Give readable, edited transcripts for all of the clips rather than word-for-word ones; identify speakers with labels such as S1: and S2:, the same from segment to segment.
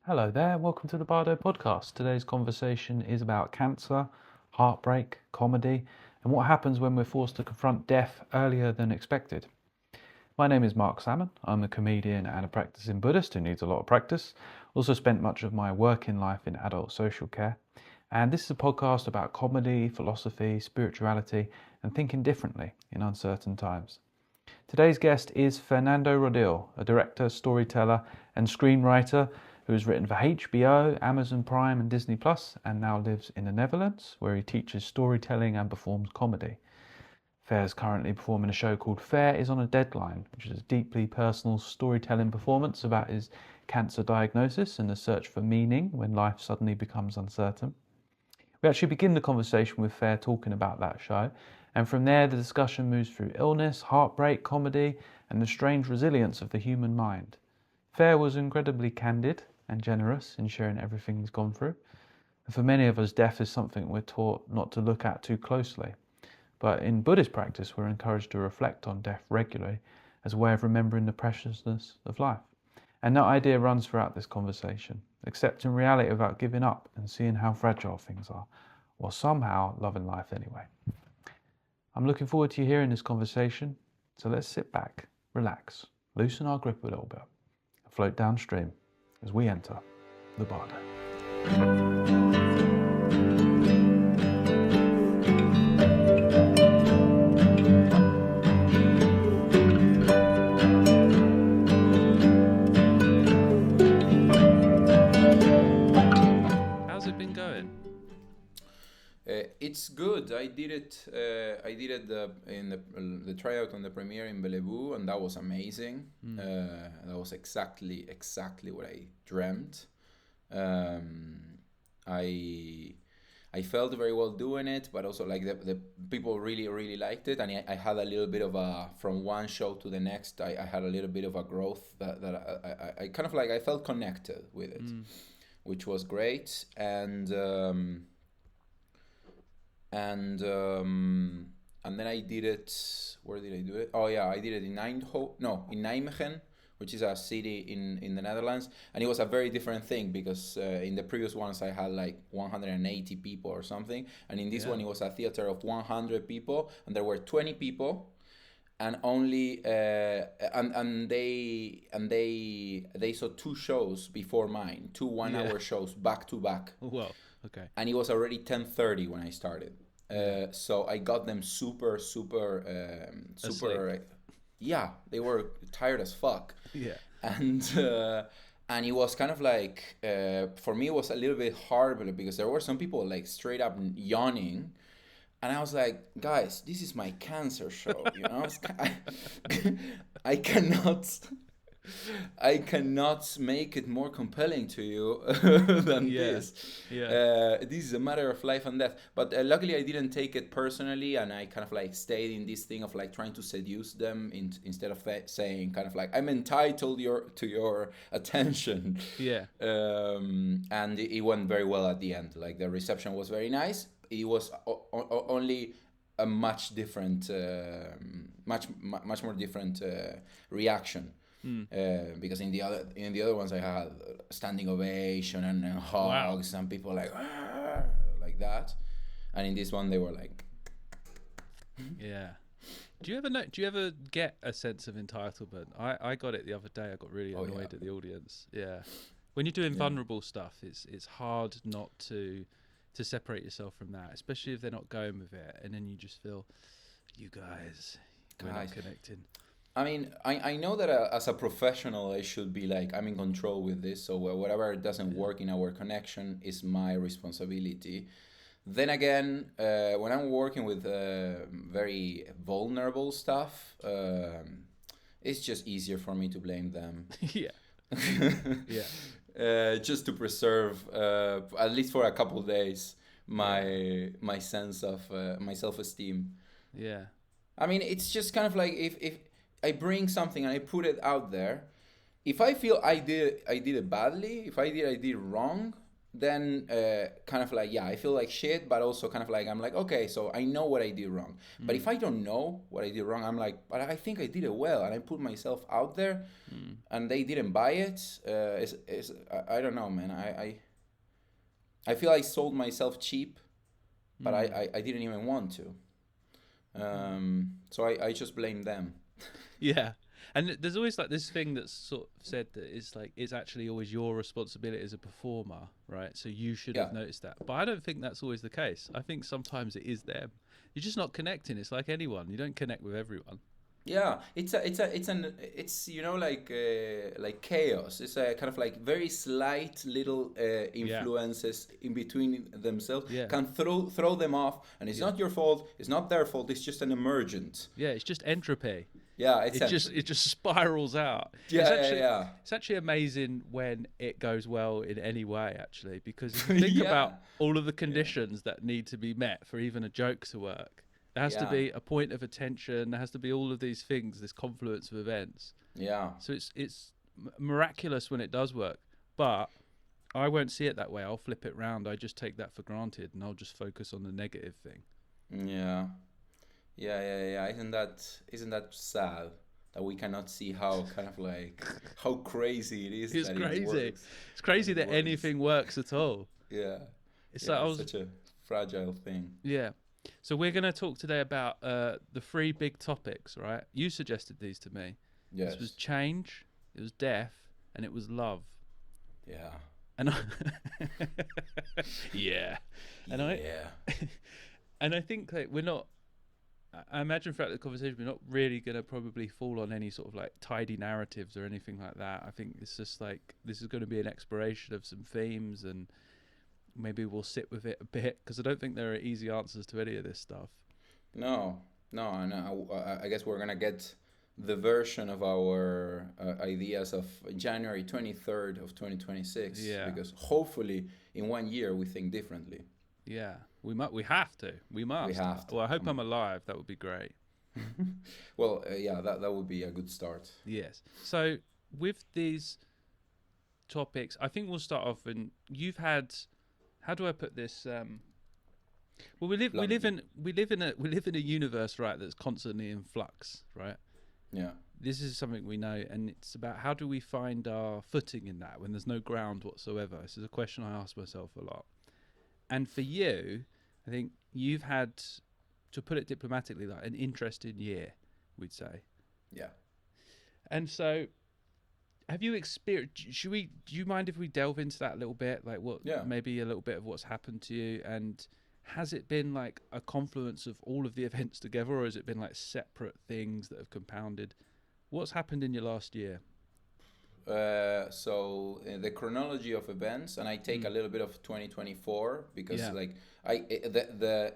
S1: Hello there, welcome to the Bardo podcast. Today's conversation is about cancer, heartbreak, comedy, and what happens when we're forced to confront death earlier than expected. My name is Marc Salmon. I'm a comedian and a practicing Buddhist who needs a lot of practice. Also spent much of my working life in adult social care. And this is a podcast about comedy, philosophy, spirituality, and thinking differently in uncertain times. Today's guest is Fernando Rodil, a director, storyteller, and screenwriter who has written for HBO, Amazon Prime and Disney Plus, and now lives in the Netherlands, where he teaches storytelling and performs comedy. Fer is currently performing a show called Fer is on a Deadline, which is a deeply personal storytelling performance about his cancer diagnosis and the search for meaning when life suddenly becomes uncertain. We actually begin the conversation with Fer talking about that show, and from there the discussion moves through illness, heartbreak, comedy, and the strange resilience of the human mind. Fer was incredibly candid and generous in sharing everything he's gone through. And for many of us, death is something we're taught not to look at too closely. But in Buddhist practice, we're encouraged to reflect on death regularly as a way of remembering the preciousness of life. And that idea runs throughout this conversation, accepting reality without giving up and seeing how fragile things are, while somehow loving life anyway. I'm looking forward to you hearing this conversation, so let's sit back, relax, loosen our grip a little bit, and float downstream as we enter the Bardo. How's it been going?
S2: It's good. I did it. In the tryout on the premiere in Bellevue, and that was amazing. That was exactly what I dreamt. I felt very well doing it, but also like the people really liked it, and I had a little bit of a from one show to the next. I had a little bit of a growth that I kind of like I felt connected with it, which was great, and then I did it. Where did I do it? Oh yeah, I did it in Nijmegen, which is a city in the Netherlands, and it was a very different thing because in the previous ones I had like 180 people or something, and in this one it was a theater of 100 people, and there were 20 people, and only and they saw two shows before mine, two 1 hour shows back to back.
S1: Well, okay.
S2: And it was already 10:30 when I started. So I got them super. Yeah, they were tired as fuck.
S1: Yeah.
S2: And it was kind of like for me it was a little bit hard because there were some people like straight up yawning, and I was like, guys, this is my cancer show, you know. I cannot make it more compelling to you than this.
S1: Yeah.
S2: This is a matter of life and death. But luckily I didn't take it personally, and I kind of like stayed in this thing of like trying to seduce them instead of saying kind of like I'm entitled to your attention.
S1: Yeah.
S2: And it went very well at the end. Like the reception was very nice. It was only a much different, much more different reaction. Because in the other ones I had standing ovation and hugs and people like that, and in this one they were like,
S1: Yeah. Do you ever get a sense of entitlement? I got it the other day. I got really annoyed at the audience. Yeah. When you're doing vulnerable stuff, it's hard not to separate yourself from that, especially if they're not going with it, and then you just feel, you guys, we're not connecting.
S2: I mean, I know that as a professional, I should be like, I'm in control with this, so whatever doesn't work in our connection is my responsibility. Then again, when I'm working with very vulnerable stuff, it's just easier for me to blame them.
S1: Yeah.
S2: Just to preserve, at least for a couple of days, my sense of my self-esteem.
S1: Yeah.
S2: I mean, it's just kind of like if I bring something and I put it out there, if I feel I did it badly, if I did wrong, then kind of like, yeah, I feel like shit, but also kind of like, I'm like, okay, so I know what I did wrong. But if I don't know what I did wrong, I'm like, but I think I did it well, and I put myself out there, and they didn't buy it. I don't know, man. I feel I sold myself cheap, but I didn't even want to. So I just blame them.
S3: Yeah. And there's always like this thing that's sort of said that it's actually always your responsibility as a performer, right? So you should have noticed that. But I don't think that's always the case. I think sometimes it is them. You're just not connecting. It's like anyone. You don't connect with everyone.
S2: Yeah, it's like chaos. It's a kind of like very slight little influences in between themselves can throw them off, and it's not your fault. It's not their fault. It's just an emergent.
S3: Yeah, it's just entropy.
S2: Yeah,
S3: it just spirals out.
S2: Yeah,
S3: It's actually amazing when it goes well in any way, actually, because if you think about all of the conditions that need to be met for even a joke to work. There has to be a point of attention. There has to be all of these things, this confluence of events.
S2: Yeah.
S3: So it's miraculous when it does work. But I won't see it that way. I'll flip it round. I just take that for granted, and I'll just focus on the negative thing.
S2: Yeah. Isn't that sad that we cannot see how kind of like how crazy it is?
S3: It's
S2: that
S3: crazy.
S2: It works.
S3: It's crazy that anything works at all.
S2: Yeah.
S3: It's
S2: such a fragile thing.
S3: Yeah. So we're going to talk today about the 3 big topics, right? You suggested these to me.
S2: Yes.
S3: This was change, it was death, and it was love.
S2: Yeah.
S3: And and I think like we're not. I imagine throughout the conversation we're not really going to probably fall on any sort of like tidy narratives or anything like that. I think it's just like this is going to be an exploration of some themes, and maybe we'll sit with it a bit, because I don't think there are easy answers to any of this stuff.
S2: No. I guess we're gonna get the version of our ideas of January 23rd of 2026.
S3: Yeah.
S2: Because hopefully in 1 year we think differently.
S3: Yeah, we must. We have to. We must.
S2: We have to.
S3: Well, I hope I'm alive. That would be great.
S2: Well, that would be a good start.
S3: Yes. So with these topics, I think we'll start off. And you've had. How do I put this? Well, we live in a universe, right, that's constantly in flux, right?
S2: Yeah.
S3: This is something we know, and it's about how do we find our footing in that when there's no ground whatsoever. This is a question I ask myself a lot. And for you, I think you've had, to put it diplomatically, like an interesting year, we'd say.
S2: Yeah.
S3: And so, have you experienced? Do you mind if we delve into that a little bit, like maybe a little bit of what's happened to you, and has it been like a confluence of all of the events together, or has it been like separate things that have compounded? What's happened in your last year?
S2: So the chronology of events, and I take a little bit of 2024 because like the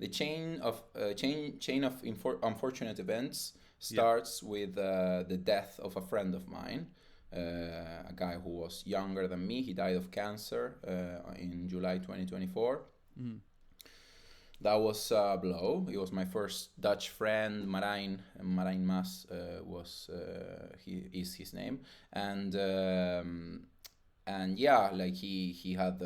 S2: chain of unfortunate events starts with the death of a friend of mine, a guy who was younger than me. He died of cancer in July 2024. That was a blow. It was my first Dutch friend, Marijn Mas he is his name, and like he had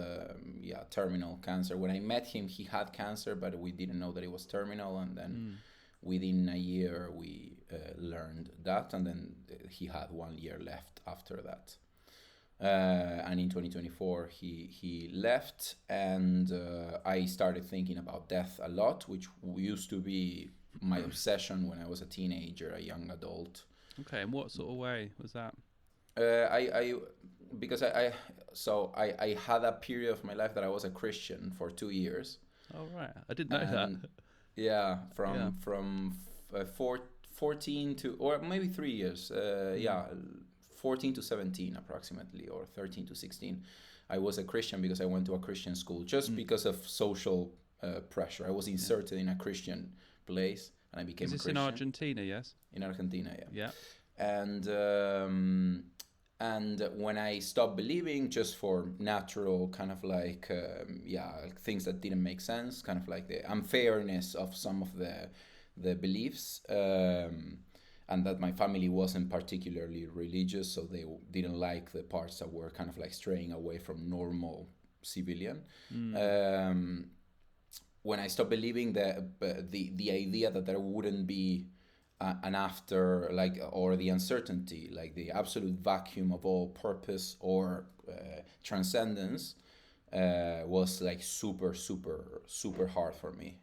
S2: terminal cancer. When I met him, he had cancer, but we didn't know that it was terminal, and then within a year we learned that, and then he had 1 year left after that. And in 2024 he left, and I started thinking about death a lot, which used to be my obsession when I was a teenager, a young adult.
S3: Okay, and what sort of way was that?
S2: Because I had a period of my life that I was a Christian for 2 years.
S3: Oh right, I didn't know that.
S2: Yeah, from 14 to, or maybe 3 years. 14 to 17 approximately, or 13 to 16. I was a Christian because I went to a Christian school, just because of social pressure. I was inserted in a Christian place, and I became a Christian.
S3: Is this in Argentina, yes?
S2: In Argentina,
S3: yeah.
S2: And when I stopped believing, just for natural kind of like things that didn't make sense, kind of like the unfairness of some of the beliefs, and that my family wasn't particularly religious, so they didn't like the parts that were kind of like straying away from normal civilian. When I stopped believing the idea that there wouldn't be an after, like, or the uncertainty, like the absolute vacuum of all purpose or transcendence, was like super hard for me.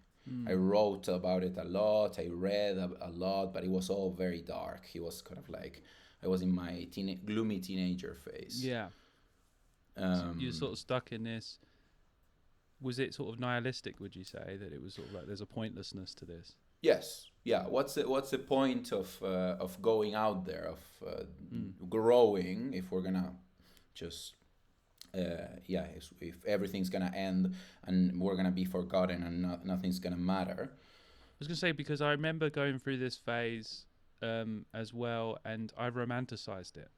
S2: I wrote about it a lot, I read a lot, but it was all very dark. It was kind of like I was in my gloomy teenager phase.
S3: Yeah. So you're sort of stuck in this. Was it sort of nihilistic, would you say, that it was sort of like there's a pointlessness to this?
S2: Yes. Yeah. What's the point of going out there, of growing, if we're gonna just if everything's gonna end and we're gonna be forgotten and nothing's gonna matter.
S3: I was gonna say, because I remember going through this phase as well, and I romanticized it.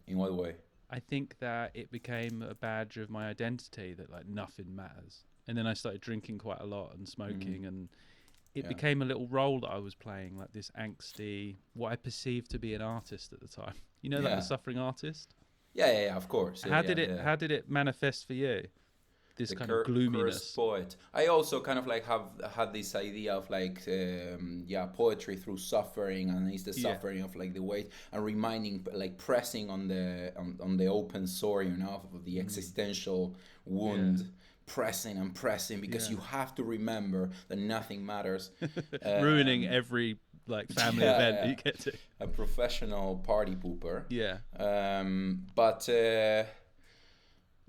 S2: In what way?
S3: I think that it became a badge of my identity, that like nothing matters. And then I started drinking quite a lot and smoking, and it became a little role that I was playing, like this angsty, what I perceived to be an artist at the time. You know, like the suffering artist.
S2: Yeah, of course.
S3: How did it manifest for you? This kind of gloominess.
S2: Poet. I also kind of like have had this idea of like poetry through suffering, and it's the suffering of like the weight, and reminding, like pressing on the open sore, you know, of the existential wound, pressing and pressing, because you have to remember that nothing matters.
S3: Ruining every like family event that you get to.
S2: A professional party pooper.
S3: Yeah.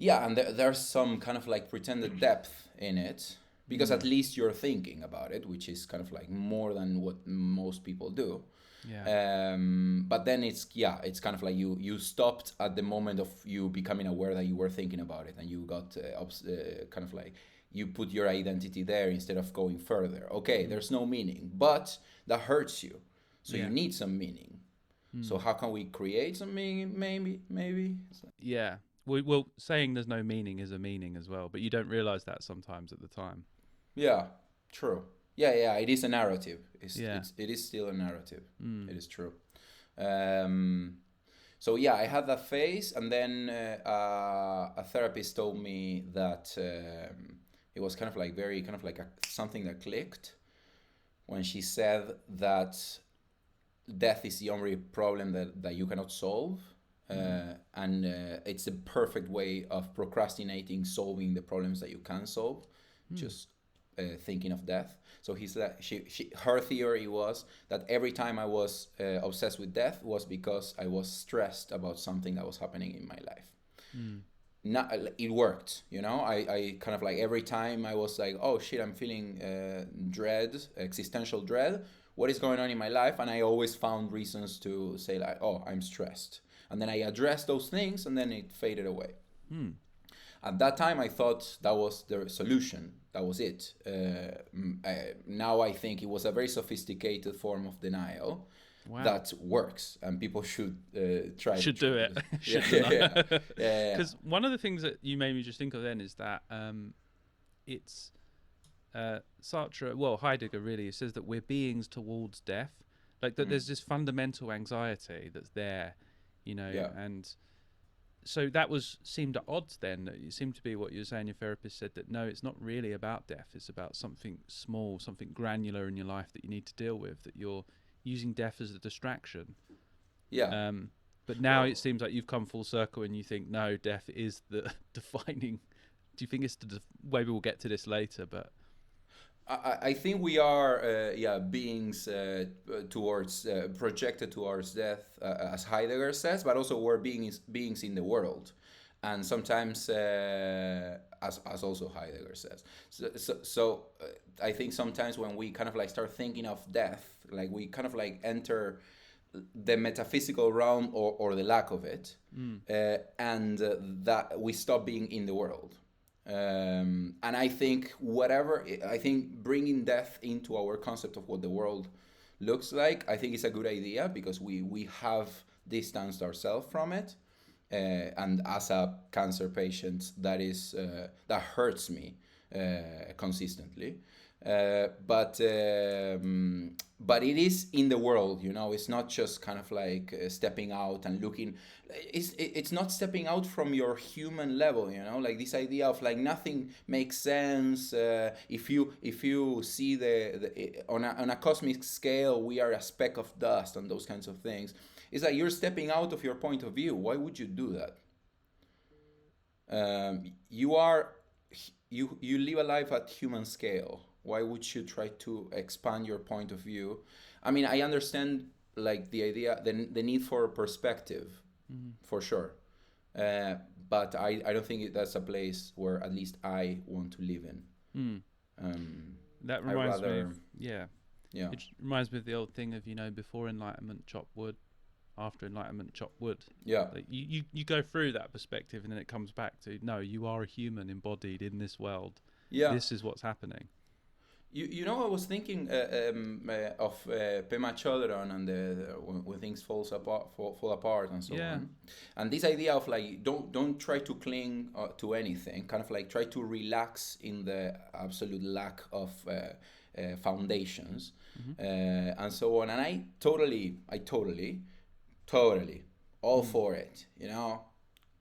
S2: And there's some kind of like pretended depth in it, because at least you're thinking about it, which is kind of like more than what most people do.
S3: Yeah.
S2: But then it's kind of like you stopped at the moment of you becoming aware that you were thinking about it, and you got kind of like you put your identity there instead of going further. Okay, there's no meaning, but that hurts you, so you need some meaning. So how can we create some meaning? Maybe.
S3: Yeah. Well, saying there's no meaning is a meaning as well, but you don't realize that sometimes at the time.
S2: Yeah, true. Yeah, it is a narrative. It is still a narrative. It is true. So yeah, I had that phase, and then a therapist told me that it was kind of like something that clicked when she said that death is the only problem that you cannot solve. And it's the perfect way of procrastinating solving the problems that you can solve, just thinking of death. So her theory was that every time I was obsessed with death was because I was stressed about something that was happening in my life. It worked, you know. I kind of like every time I was like, oh shit, I'm feeling existential dread. What is going on in my life? And I always found reasons to say like, oh, I'm stressed. And then I addressed those things, and then it faded away. At that time, I thought that was the solution. That was it. Now I think it was a very sophisticated form of denial that works, and people should try.
S3: Should do it.
S2: Yeah.
S3: Because one of the things that you made me just think of then is that it's Sartre, Heidegger really says that we're beings towards death. Like that, there's this fundamental anxiety that's there. You know, and so that seemed at odds then. It seemed to be what you were saying. Your therapist said that no, it's not really about death. It's about something small, something granular in your life that you need to deal with, that you're using death as a distraction. Yeah. But now it seems like you've come full circle and you think, no, death is the defining. Do you think it's maybe we'll get to this later, but...
S2: I think we are beings projected towards death, as Heidegger says, but also we're beings in the world, and sometimes as also Heidegger says. So I think sometimes when we kind of like start thinking of death, like we kind of like enter the metaphysical realm or the lack of it, and that we stop being in the world. And I think bringing death into our concept of what the world looks like, I think it's a good idea, because we have distanced ourselves from it. And as a cancer patient, that hurts me consistently. But it is in the world, you know. It's not just kind of like stepping out and looking. It's not stepping out from your human level, you know. Like this idea of like nothing makes sense. If you see on a cosmic scale, we are a speck of dust and those kinds of things. It's like you're stepping out of your point of view. Why would you do that? You live a life at human scale. Why would you try to expand your point of view? I mean, I understand like the idea, the need for perspective, for sure. But I don't think that's a place where at least I want to live in.
S3: That reminds me of, yeah. It reminds me of the old thing of, you know, before enlightenment, chop wood. After enlightenment, chop wood.
S2: Yeah.
S3: Like you go through that perspective and then it comes back to, no, you are a human embodied in this world. Yeah. This is what's happening.
S2: You know, I was thinking of Pema Chodron and when things fall apart and so on. And this idea of like don't try to cling to anything, kind of like try to relax in the absolute lack of foundations, and so on. And I totally all for it, you know.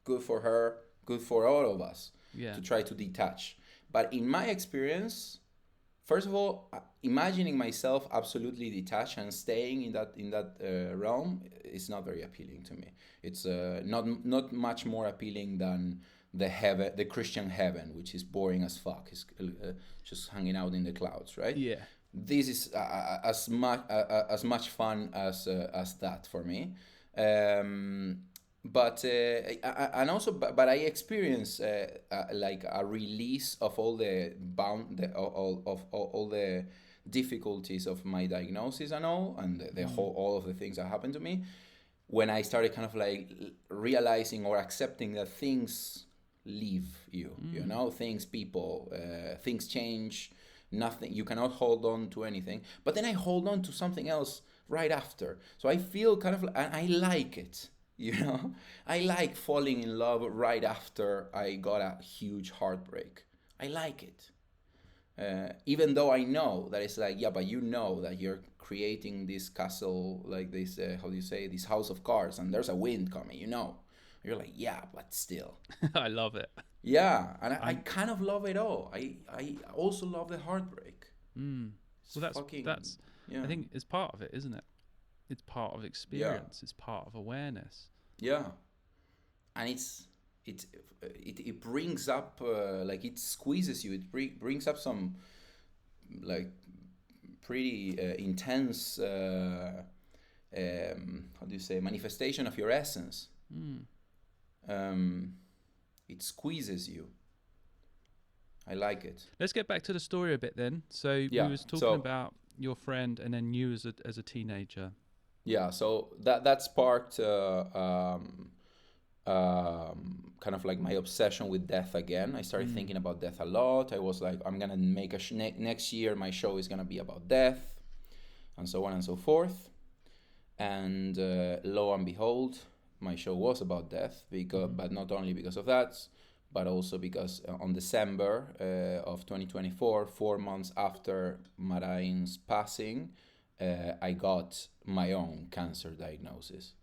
S2: Good for her, good for all of us to try to detach. But in my experience, first of all, imagining myself absolutely detached and staying in that realm is not very appealing to me. It's not much more appealing than the Christian heaven, which is boring as fuck. It's just hanging out in the clouds, right? Yeah. This is as much fun as that for me. But I experience like a release of all all the difficulties of my diagnosis and all of the things that happened to me when I started kind of like realizing or accepting that things leave you, you know, people, things change, nothing, you cannot hold on to anything. But then I hold on to something else right after. So I feel kind of, and I like it, you know. I like falling in love right after I got a huge heartbreak. I like it. Even though I know that it's like, yeah, but you know that you're creating this castle, like this, how do you say, this house of cards, and there's a wind coming, you know. You're like, yeah, but still.
S3: I love it.
S2: Yeah, and I kind of love it all. I also love the heartbreak.
S3: So that's yeah. I think it's part of it, isn't it? It's part of experience. Yeah. It's part of awareness.
S2: Yeah, and it brings up like it squeezes you. It brings up some like pretty intense how do you say, manifestation of your essence. It squeezes you. I like it.
S3: Let's get back to the story a bit then. So we was talking about your friend and then you as a teenager.
S2: Yeah, so that sparked kind of like my obsession with death again. I started thinking about death a lot. I was like, I'm gonna make next year my show is gonna be about death, and so on and so forth. And lo and behold, my show was about death, but not only because of that, but also because on December of 2024, 4 months after Marain's passing, I got my own cancer diagnosis.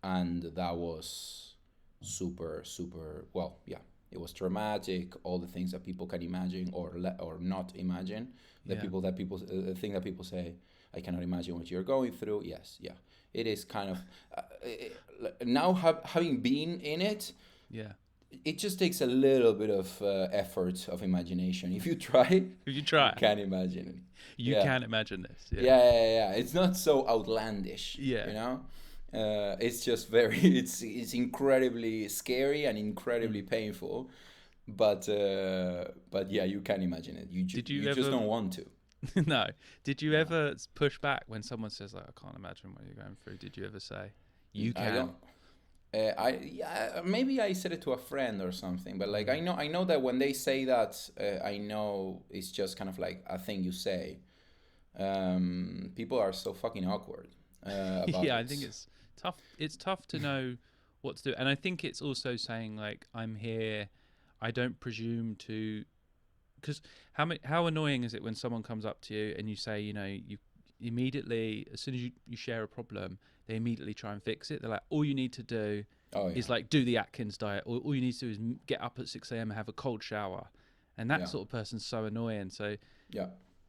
S2: And that was super, super, well, yeah, it was traumatic, all the things that people can imagine or not imagine. The thing that people say, I cannot imagine what you're going through. Yes, yeah. It is kind of, now having been in it, it just takes a little bit of effort of imagination. If you try, you can imagine it.
S3: You can imagine this.
S2: Yeah. It's not so outlandish. Yeah. You know, it's just it's incredibly scary and incredibly painful, but yeah, you can imagine it. You just don't want to.
S3: No. Did you ever push back when someone says like, I can't imagine what you're going through? Did you ever say you can?
S2: Maybe I said it to a friend or something, but like I know that when they say that, I know it's just kind of like a thing you say. People are so fucking awkward. About
S3: I think it's tough. It's tough to know what to do, and I think it's also saying like, I'm here. I don't presume to because how annoying is it when someone comes up to you and you say, you know, you immediately, as soon as you share a problem, they immediately try and fix it. They're like, all you need to do is like do the Atkins diet, or all you need to do is get up at 6 a.m. and have a cold shower, and that sort of person's so annoying. So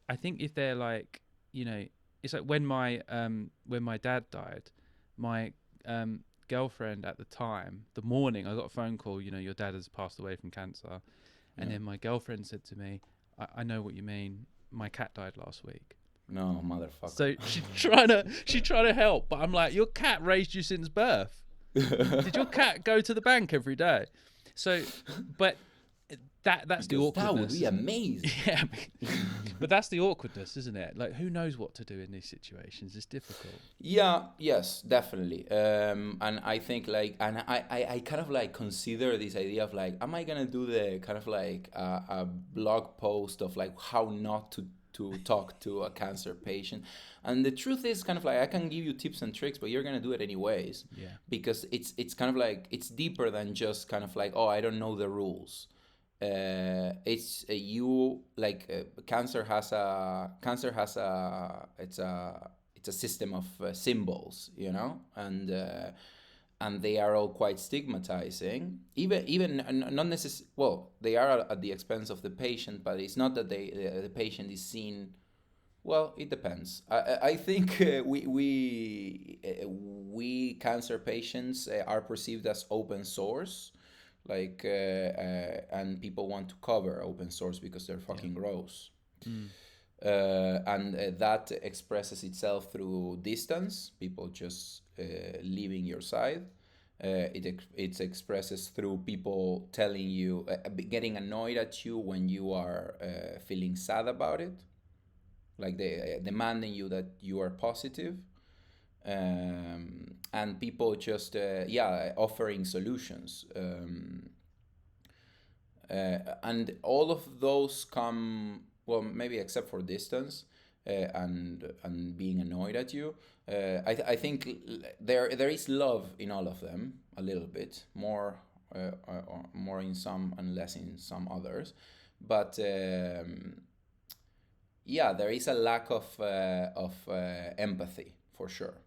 S3: I think if they're like, you know, it's like when my dad died, my girlfriend at the time, the morning I got a phone call, you know, your dad has passed away from cancer, and then my girlfriend said to me, I know what you mean, my cat died last week.
S2: No, motherfucker.
S3: So she's trying to help, but I'm like, your cat raised you since birth. Did your cat go to the bank every day? So, but that's the awkwardness.
S2: That would be amazing.
S3: Yeah, but that's the awkwardness, isn't it? Like, who knows what to do in these situations? It's difficult.
S2: Yeah, yes, definitely. And I think like, and I kind of like consider this idea of like, am I gonna do the kind of like a blog post of like how not to talk to a cancer patient? And the truth is kind of like, I can give you tips and tricks, but you're going to do it anyways. Yeah. Because it's kind of like, it's deeper than just kind of like, oh, I don't know the rules. It's you like cancer has a it's a system of symbols, you know, and they are all quite stigmatizing. Even not necessarily. Well, they are at the expense of the patient, but it's not that the patient is seen. Well, it depends. I think we cancer patients are perceived as open source, like and people want to cover open source because they're fucking gross. And that expresses itself through distance, people just leaving your side. It expresses through people telling you, getting annoyed at you when you are feeling sad about it, like they demanding you that you are positive, and people just offering solutions, and all of those come, well, maybe except for distance and being annoyed at you. I think there is love in all of them, a little bit more in some and less in some others, but there is a lack of empathy for sure.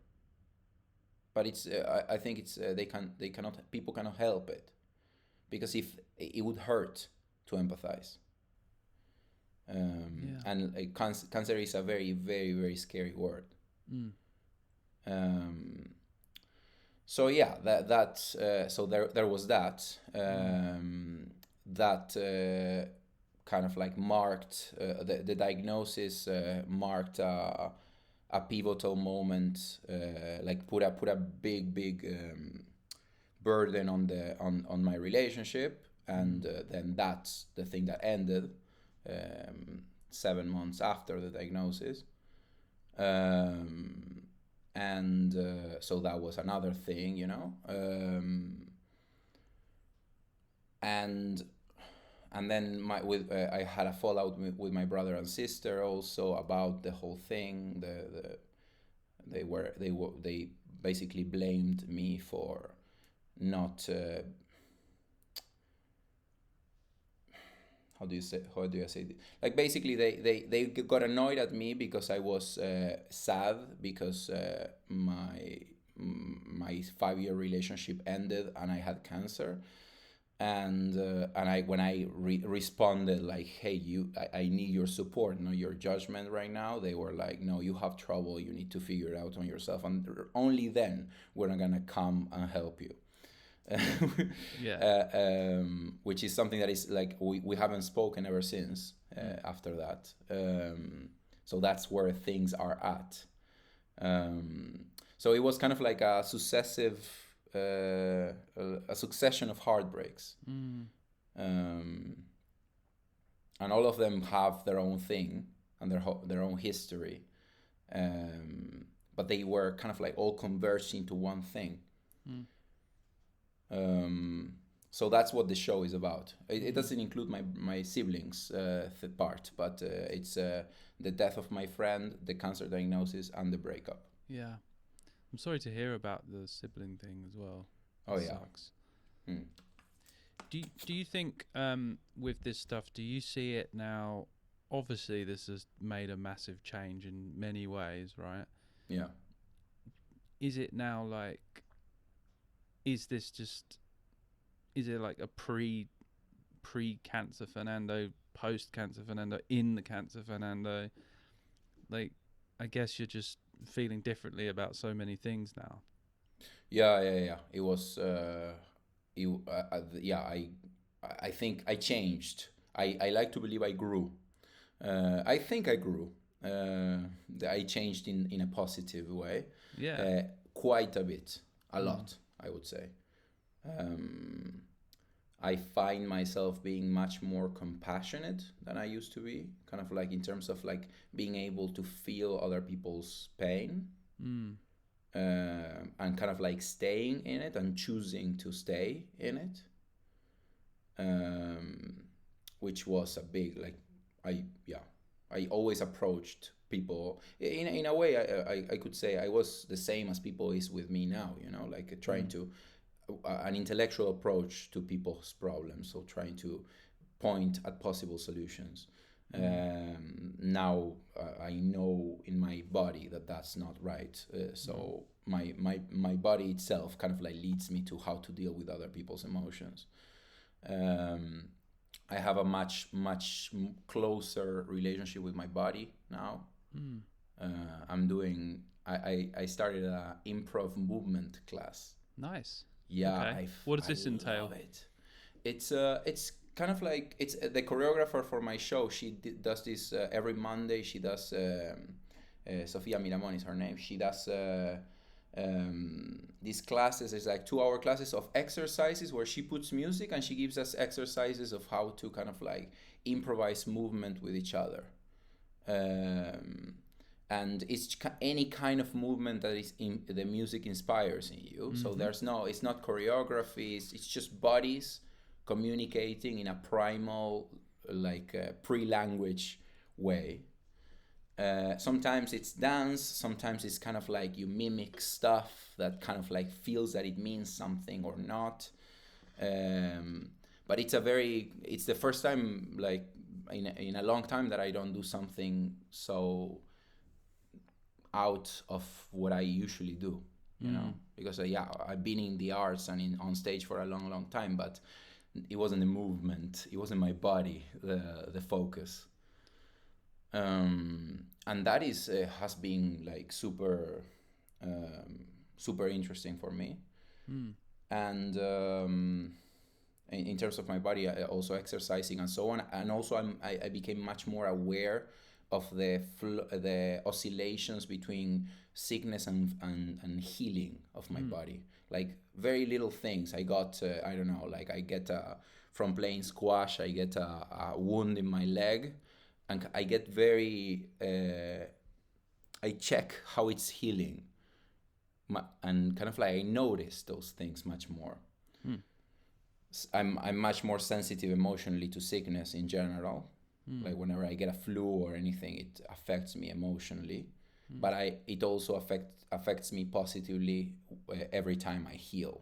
S2: But it's I think it's people cannot help it, because if it would hurt to empathize. And cancer is a very, very, very scary word. So yeah, so there was that that kind of like marked the diagnosis marked a pivotal moment, like put a big burden on my relationship, and then that's the thing that ended 7 months after the diagnosis, and so that was another thing, you know, and then I had a fallout with my brother and sister also about the whole thing. They basically blamed me for not how do I say this? Like basically they got annoyed at me because I was sad because my 5-year relationship ended and I had cancer, and when I responded like, hey, I need your support, not your judgment right now, they were like, no, you have trouble, you need to figure it out on yourself, and only then we're not gonna come and help you. Which is something that is like we haven't spoken ever since after that. So that's where things are at. So it was kind of like a succession of heartbreaks, and all of them have their own thing and their own history, but they were kind of like all converged into one thing. So that's what the show is about. It doesn't include my siblings part, but it's the death of my friend, the cancer diagnosis, and the breakup.
S3: Yeah, I'm sorry to hear about the sibling thing as well.
S2: Oh,
S3: it
S2: yeah.
S3: Sucks. Do you think with this stuff, do you see it now? Obviously, this has made a massive change in many ways, right?
S2: Yeah.
S3: Is it now like? Is it like a pre-cancer Fernando, post-cancer Fernando, in the cancer Fernando? Like, I guess you're just feeling differently about so many things now.
S2: Yeah. It was. I think I changed. I like to believe I grew. I think I grew. I changed in a positive way.
S3: Yeah.
S2: Quite a bit, a lot, I would say. I find myself being much more compassionate than I used to be, kind of like in terms of like being able to feel other people's pain, and kind of like staying in it and choosing to stay in it, which was a big like I always approached people in a way. I could say I was the same as people is with me now, like trying to an intellectual approach to people's problems, so trying to point at possible solutions. Now I know in my body that that's not right, so my body itself kind of like leads me to how to deal with other people's emotions. I have a much closer relationship with my body now. I started a improv movement class.
S3: Nice.
S2: Yeah.
S3: Okay. What does this entail?
S2: It's kind of like it's the choreographer for my show. She does this every Monday. She does Sofia Miramon is her name. She does these classes. It's like 2-hour classes of exercises where she puts music and she gives us exercises of how to kind of like improvise movement with each other. And it's any kind of movement that is in the music inspires in you. So it's not choreography. It's just bodies communicating in a primal, like pre-language way. Sometimes it's dance. Sometimes it's kind of like you mimic stuff that kind of like feels that it means something or not. But it's the first time like in a long time that I don't do something so out of what I usually do, because I've been in the arts and on stage for a long time, but it wasn't the movement, it wasn't my body, the focus. And that has been like super interesting for me. And in terms of my body, also exercising and so on, and also I became much more aware of the oscillations between sickness and healing of my body. Like very little things. I got I don't know, like I get from playing squash, I get a wound in my leg, and I get very I check how it's healing, and kind of like I notice those things much more. I'm much more sensitive emotionally to sickness in general. Like whenever I get a flu or anything, it affects me emotionally, but it also affects me positively every time I heal.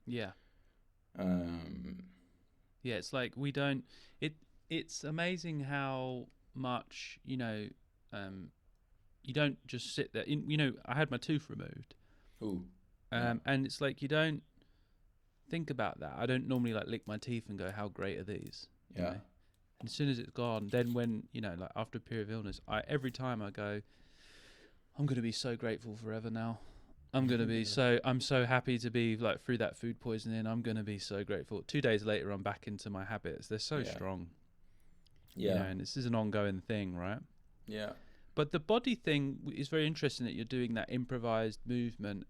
S3: Yeah. Yeah, it's like we don't. It's amazing how much you don't just sit there. I had my tooth removed.
S2: Ooh.
S3: And it's like you don't think about that. I don't normally like lick my teeth and go, "How great are these?"
S2: Yeah.
S3: You know? And as soon as it's gone, then when, like after a period of illness, every time I go, I'm going to be so grateful forever now. I'm going to be I'm so happy to be like through that food poisoning. I'm going to be so grateful. 2 days later, I'm back into my habits. They're so strong. Yeah. And this is an ongoing thing, right?
S2: Yeah.
S3: But the body thing is very interesting that you're doing that improvised movement.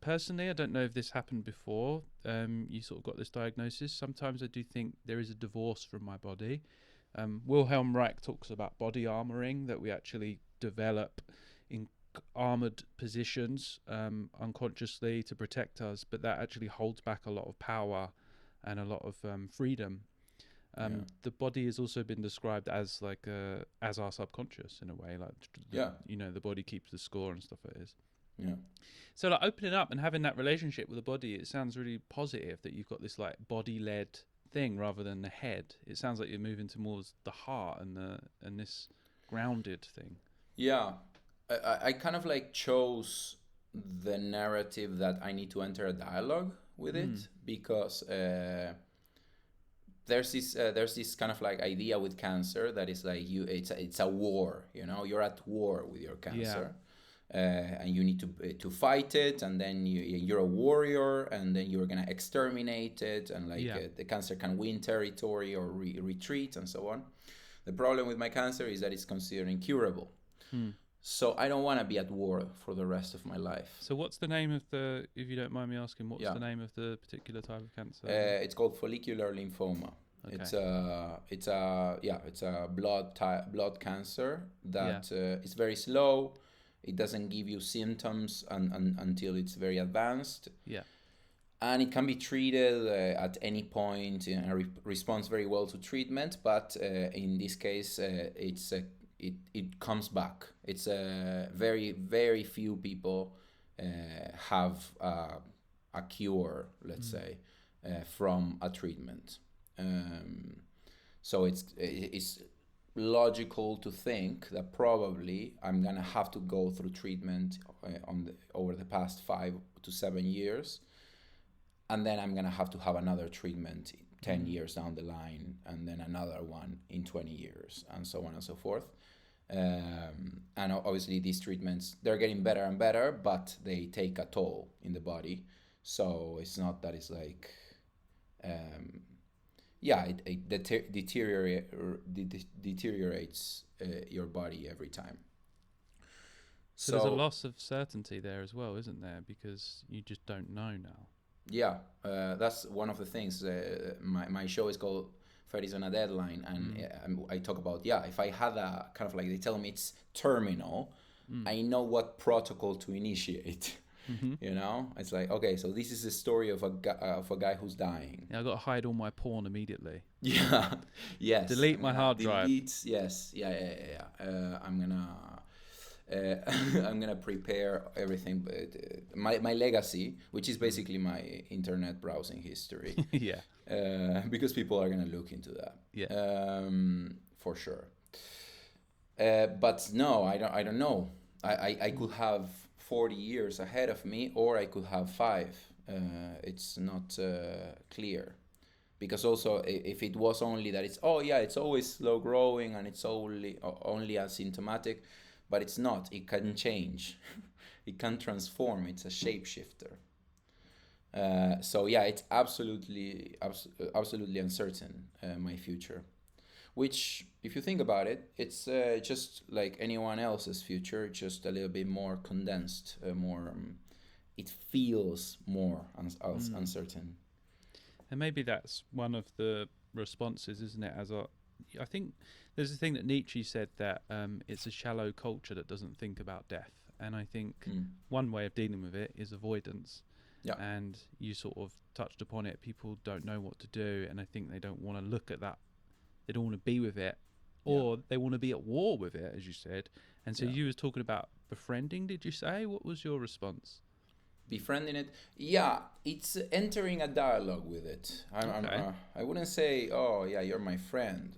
S3: Personally, I don't know if this happened before. You sort of got this diagnosis. Sometimes I do think there is a divorce from my body. Wilhelm Reich talks about body armoring, that we actually develop in armored positions unconsciously to protect us, but that actually holds back a lot of power and a lot of freedom. The body has also been described as like as our subconscious in a way, like the body keeps the score and stuff like this.
S2: Yeah.
S3: So like opening up and having that relationship with the body, it sounds really positive that you've got this like body-led thing rather than the head. It sounds like you're moving towards the heart and this grounded thing.
S2: Yeah, I kind of like chose the narrative that I need to enter a dialogue with it, because there's this kind of like idea with cancer that is like it's a war, you know, you're at war with your cancer. And you need to fight it, and then you're a warrior, and then you're gonna exterminate it, and the cancer can win territory or retreat and so on. The problem with my cancer is that it's considered incurable. So I don't want to be at war for the rest of my life.
S3: So what's the name of the, if you don't mind me asking, what's the name of the particular type of cancer?
S2: It's called follicular lymphoma. Okay. It's a blood cancer that is very slow. It doesn't give you symptoms until it's very advanced. Yeah. And it can be treated at any point and responds very well to treatment. But in this case, it comes back. It's very, very few people have a cure, let's say, from a treatment. So it's logical to think that probably I'm gonna have to go through treatment over the past 5 to 7 years, and then I'm gonna have to have another treatment 10 years down the line, and then another one in 20 years, and so on and so forth. And obviously these treatments, they're getting better and better, but they take a toll in the body. So it's not that it's like it deteriorates your body every time.
S3: So there's a loss of certainty there as well, isn't there? Because you just don't know now.
S2: Yeah, that's one of the things. My show is called Fer is on a Deadline, and I talk about, if I had a kind of like, they tell me it's terminal, I know what protocol to initiate. You know, it's like, okay, so this is the story of a guy who's dying.
S3: Yeah, I got to hide all my porn immediately.
S2: Yeah, yes.
S3: Delete my hard drive.
S2: Yes, yeah. I'm gonna prepare everything, but my legacy, which is basically my internet browsing history.
S3: Yeah.
S2: Because people are gonna look into that.
S3: Yeah.
S2: For sure. But no, I don't know. I could have 40 years ahead of me, or I could have 5. It's not clear, because also if it was only that it's always slow growing and it's only asymptomatic, but it's not. It can change. It can transform. It's a shapeshifter. So it's absolutely uncertain, my future. Which, if you think about it, it's just like anyone else's future, just a little bit more condensed, it feels more uncertain.
S3: And maybe that's one of the responses, isn't it? I think there's a thing that Nietzsche said, that it's a shallow culture that doesn't think about death. And I think one way of dealing with it is avoidance. Yeah. And you sort of touched upon it. People don't know what to do, and I think they don't want to look at that. They don't want to be with it, or they want to be at war with it, as you said. And so you was talking about befriending, did you say? What was your response?
S2: Befriending it? Yeah, it's entering a dialogue with it. I wouldn't say, oh, yeah, you're my friend,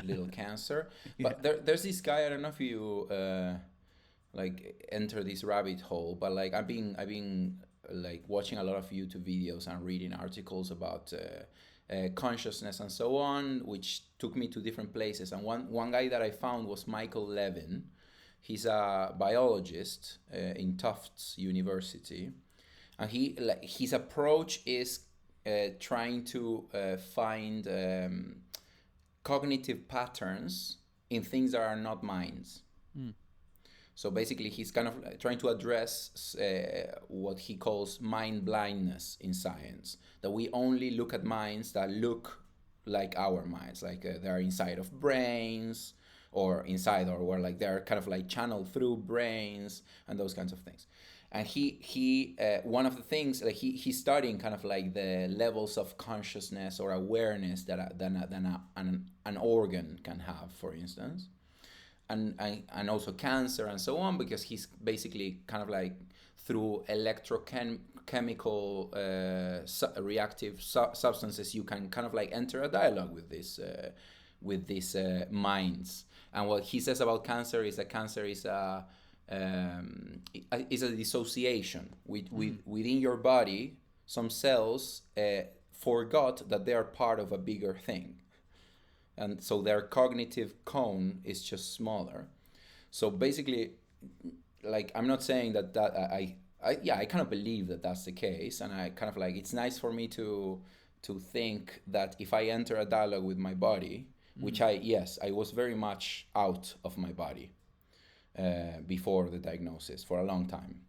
S2: little cancer. But there's this guy, I don't know if you enter this rabbit hole, but like I've been like watching a lot of YouTube videos and reading articles about consciousness and so on, which took me to different places. And one guy that I found was Michael Levin. He's a biologist in Tufts University, and his approach is trying to find cognitive patterns in things that are not minds. So basically, he's kind of trying to address what he calls mind blindness in science. That we only look at minds that look like our minds, like they're inside of brains, or inside, or like they're kind of like channeled through brains and those kinds of things. And he one of the things, like he's studying kind of like the levels of consciousness or awareness that an organ can have, for instance. And also cancer and so on, because he's basically kind of like through electrochemical reactive substances, you can kind of like enter a dialogue with these minds. And what he says about cancer is that cancer is a dissociation within your body. Some cells forgot that they are part of a bigger thing, and so their cognitive cone is just smaller. So basically, like, I'm not saying that I kind of believe that that's the case, and I kind of like, it's nice for me to think that if I enter a dialogue with my body, which I was very much out of my body before the diagnosis for a long time.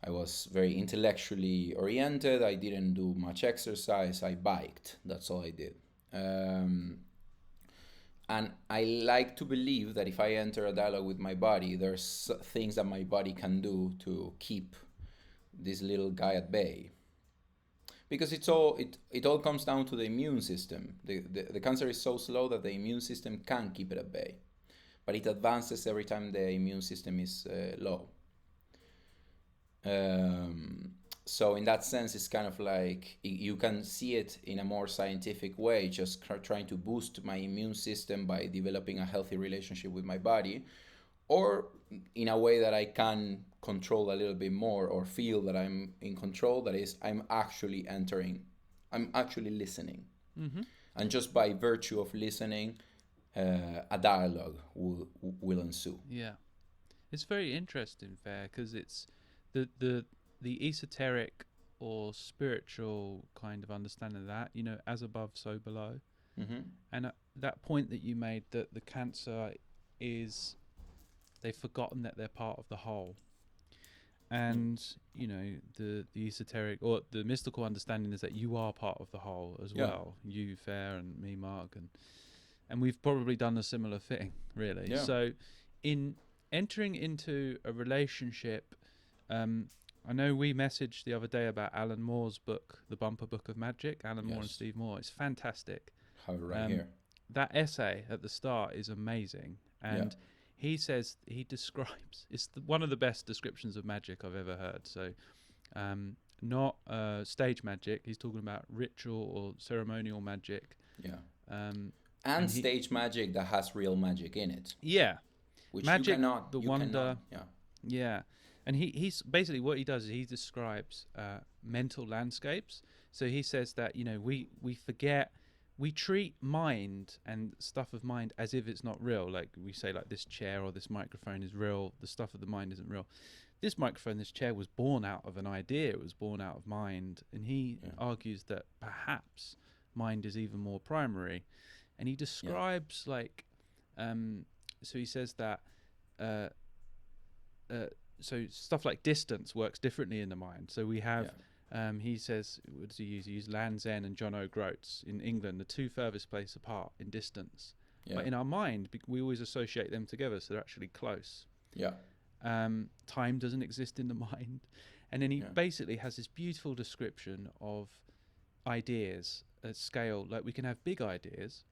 S2: I was very intellectually oriented. I didn't do much exercise. I biked. That's all I did. And I like to believe that if I enter a dialogue with my body, there's things that my body can do to keep this little guy at bay. Because it all comes down to the immune system. The cancer is so slow that the immune system can keep it at bay. But it advances every time the immune system is low. So in that sense, it's kind of like, you can see it in a more scientific way, just trying to boost my immune system by developing a healthy relationship with my body, or in a way that I can control a little bit more, or feel that I'm in control, that is, I'm actually listening. Mm-hmm. And just by virtue of listening, a dialogue will ensue.
S3: Yeah. It's very interesting, Fer, because it's the esoteric or spiritual kind of understanding of that, as above, so below. Mm-hmm. And that point that you made, that the cancer is, they've forgotten that they're part of the whole. And, the esoteric or the mystical understanding is that you are part of the whole as well. You, Fer, and me, Marc, and we've probably done a similar thing, really. Yeah. So in entering into a relationship, I know we messaged the other day about Alan Moore's book, The Bumper Book of Magic, Alan Moore and Steve Moore. It's fantastic.
S2: Have it right here.
S3: That essay at the start is amazing. And he says, he describes, it's one of the best descriptions of magic I've ever heard. So not stage magic. He's talking about ritual or ceremonial magic.
S2: Yeah. And stage magic that has real magic in it.
S3: Yeah.
S2: Which
S3: magic,
S2: you cannot.
S3: The wonder. Yeah. And he's basically, what he does is he describes mental landscapes. So he says that, we forget, we treat mind and stuff of mind as if it's not real. Like we say, like, this chair or this microphone is real. The stuff of the mind isn't real. This microphone, this chair was born out of an idea. It was born out of mind. And he argues that perhaps mind is even more primary. And he describes so he says that so stuff like distance works differently in the mind. So we have, he says, what does he use? He used Lanzen and John O'Groats in England, the two furthest places apart in distance. Yeah. But in our mind, we always associate them together, so they're actually close.
S2: Yeah.
S3: Time doesn't exist in the mind. And then he basically has this beautiful description of ideas at scale. Like, we can have big ideas,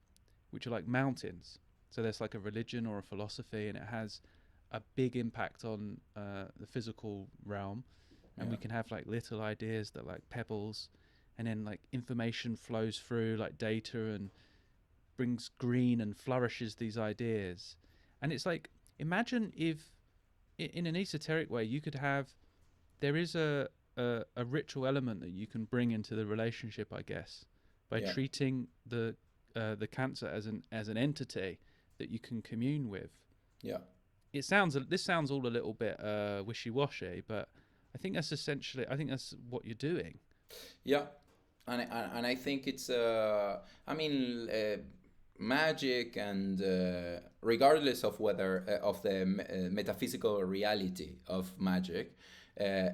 S3: which are like mountains. So there's like a religion or a philosophy, and it has a big impact on the physical realm. And we can have like little ideas that like pebbles, and then like information flows through like data and brings green and flourishes these ideas. And it's like, imagine if in an esoteric way you could have, there is a ritual element that you can bring into the relationship, I guess, by treating the cancer as an entity that you can commune with.
S2: Yeah.
S3: This sounds all a little bit wishy-washy, but I think that's what you're doing.
S2: Yeah, and I think it's magic, and regardless of whether of the metaphysical reality of magic,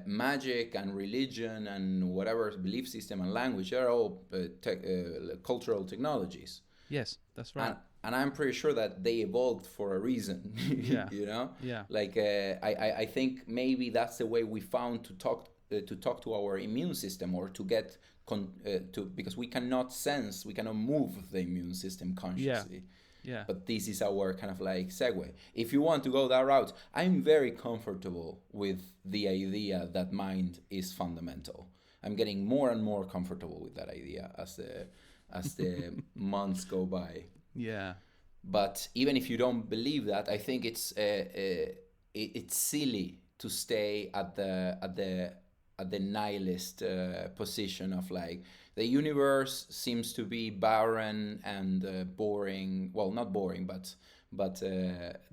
S2: magic and religion and whatever belief system and language, they're all cultural technologies.
S3: Yes, that's right.
S2: And I'm pretty sure that they evolved for a reason.
S3: Yeah.
S2: Yeah. Like I think maybe that's the way we found to talk to our immune system, or to get because we cannot move the immune system consciously.
S3: Yeah.
S2: But this is our kind of like segue. If you want to go that route, I'm very comfortable with the idea that mind is fundamental. I'm getting more and more comfortable with that idea as the months go by.
S3: Yeah.
S2: But even if you don't believe that, I think it's silly to stay at the nihilist position of like the universe seems to be barren and boring. Well, not boring, but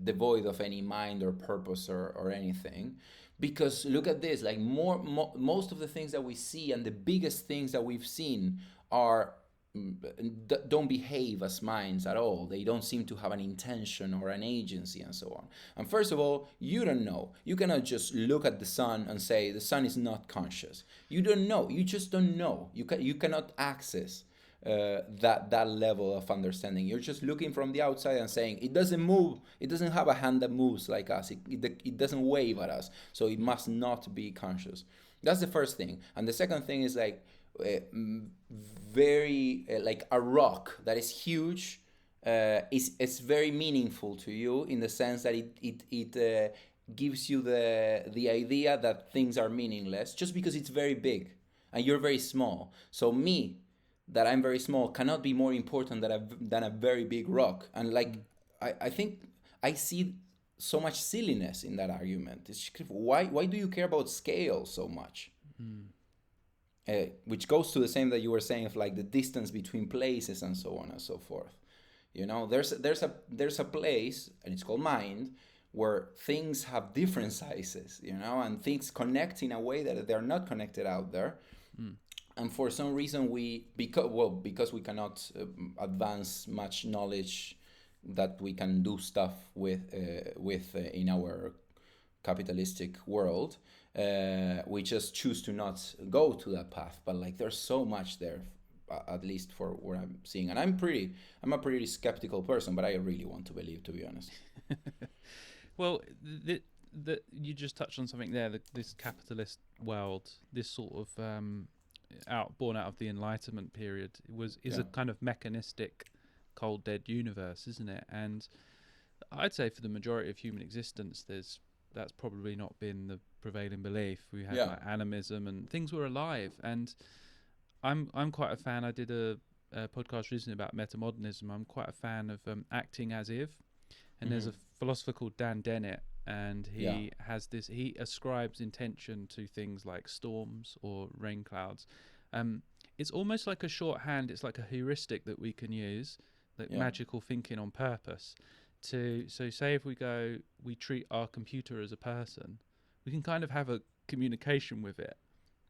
S2: devoid of any mind or purpose or anything. Because look at this, like most of the things that we see and the biggest things that we've seen are don't behave as minds at all. They don't seem to have an intention or an agency and so on. And first of all, you don't know. You cannot just look at the sun and say the sun is not conscious. You don't know. You just don't know. You cannot access that level of understanding. You're just looking from the outside and saying it doesn't move. It doesn't have a hand that moves like us. It doesn't wave at us. So it must not be conscious. That's the first thing. And the second thing is like very like a rock that is huge is very meaningful to you in the sense that it gives you the idea that things are meaningless just because it's very big and you're very small. So me, that I'm very small, cannot be more important than a very big rock. And like I think I see so much silliness in that argument. It's why do you care about scale so much? Which goes to the same that you were saying of like the distance between places and so on and so forth. You know, there's a place, and it's called mind, where things have different sizes, you know, and things connect in a way that they're not connected out there. And for some reason because we cannot advance much knowledge that we can do stuff with in our capitalistic world, we just choose to not go to that path. But like there's so much there, at least for what I'm seeing, and I'm a pretty skeptical person, but I really want to believe, to be honest.
S3: Well, you just touched on something there. This capitalist world, this sort of born out of the Enlightenment period, is a kind of mechanistic, cold, dead universe, isn't it? And I'd say for the majority of human existence, that's probably not been the prevailing belief. We had like animism and things were alive. And I'm quite a fan. I did a podcast recently about metamodernism. I'm quite a fan of acting as if. And there's a philosopher called Dan Dennett, and he has this. He ascribes intention to things like storms or rain clouds. It's almost like a shorthand. It's like a heuristic that we can use, like magical thinking on purpose. So say if we treat our computer as a person, we can kind of have a communication with it.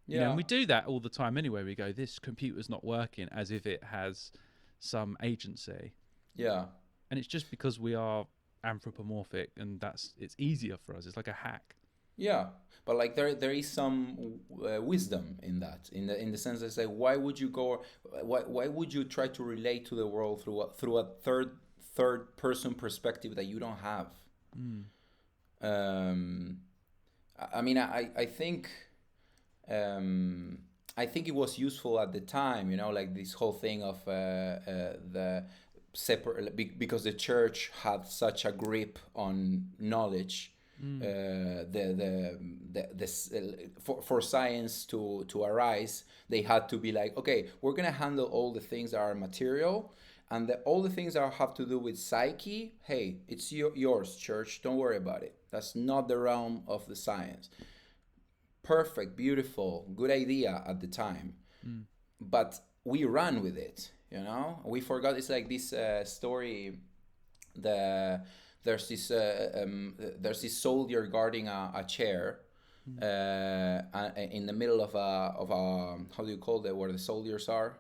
S3: You know, and we do that all the time anyway. We go, this computer's not working, as if it has some agency. Yeah. And it's just because we are anthropomorphic, and it's easier for us. It's like a hack. Yeah, but like there is some wisdom in that, in the sense that say, why would you try to relate to the world through a third person perspective that you don't have? I mean, I think it was useful at the time, you know, like this whole thing of the separate, because the church had such a grip on knowledge. For science to arise, they had to be like, okay, we're gonna handle all the things that are material, and all the things that have to do with psyche, hey, it's yours, church, don't worry about it. That's not the realm of the science. Perfect, beautiful, good idea at the time, but we ran with it, you know. We forgot. It's like this story. There's this soldier guarding a chair in the middle of a how do you call it, where the soldiers are?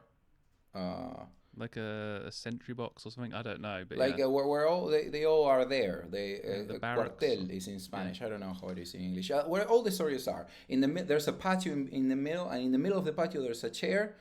S3: Like a sentry box or something. I don't know, but
S2: like where all they all are there. The cuartel is in Spanish. I don't know how it is in English. Where all the soldiers are. There's a patio in the middle, and in the middle of the patio there's a chair,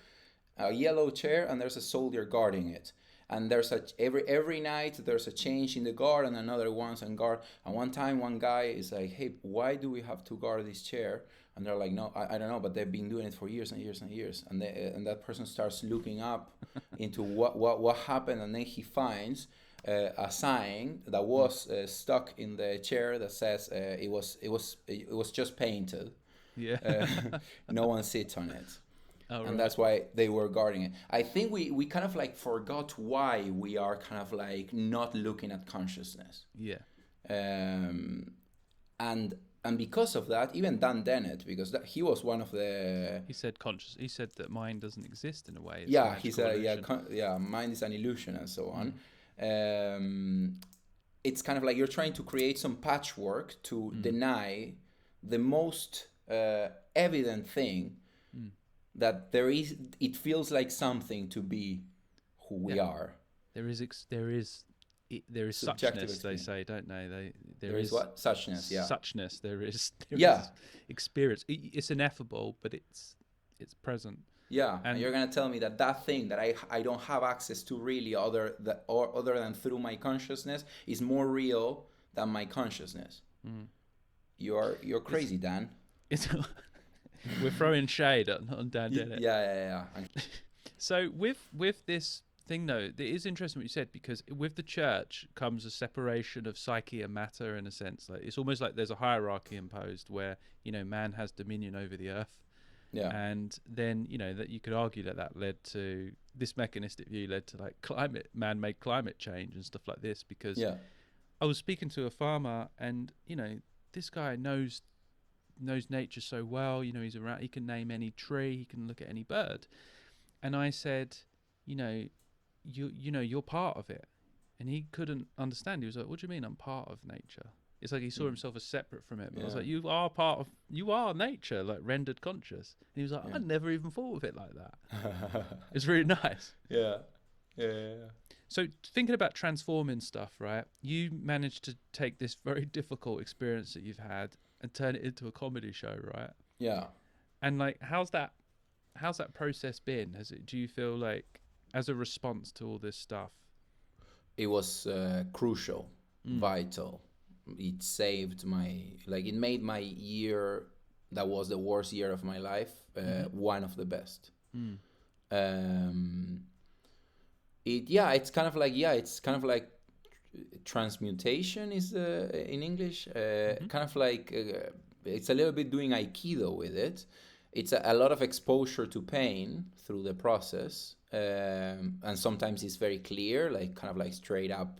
S2: a yellow chair, and there's a soldier guarding it. And there's every night there's a change in the guard, and another one's on guard. And one time one guy is like, hey, why do we have to guard this chair? And they're like, no, I don't know, but they've been doing it for years and years and years. And that person starts looking up into what happened, and then he finds a sign that was stuck in the chair that says it was just painted.
S3: Yeah.
S2: No one sits on it.
S3: Oh,
S2: and
S3: right.
S2: that's why they were guarding it. I think we kind of like forgot why we are kind of like not looking at consciousness.
S3: Yeah.
S2: And because of that, even Dan Dennett, because he was one of the...
S3: He said that mind doesn't exist in a way.
S2: Yeah, he said, mind is an illusion and so on. It's kind of like you're trying to create some patchwork to deny the most evident thing that it feels like something to be who we are.
S3: There is suchness, they say, don't they?
S2: There is what? Suchness, yeah.
S3: Suchness, there is experience. It's ineffable, but it's present.
S2: Yeah, and you're gonna tell me that thing that I don't have access to really other than through my consciousness is more real than my consciousness. You're crazy, Dan.
S3: We're throwing shade on Dan Dennett.
S2: Yeah.
S3: So with this thing though, it is interesting what you said, because with the church comes a separation of psyche and matter in a sense. Like it's almost like there's a hierarchy imposed where man has dominion over the earth.
S2: Yeah.
S3: And then that you could argue that led to this mechanistic view led to like man-made climate change and stuff like this, because I was speaking to a farmer and this guy knows nature so well. He's around, he can name any tree, he can look at any bird. And I said, you're part of it. And he couldn't understand. He was like, what do you mean I'm part of nature? It's like he saw himself as separate from it. But I was like, you are nature, like rendered conscious. And he was like, I never even thought of it like that. It's really nice.
S2: Yeah.
S3: So thinking about transforming stuff, right? You managed to take this very difficult experience that you've had and turn it into a comedy show, right?
S2: Yeah.
S3: And like, how's that process been? Do you feel like, as a response to all this stuff?
S2: It was crucial, vital. It saved it made my year that was the worst year of my life one of the best. It's kind of like transmutation is in English. Kind of like it's a little bit doing Aikido with it. It's a lot of exposure to pain through the process, and sometimes it's very clear, like kind of like straight up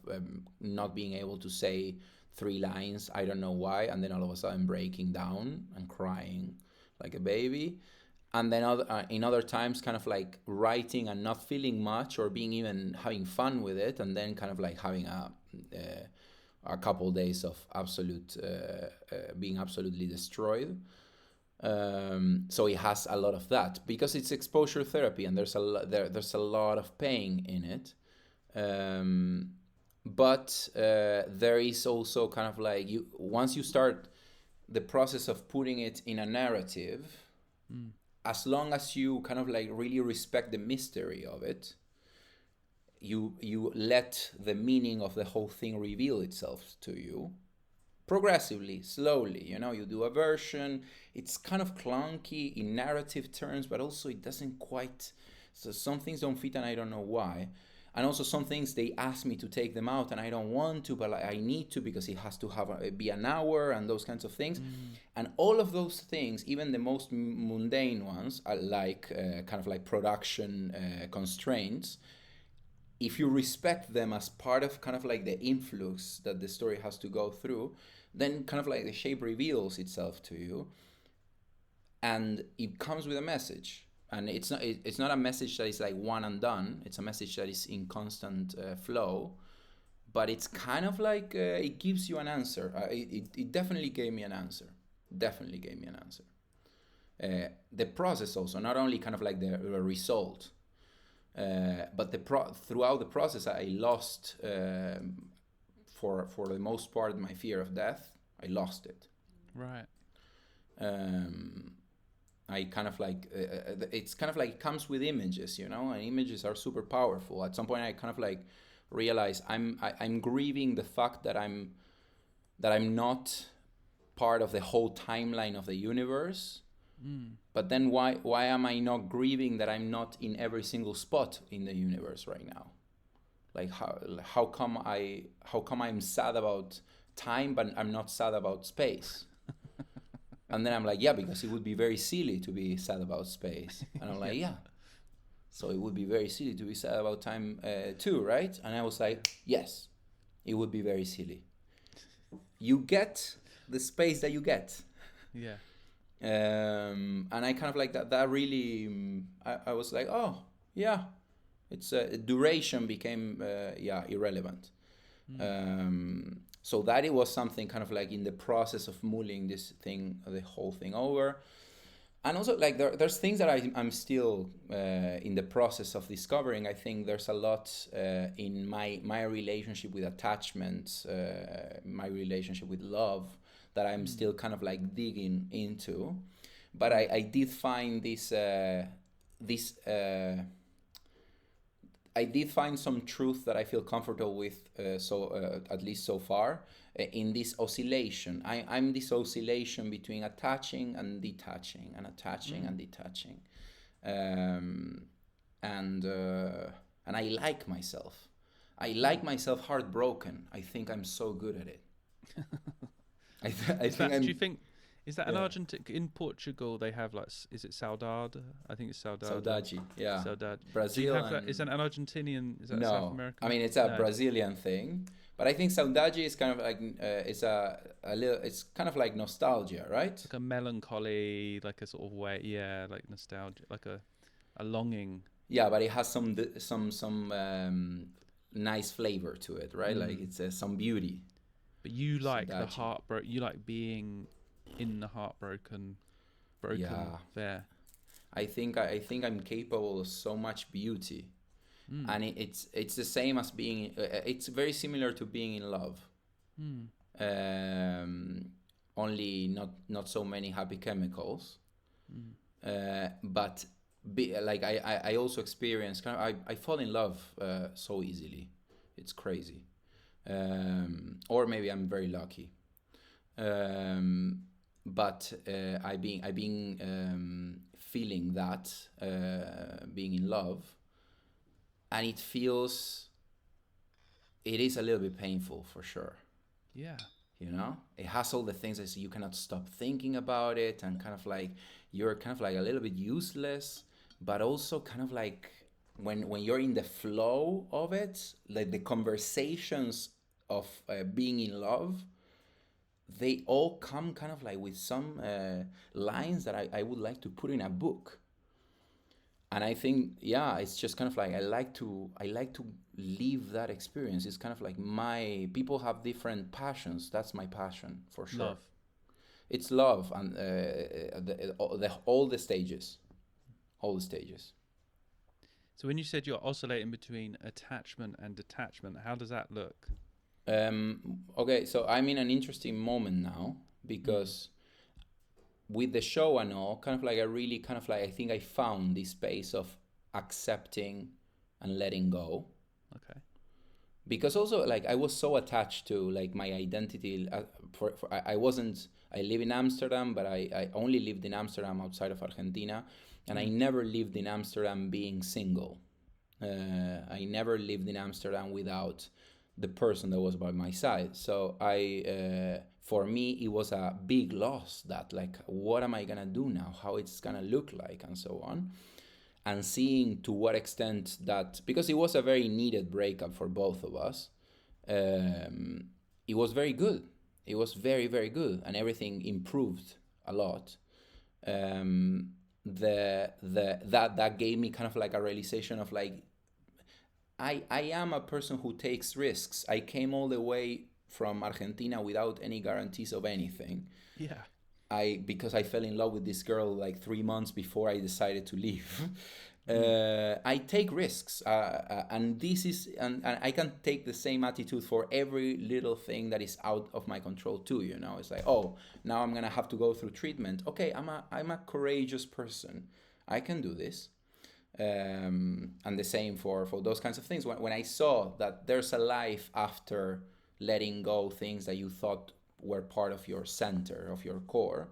S2: not being able to say 3 lines, I don't know why, and then all of a sudden breaking down and crying like a baby. And then in other times kind of like writing and not feeling much, or being even having fun with it, and then kind of like having a couple days of being absolutely destroyed. So it has a lot of that because it's exposure therapy, and there's a lot of pain in it. But there is also kind of like once you start the process of putting it in a narrative, as long as you kind of like really respect the mystery of it, you let the meaning of the whole thing reveal itself to you progressively, slowly. You do a version, it's kind of clunky in narrative terms, but also it doesn't quite, so some things don't fit and I don't know why. And also some things they ask me to take them out and I don't want to, but I need to because it has to be an hour and those kinds of things. And all of those things, even the most mundane ones, are like kind of like production constraints. If you respect them as part of kind of like the influx that the story has to go through, then kind of like the shape reveals itself to you. And it comes with a message. And it's not a message that is like one and done. It's a message that is in constant flow, but it's kind of like it gives you an answer. It definitely gave me an answer. The process also, not only kind of like the result, but throughout the process, I lost for the most part my fear of death. I lost it.
S3: Right.
S2: I kind of like it's kind of like it comes with images, and images are super powerful. At some point, I kind of like realize I'm grieving the fact that I'm not part of the whole timeline of the universe. But then why am I not grieving that I'm not in every single spot in the universe right now? Like how come I'm sad about time, but I'm not sad about space? And then I'm like, yeah, because it would be very silly to be sad about space. And I'm like, yeah. So it would be very silly to be sad about time too, right? And I was like, yes, it would be very silly. You get the space that you get.
S3: Yeah.
S2: And I kind of like that really, I was like, oh, yeah. It's duration became, irrelevant. So that it was something kind of like in the process of mulling the whole thing over. And also like there's things that I'm still in the process of discovering. I think there's a lot in my relationship with attachment, my relationship with love, that I'm still kind of like digging into. But I did find I did find some truth that I feel comfortable with, at least so far, in this oscillation. I'm this oscillation between attaching and detaching, and attaching and detaching, and I like myself. I like myself heartbroken. I think I'm so good at it.
S3: Do you think? Is that an Argentine? In Portugal, they have like, is it saudade? I think it's saudade.
S2: Saudade, yeah.
S3: Saudade.
S2: Brazil.
S3: Is that an Argentinian? Is that
S2: no,
S3: South American?
S2: I mean it's a Brazilian thing, but I think saudade is kind of like it's a little. It's kind of like nostalgia, right?
S3: Like a melancholy, like a sort of way, like nostalgia, like a longing.
S2: Yeah, but it has some nice flavor to it, right? Like it's some beauty.
S3: But you like the heartbreak. You like being in the broken Fer.
S2: I think I'm capable of so much beauty, and it's the same as being. It's very similar to being in love. Only not so many happy chemicals, but I also experience I fall in love so easily. It's crazy, or maybe I'm very lucky. But I've been feeling that being in love, and it is a little bit painful for sure.
S3: Yeah.
S2: You know, it has all the things that you cannot stop thinking about it, and kind of like you're kind of like a little bit useless, but also kind of like when you're in the flow of it, like the conversations of being in love, they all come kind of like with some lines that I would like to put in a book. And I think, it's just kind of like I like to live that experience. It's kind of like people have different passions. That's my passion for sure.
S3: Love.
S2: It's love, and all the stages.
S3: So when you said you're oscillating between attachment and detachment, how does that look?
S2: Okay, so I'm in an interesting moment now, because with the show and all, kind of like I think I found this space of accepting and letting go.
S3: Okay.
S2: Because also like I was so attached to like my identity. I live in Amsterdam, but I only lived in Amsterdam outside of Argentina, and I never lived in Amsterdam being single. I never lived in Amsterdam without the person that was by my side. So for me, it was a big loss that like, what am I gonna do now? How it's gonna look like, and so on. And seeing to what extent that, because it was a very needed breakup for both of us, it was very good. It was very, very good, and everything improved a lot. That gave me kind of like a realization of like, I am a person who takes risks. I came all the way from Argentina without any guarantees of anything.
S3: Yeah.
S2: Because I fell in love with this girl like 3 months before I decided to leave. I take risks, and this is, and I can take the same attitude for every little thing that is out of my control too. You know, it's like, oh, now I'm gonna have to go through treatment. Okay, I'm a courageous person. I can do this. And the same for those kinds of things. When I saw that there's a life after letting go things that you thought were part of your center, of your core,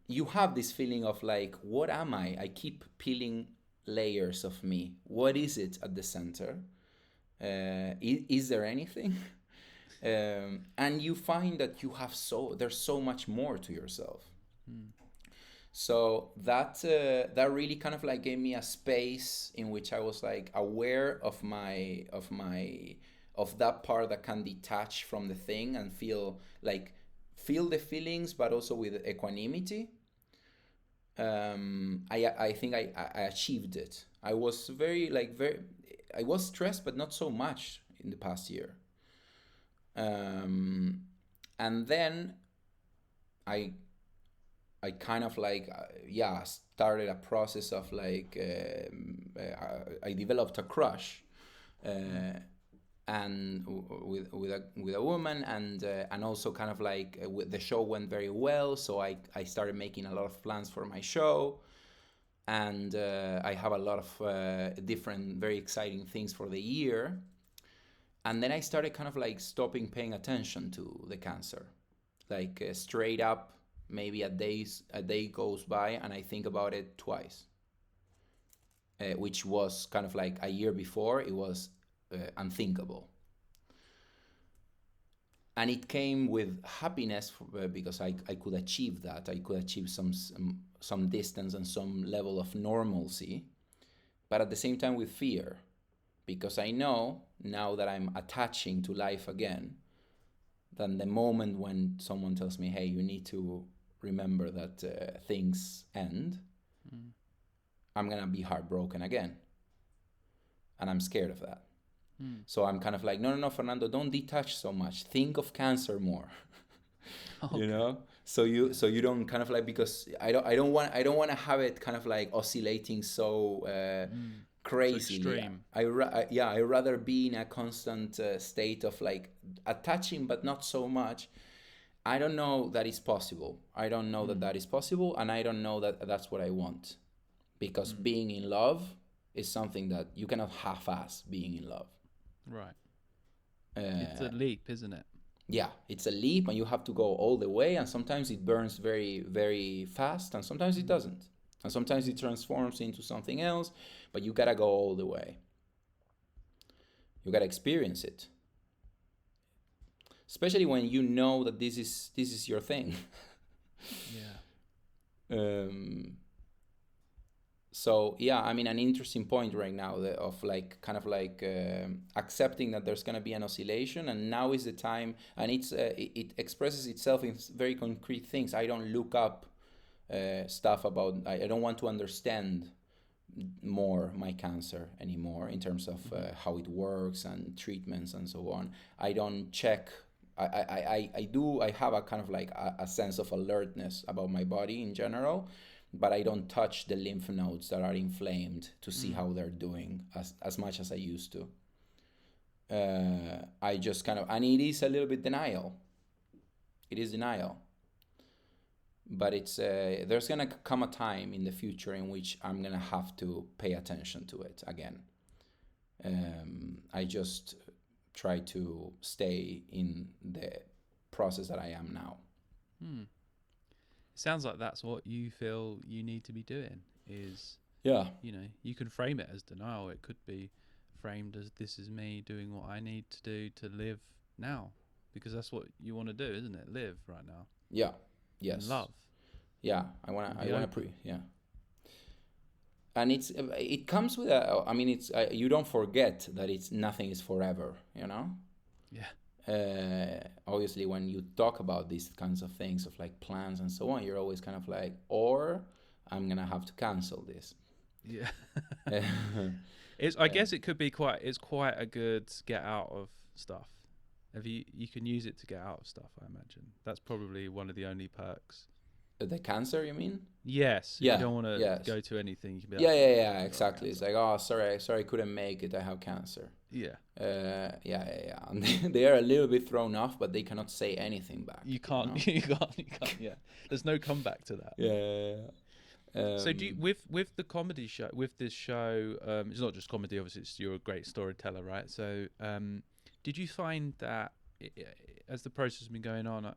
S2: you have this feeling of like, what am I? I keep peeling layers of me. What is it at the center? Is there anything? And you find that there's so much more to yourself. So that really kind of like gave me a space in which I was like aware of that part that can detach from the thing and feel the feelings, but also with equanimity. I think I achieved it. I was I was stressed, but not so much in the past year. And then I kind of started a process of I developed a crush, and with a woman, and also kind of the show went very well, so I started making a lot of plans for my show, and I have a lot of different very exciting things for the year. And then I started kind of stopping paying attention to the cancer, straight up. Maybe a day goes by and I think about it twice, which was kind of a year before it was unthinkable. And it came with happiness because I could achieve that. I could achieve some distance and some level of normalcy, but at the same time with fear, because I know now that I'm attaching to life again, then the moment when someone tells me, hey, you need to remember that things end, I'm gonna be heartbroken again, and I'm scared of that. So I'm kind of no, Fernando, don't detach so much. Think of cancer more. Okay. You know, so you don't kind of because I don't want to have it kind of oscillating so crazy.
S3: So extreme.
S2: I rather be in a constant state of attaching, but not so much. I don't know that it's possible. I don't know that is possible, and I don't know that that's what I want, because being in love is something that you cannot half-ass being in love.
S3: Right. It's a leap, isn't it?
S2: Yeah, it's a leap, and you have to go all the way, and sometimes it burns very, very fast, and sometimes it doesn't. And sometimes it transforms into something else, but you gotta go all the way. You gotta experience it. Especially when you know that this is your thing.
S3: Yeah.
S2: So yeah, I mean, an interesting point right now of accepting that there's gonna be an oscillation, and now is the time, and it expresses itself in very concrete things. I don't look up stuff about. I don't want to understand more my cancer anymore in terms of how it works and treatments and so on. I don't check. I have a kind of a sense of alertness about my body in general, but I don't touch the lymph nodes that are inflamed to see how they're doing as much as I used to. I just kind of, and it is a little bit denial. It is denial. But it's there's gonna come a time in the future in which I'm gonna have to pay attention to it again. I just try to stay in the process that I am now.
S3: Sounds like that's what you feel you need to be doing. Is you can frame it as denial. It could be framed as this is me doing what I need to do to live now, because that's what you want to do, isn't it? Live right now.
S2: Yeah. Yes.
S3: And love.
S2: Yeah, I wanna and it comes with you don't forget that nothing is forever, you know.
S3: Yeah.
S2: Obviously, when you talk about these kinds of things of plans and so on, you're always kind of or I'm gonna have to cancel this.
S3: Yeah. I guess it could be quite a good get out of stuff. You can use it to get out of stuff, I imagine. That's probably one of the only perks.
S2: The cancer, you mean?
S3: Yes.
S2: Yeah.
S3: You don't want to go to anything. You can be
S2: yeah, exactly. It's sorry, I couldn't make it. I have cancer.
S3: Yeah.
S2: Yeah. And they are a little bit thrown off, but they cannot say anything back.
S3: You can't. You can't. Yeah. There's no comeback to that.
S2: Yeah.
S3: So do you, with the comedy show, with this show, it's not just comedy. Obviously, you're a great storyteller, right? So, did you find that as the process has been going on?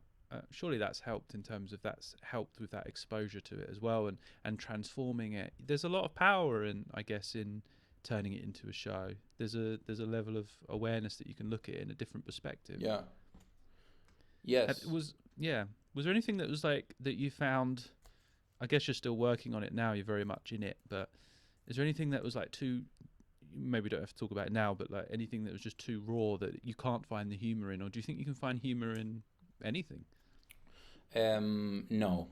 S3: Surely that's helped with that exposure to it as well, and transforming it. There's a lot of power in turning it into a show. There's a level of awareness that you can look at it in a different perspective.
S2: Yeah. Yes.
S3: Was there anything that was like that you found? I guess you're still working on it now. You're very much in it, but is there anything that was like too? Maybe don't have to talk about it now, but like anything that was just too raw that you can't find the humor in, or do you think you can find humor in anything?
S2: No.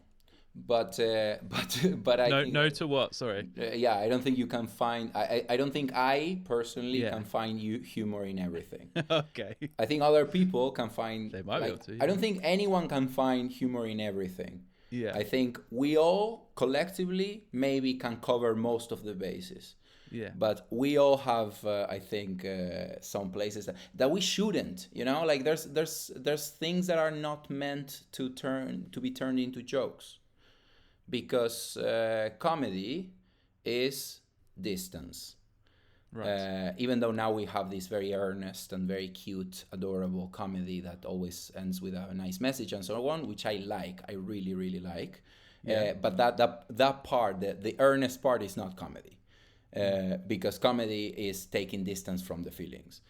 S2: But I think,
S3: no to what? Sorry.
S2: Yeah, I don't think you can find. I don't think I personally can find humor in everything.
S3: Okay.
S2: I think other people can find.
S3: They might be able to.
S2: I don't think anyone can find humor in everything.
S3: Yeah.
S2: I think we all collectively maybe can cover most of the bases.
S3: Yeah.
S2: But we all have, I think, some places that we shouldn't. You know, like there's things that are not meant to be turned into jokes. Because comedy is distance.
S3: Right.
S2: Even though now we have this very earnest and very cute, adorable comedy that always ends with a nice message and so on, which I like. I really, really like.
S3: Yeah.
S2: But that part, the earnest part, is not comedy. Because comedy is taking distance from the feelings.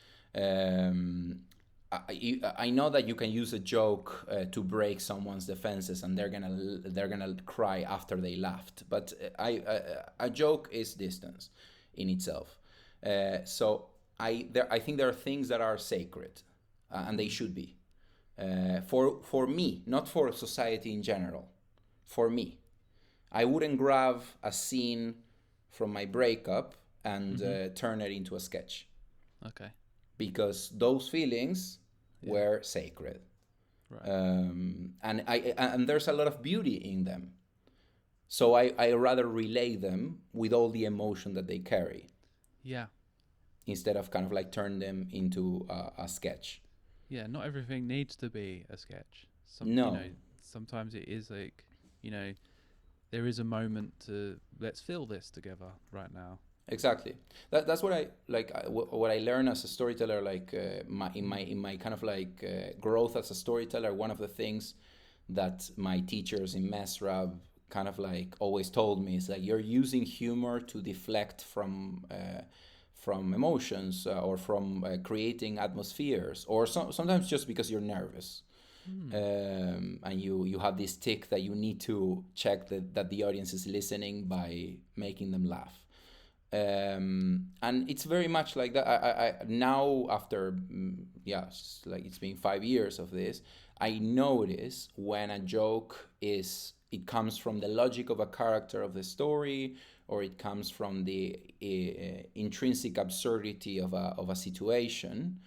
S2: I know that you can use a joke to break someone's defenses, and they're gonna cry after they laughed. But a joke is distance in itself. So I think there are things that are sacred, and they should be for me, not for society in general. For me, I wouldn't grab a scene from my breakup and turn it into a sketch.
S3: Okay.
S2: Because those feelings were sacred,
S3: right.
S2: And there's a lot of beauty in them. So I rather relay them with all the emotion that they carry.
S3: Yeah.
S2: Instead of kind of like turn them into a sketch.
S3: Yeah, not everything needs to be a sketch.
S2: No.
S3: You know, sometimes it is like, you know, there is a moment to let's feel this together right now.
S2: Exactly. That's what I like. What I learned as a storyteller, like in my kind of like growth as a storyteller. One of the things that my teachers in Mesrab kind of like always told me is like you're using humor to deflect from emotions or from creating atmospheres, or sometimes just because you're nervous. And you have this tick that you need to check that the audience is listening by making them laugh. And it's very much like that. I now after like it's been 5 years of this, I notice when a joke it comes from the logic of a character of the story, or it comes from the intrinsic absurdity of a situation,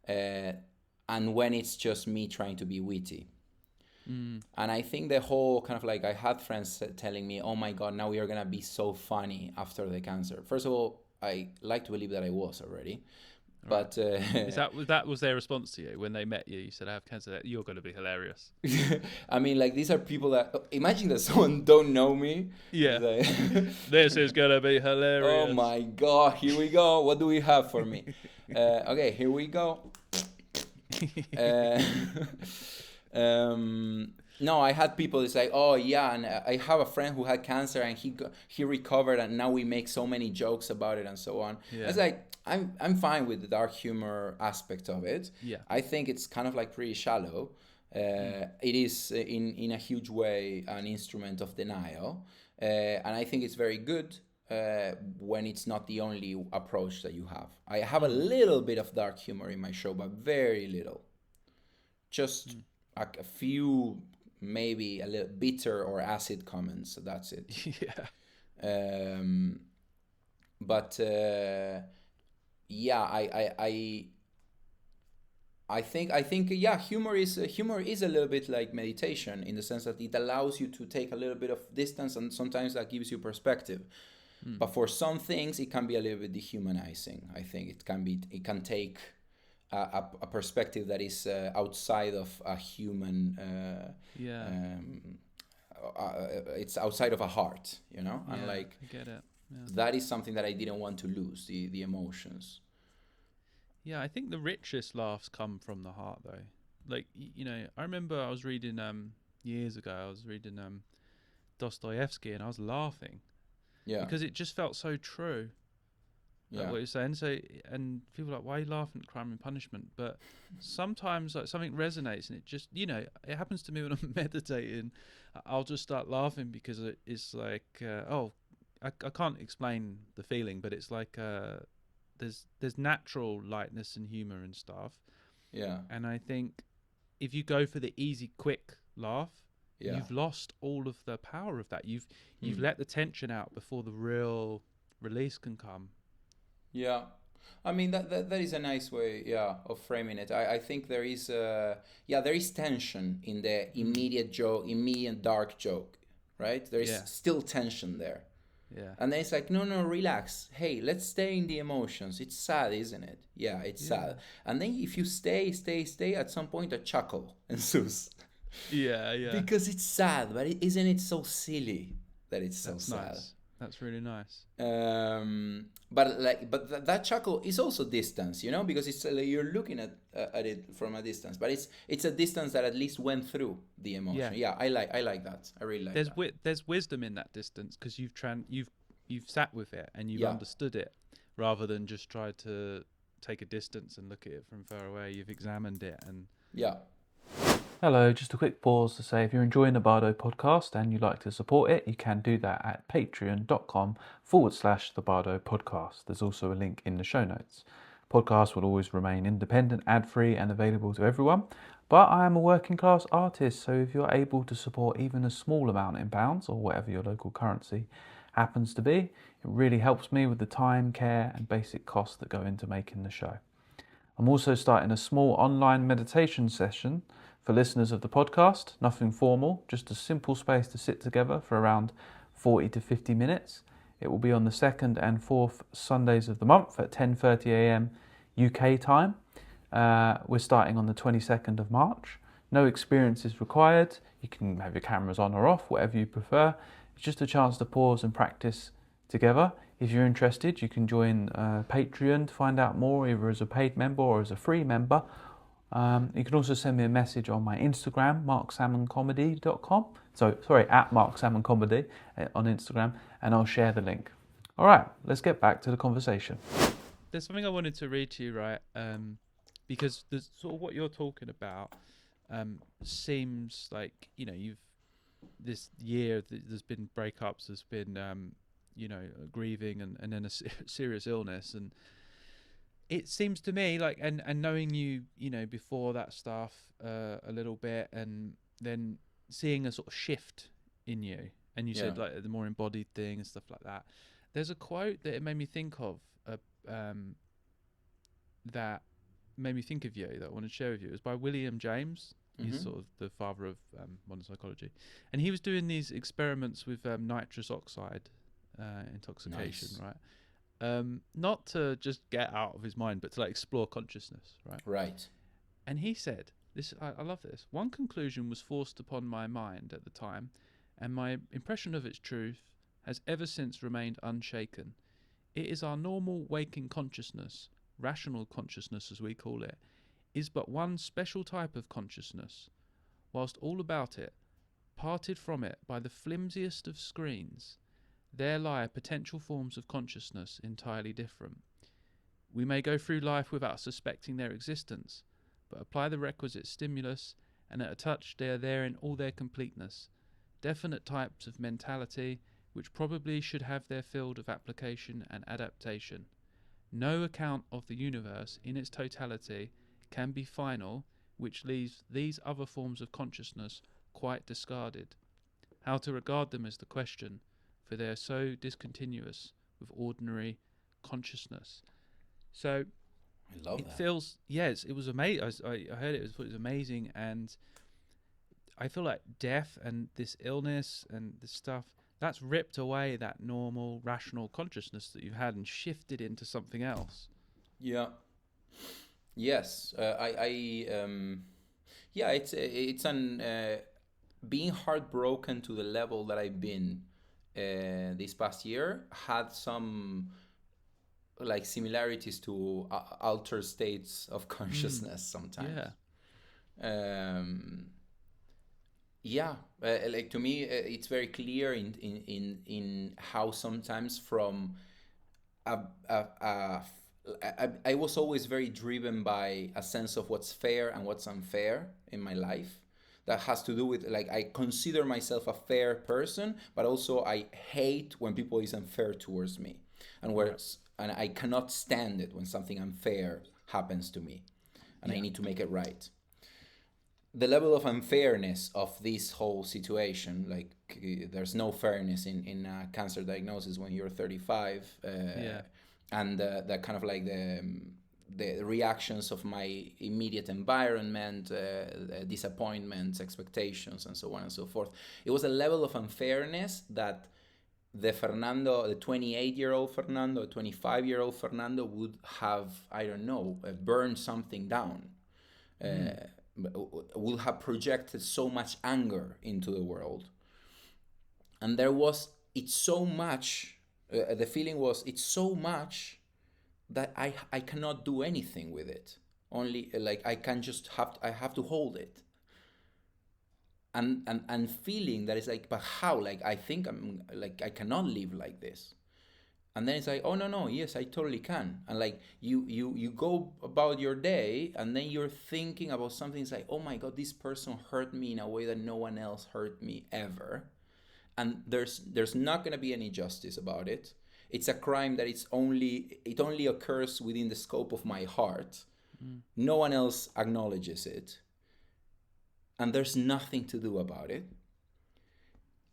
S2: and when it's just me trying to be witty. And I think the whole kind of like, I had friends telling me, oh my God, now we are going to be so funny after the cancer. First of all, I like to believe that I was already. Right. But
S3: that was their response to you when they met you? You said, I have cancer. You're going to be hilarious.
S2: I mean, like, these are people that, imagine that someone don't know me.
S3: Yeah.
S2: Like,
S3: this is going to be hilarious.
S2: Oh my God, here we go. What do we have for me? Okay, here we go. No, I had people that say, oh yeah, and I have a friend who had cancer and he recovered, and now we make so many jokes about it and so on. Yeah. It's like, I'm fine with the dark humor aspect of it.
S3: Yeah.
S2: I think it's kind of like pretty shallow. It is in a huge way an instrument of denial, and I think it's very good when it's not the only approach that you have. I have a little bit of dark humor in my show, but very little. Just a few, maybe a little bitter or acid comments. So that's it.
S3: Yeah.
S2: But yeah, I think yeah, humor is a little bit like meditation, in the sense that it allows you to take a little bit of distance, and sometimes that gives you perspective. But for some things, it can be a little bit dehumanizing. I think it can take a perspective that is outside of a human. It's outside of a heart, you know, and like,
S3: I get it. Yeah.
S2: That is something that I didn't want to lose, the emotions.
S3: Yeah, I think the richest laughs come from the heart, though. Like, you know, I remember I was reading years ago. I was reading Dostoevsky, and I was laughing.
S2: Yeah.
S3: Because it just felt so true. like what you're saying. So, and people are like, why are you laughing at Crime and Punishment? But sometimes like something resonates, and it just, it happens to me when I'm meditating. I'll just start laughing because it's like, I can't explain the feeling, but it's like there's natural lightness and humor and stuff.
S2: Yeah.
S3: And I think if you go for the easy, quick laugh, you've lost all of the power of that. You've let the tension out before the real release can come.
S2: Yeah. I mean that is a nice way, of framing it. I think there is tension in the immediate dark joke, right? There is still tension there.
S3: Yeah.
S2: And then it's like, no, relax. Hey, let's stay in the emotions. It's sad, isn't it? Yeah, it's sad. And then if you stay, at some point a chuckle ensues.
S3: Yeah.
S2: Because it's sad, but isn't it so silly that it's so sad?
S3: Nice. That's really nice.
S2: But that chuckle is also distance, because it's you're looking at it from a distance, but it's a distance that at least went through the emotion. Yeah, I like that. I really like that.
S3: There's wisdom in that distance because you've sat with it and you've understood it, rather than just try to take a distance and look at it from far away. You've examined it and
S1: Hello, just a quick pause to say if you're enjoying the Bardo podcast and you'd like to support it, you can do that at patreon.com/the Bardo podcast. There's also a link in the show notes. Podcast will always remain independent, ad-free and available to everyone, but I am a working class artist, so if you're able to support even a small amount in pounds or whatever your local currency happens to be, it really helps me with the time, care and basic costs that go into making the show. I'm also starting a small online meditation session for listeners of the podcast, nothing formal, just a simple space to sit together for around 40 to 50 minutes. It will be on the 2nd and 4th Sundays of the month at 10:30 a.m. UK time. We're starting on the 22nd of March. No experience is required. You can have your cameras on or off, whatever you prefer. It's just a chance to pause and practice together. If you're interested, you can join Patreon to find out more, either as a paid member or as a free member. You can also send me a message on my Instagram, marcsalmoncomedy.com. At marcsalmoncomedy on Instagram, and I'll share the link. All right, let's get back to the conversation.
S3: There's something I wanted to read to you, right? Because there's sort of what you're talking about seems like, you've this year there's been breakups, there's been grieving and then a serious illness, and it seems to me like, and knowing you before that stuff a little bit, and then seeing a sort of shift in you, and you said like the more embodied thing and stuff like that. There's a quote that it made me think of that made me think of you that I want to share with you. It was by William James. He's sort of the father of modern psychology, and he was doing these experiments with nitrous oxide intoxication, right? Not to just get out of his mind, but to like explore consciousness, right?
S2: Right.
S3: And he said, "This, I love this. One conclusion was forced upon my mind at the time, and my impression of its truth has ever since remained unshaken. It is our normal waking consciousness, rational consciousness as we call it, is but one special type of consciousness, whilst all about it, parted from it by the flimsiest of screens, there lie potential forms of consciousness entirely different. We may go through life without suspecting their existence, but apply the requisite stimulus, and at a touch they are there in all their completeness, definite types of mentality, which probably should have their field of application and adaptation. No account of the universe in its totality can be final, which leaves these other forms of consciousness quite discarded. How to regard them is the question, for they are so discontinuous with ordinary consciousness." So
S2: I love that.
S3: Feels, yes, it was amazing. I heard it was amazing, and I feel like death and this illness and this stuff, that's ripped away that normal rational consciousness that you've had and shifted into something else.
S2: Yeah. Yes, it's an being heartbroken to the level that I've been this past year had some like similarities to altered states of consciousness sometimes. Like to me, it's very clear in how sometimes from I was always very driven by a sense of what's fair and what's unfair in my life. That has to do with, like, I consider myself a fair person, but also I hate when people is unfair towards me, and I cannot stand it when something unfair happens to me, and I need to make it right. The level of unfairness of this whole situation, like, there's no fairness in cancer diagnosis when you're 35, and that kind of like the reactions of my immediate environment, disappointments, expectations, and so on and so forth. It was a level of unfairness that the 28-year-old Fernando, the 25-year-old Fernando would have, I don't know, burned something down. Would have projected so much anger into the world. And it's so much, the feeling was, it's so much that I cannot do anything with it. Only, like, I have to hold it. And feeling that it's like, but how? Like, I think I'm, like, I cannot live like this. And then it's like, oh, no, yes, I totally can. And like, you go about your day, and then you're thinking about something. It's like, oh my God, this person hurt me in a way that no one else hurt me ever. And there's not going to be any justice about it. It's a crime that it only occurs within the scope of my heart. No one else acknowledges it. And there's nothing to do about it.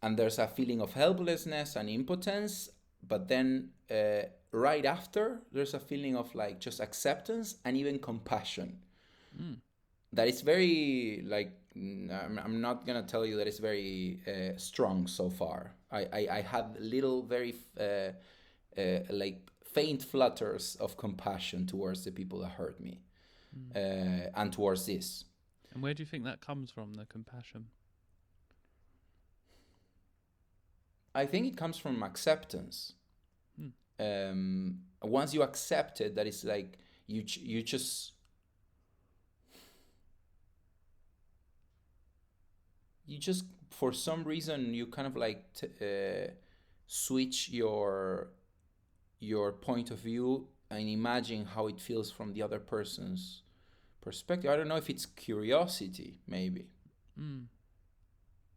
S2: And there's a feeling of helplessness and impotence. But then right after, there's a feeling of, like, just acceptance and even compassion. That is very, like, I'm not going to tell you that it's very strong so far. I had little, very like, faint flutters of compassion towards the people that hurt me, and towards this.
S3: And where do you think that comes from, the compassion?
S2: I think it comes from acceptance. Once you accept it, that is like, you just for some reason you kind of like switch your point of view and imagine how it feels from the other person's perspective. I don't know if it's curiosity, maybe.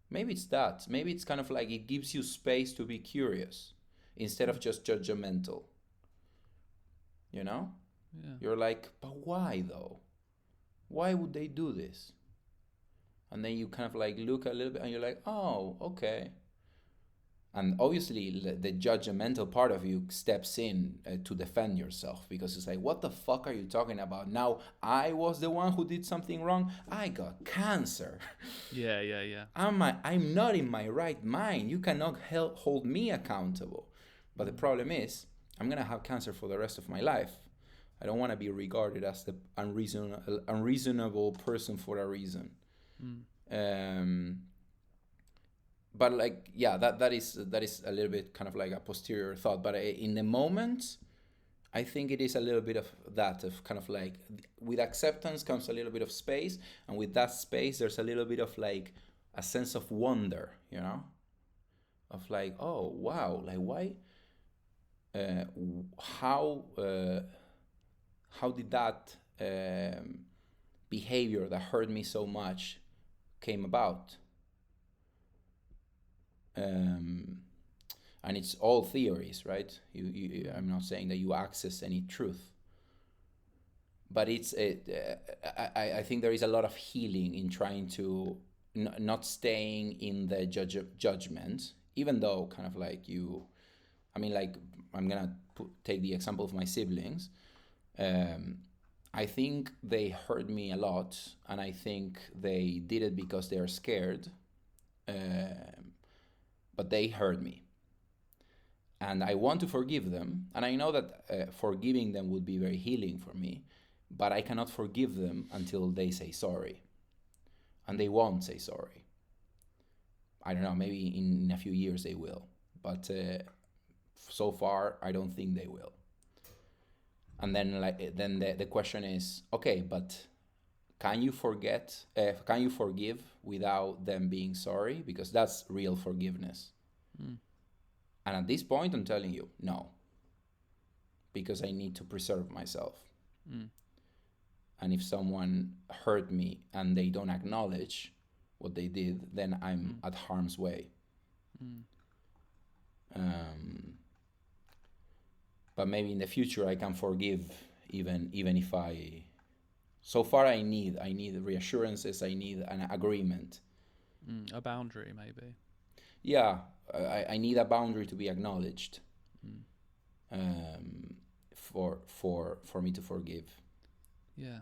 S2: Maybe it's that. Maybe it's kind of like it gives you space to be curious instead of just judgmental. You know?
S3: Yeah.
S2: You're like, but why though? Why would they do this? And then you kind of like look a little bit and you're like, oh, okay. And obviously the judgmental part of you steps in to defend yourself, because it's like, what the fuck are you talking about? Now I was the one who did something wrong. I got cancer.
S3: Yeah.
S2: I'm not in my right mind. You cannot hold me accountable. But the problem is, I'm going to have cancer for the rest of my life. I don't want to be regarded as the unreasonable person for a reason. But like, yeah, that is a little bit kind of like a posterior thought. But in the moment, I think it is a little bit of that, of kind of like, with acceptance comes a little bit of space, and with that space, there's a little bit of like a sense of wonder, you know, of like, oh wow, like why, how did that behavior that hurt me so much came about? And it's all theories, right? I'm not saying that you access any truth, but I think there is a lot of healing in trying to not staying in the judgment, even though kind of like like, I'm gonna take the example of my siblings. I think they hurt me a lot, and I think they did it because they are scared. But they hurt me. And I want to forgive them. And I know that forgiving them would be very healing for me. But I cannot forgive them until they say sorry. And they won't say sorry. I don't know, maybe in a few years they will. But so far, I don't think they will. And then the question is, okay, but can you forgive without them being sorry? Because that's real forgiveness. And at this point, I'm telling you, no. because I need to preserve myself.
S3: Mm.
S2: And if someone hurt me and they don't acknowledge what they did, then I'm at harm's way. But maybe in the future I can forgive, even if I. So far, I need reassurances. I need an agreement.
S3: A boundary, maybe.
S2: Yeah, I need a boundary to be acknowledged. For me to forgive.
S3: Yeah.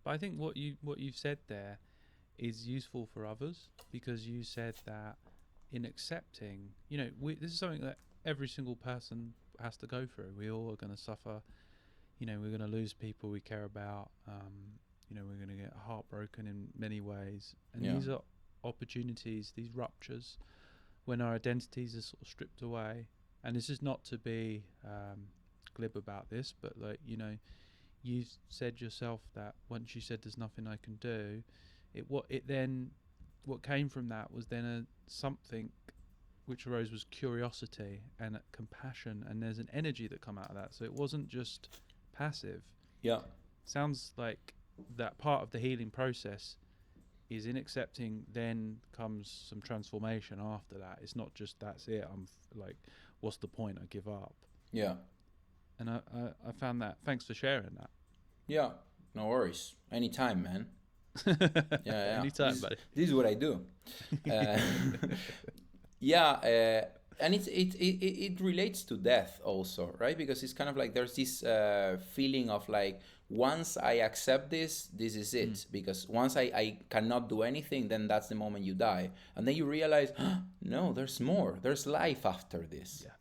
S3: But I think what you've said there is useful for others, because you said that in accepting, this is something that every single person has to go through. We all are going to suffer. We're going to lose people we care about. We're going to get heartbroken in many ways. And these are opportunities, these ruptures, when our identities are sort of stripped away. And this is not to be glib about this, but you said yourself that once you said there's nothing I can do, what came from that was then something which arose was curiosity and compassion, and there's an energy that come out of that. So it wasn't just passive.
S2: Yeah.
S3: Sounds like that part of the healing process is in accepting, then comes some transformation after that. It's not just that's it, I'm like, what's the point, I give up.
S2: Yeah.
S3: And I found that. Thanks for sharing that.
S2: Yeah, no worries. Anytime, man. Yeah.
S3: Anytime, buddy.
S2: This is what I do. And it relates to death also, right? Because it's kind of like there's this feeling of like, once I accept this is it. Because once I cannot do anything, then that's the moment you die. And then you realize, no, there's more. There's life after this.
S3: Yeah.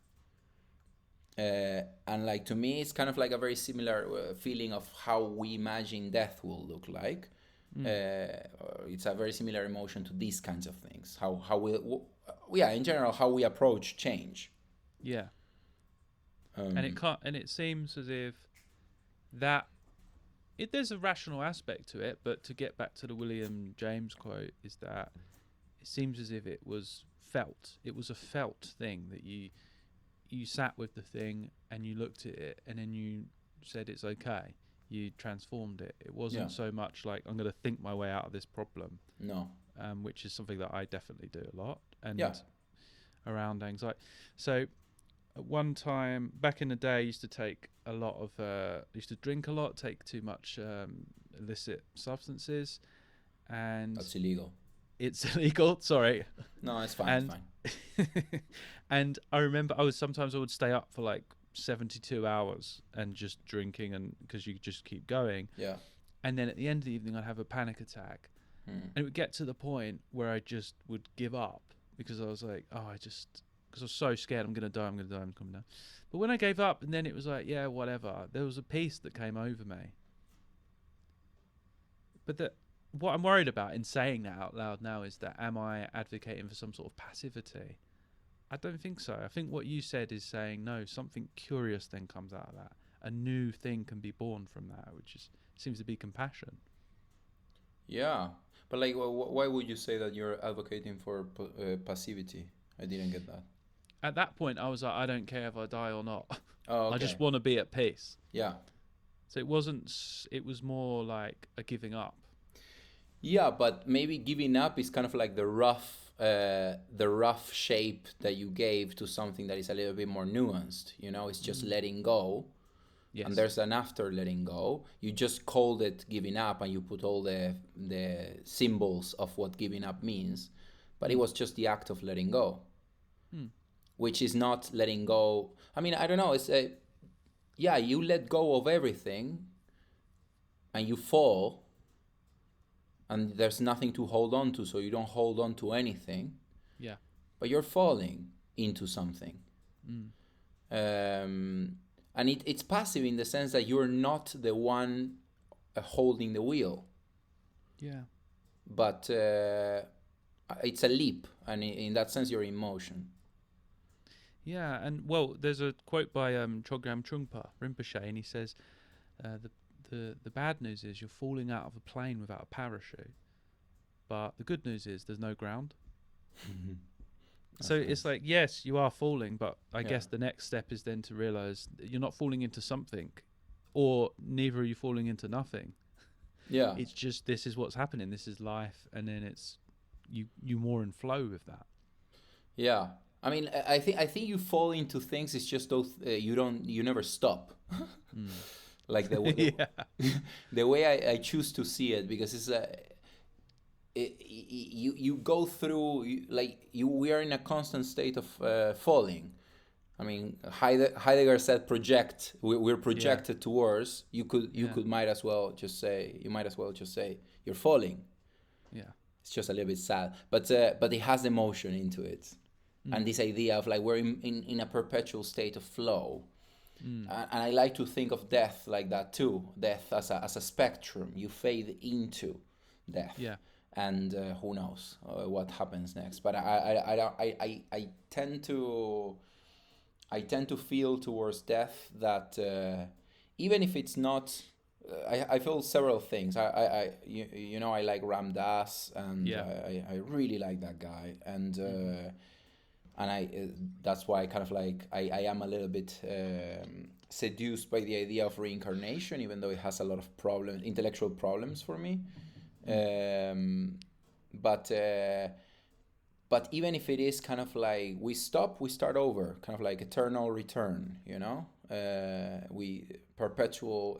S2: And like, to me, it's kind of like a very similar feeling of how we imagine death will look like. It's a very similar emotion to these kinds of things. In general, how we approach change.
S3: Yeah. And it seems as if there's a rational aspect to it, but to get back to the William James quote, is that it seems as if it was felt. It was a felt thing, that you sat with the thing and you looked at it and then you said it's okay. You transformed it. It wasn't so much like, I'm going to think my way out of this problem.
S2: No.
S3: Which is something that I definitely do a lot. And around anxiety. So at one time back in the day, I used to take a lot of, used to drink a lot, take too much illicit substances. And
S2: that's illegal.
S3: It's illegal. Sorry.
S2: No, it's fine. It's fine.
S3: And I remember I would stay up for like 72 hours and just drinking, and because you just keep going.
S2: Yeah.
S3: And then at the end of the evening, I'd have a panic attack. And it would get to the point where I just would give up, because I was like, because I was so scared, I'm going to die. I'm coming down. But when I gave up, and then it was like, yeah, whatever. There was a peace that came over me. But what I'm worried about in saying that out loud now is that, am I advocating for some sort of passivity? I don't think so. I think what you said is saying, no, something curious then comes out of that. A new thing can be born from that, which seems to be compassion.
S2: Yeah. But like, why would you say that you're advocating for passivity? I didn't get that.
S3: At that point, I was like, I don't care if I die or not.
S2: Oh, okay.
S3: I just want to be at peace.
S2: Yeah.
S3: So it was more like a giving up.
S2: Yeah, but maybe giving up is kind of like the rough shape that you gave to something that is a little bit more nuanced. It's just letting go. Yes. And there's an after letting go. You just called it giving up, and you put all the symbols of what giving up means. But it was just the act of letting go, which is not letting go. I mean, I don't know. It's you let go of everything, and you fall, and there's nothing to hold on to, so you don't hold on to anything.
S3: Yeah.
S2: But you're falling into something. And it's passive in the sense that you're not the one holding the wheel.
S3: Yeah.
S2: But it's a leap, and in that sense, you're in motion.
S3: Yeah, and there's a quote by Chogyam Trungpa Rinpoche, and he says, the bad news is you're falling out of a plane without a parachute, but the good news is there's no ground. So it's like, yes, you are falling, but I guess the next step is then to realize that you're not falling into something, or neither are you falling into nothing.
S2: Yeah.
S3: It's just, this is what's happening. This is life. And then it's you more in flow with that.
S2: Yeah. I mean, I think you fall into things. It's just those you never stop. Like the way, the way I choose to see it, because it's you go through, we are in a constant state of falling. I mean, Heidegger said project. We're projected towards. You might as well just say you're falling.
S3: Yeah.
S2: It's just a little bit sad, but it has emotion into it, and this idea of like we're in a perpetual state of flow. And I like to think of death like that too. Death as a spectrum. You fade into death.
S3: Yeah.
S2: And who knows what happens next? But I tend to feel towards death that even if it's not, I feel several things. I like Ram Dass, and I really like that guy, and that's why I kind of like I am a little bit seduced by the idea of reincarnation, even though it has a lot of intellectual problems for me. But even if it is kind of like we stop, we start over, kind of like eternal return, we perpetual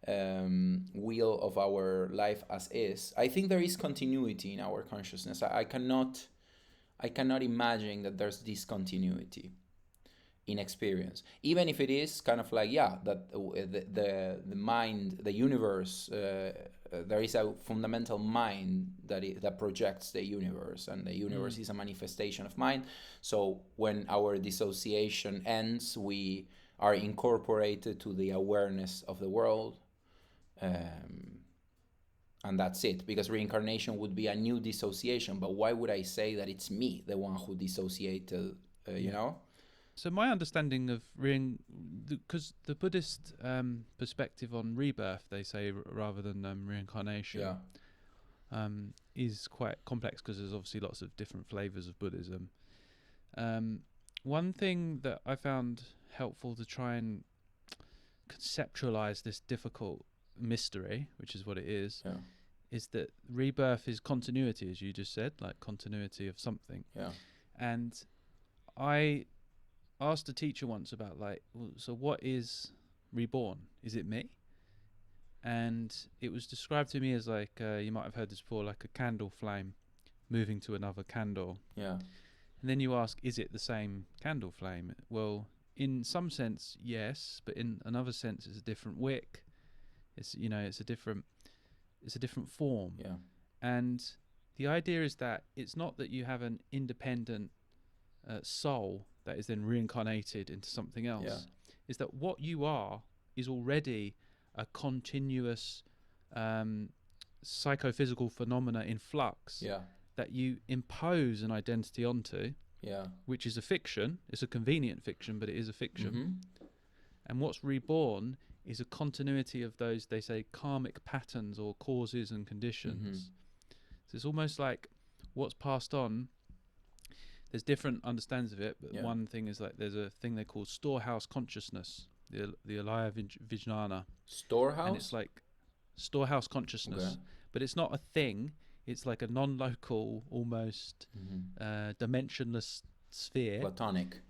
S2: wheel of our life as is. I think there is continuity in our consciousness. I cannot imagine that there's discontinuity in experience, even if it is kind of like that the mind, the universe, there is a fundamental mind that projects the universe, and the universe is a manifestation of mind. So when our dissociation ends, we are incorporated to the awareness of the world, and that's it, because reincarnation would be a new dissociation. But why would I say that it's me, the one who dissociated,
S3: So my understanding of because the Buddhist perspective on rebirth, they say, rather than reincarnation, is quite complex, because there's obviously lots of different flavors of Buddhism. One thing that I found helpful to try and conceptualize this difficult mystery, which is what it is that rebirth is continuity, as you just said, like continuity of something.
S2: Yeah.
S3: And I asked a teacher once about so what is reborn? Is it me? And it was described to me as like, you might have heard this before, like a candle flame moving to another candle.
S2: Yeah.
S3: And then you ask, is it the same candle flame? Well, in some sense, yes, but in another sense, it's a different wick. It's it's a different form.
S2: Yeah.
S3: And the idea is that it's not that you have an independent soul that is then reincarnated into something else.
S2: Yeah.
S3: Is that what you are is already a continuous psychophysical phenomena in flux that you impose an identity onto, which is a fiction. It's a convenient fiction, but it is a fiction.
S2: Mm-hmm.
S3: And what's reborn is a continuity of those, they say, karmic patterns or causes and conditions. Mm-hmm. So it's almost like what's passed on. There's different understandings of it, but one thing is like there's a thing they call storehouse consciousness, the Alaya Vijnana.
S2: Storehouse?
S3: And it's like storehouse consciousness, but it's not a thing. It's like a non-local, almost dimensionless sphere.
S2: Platonic.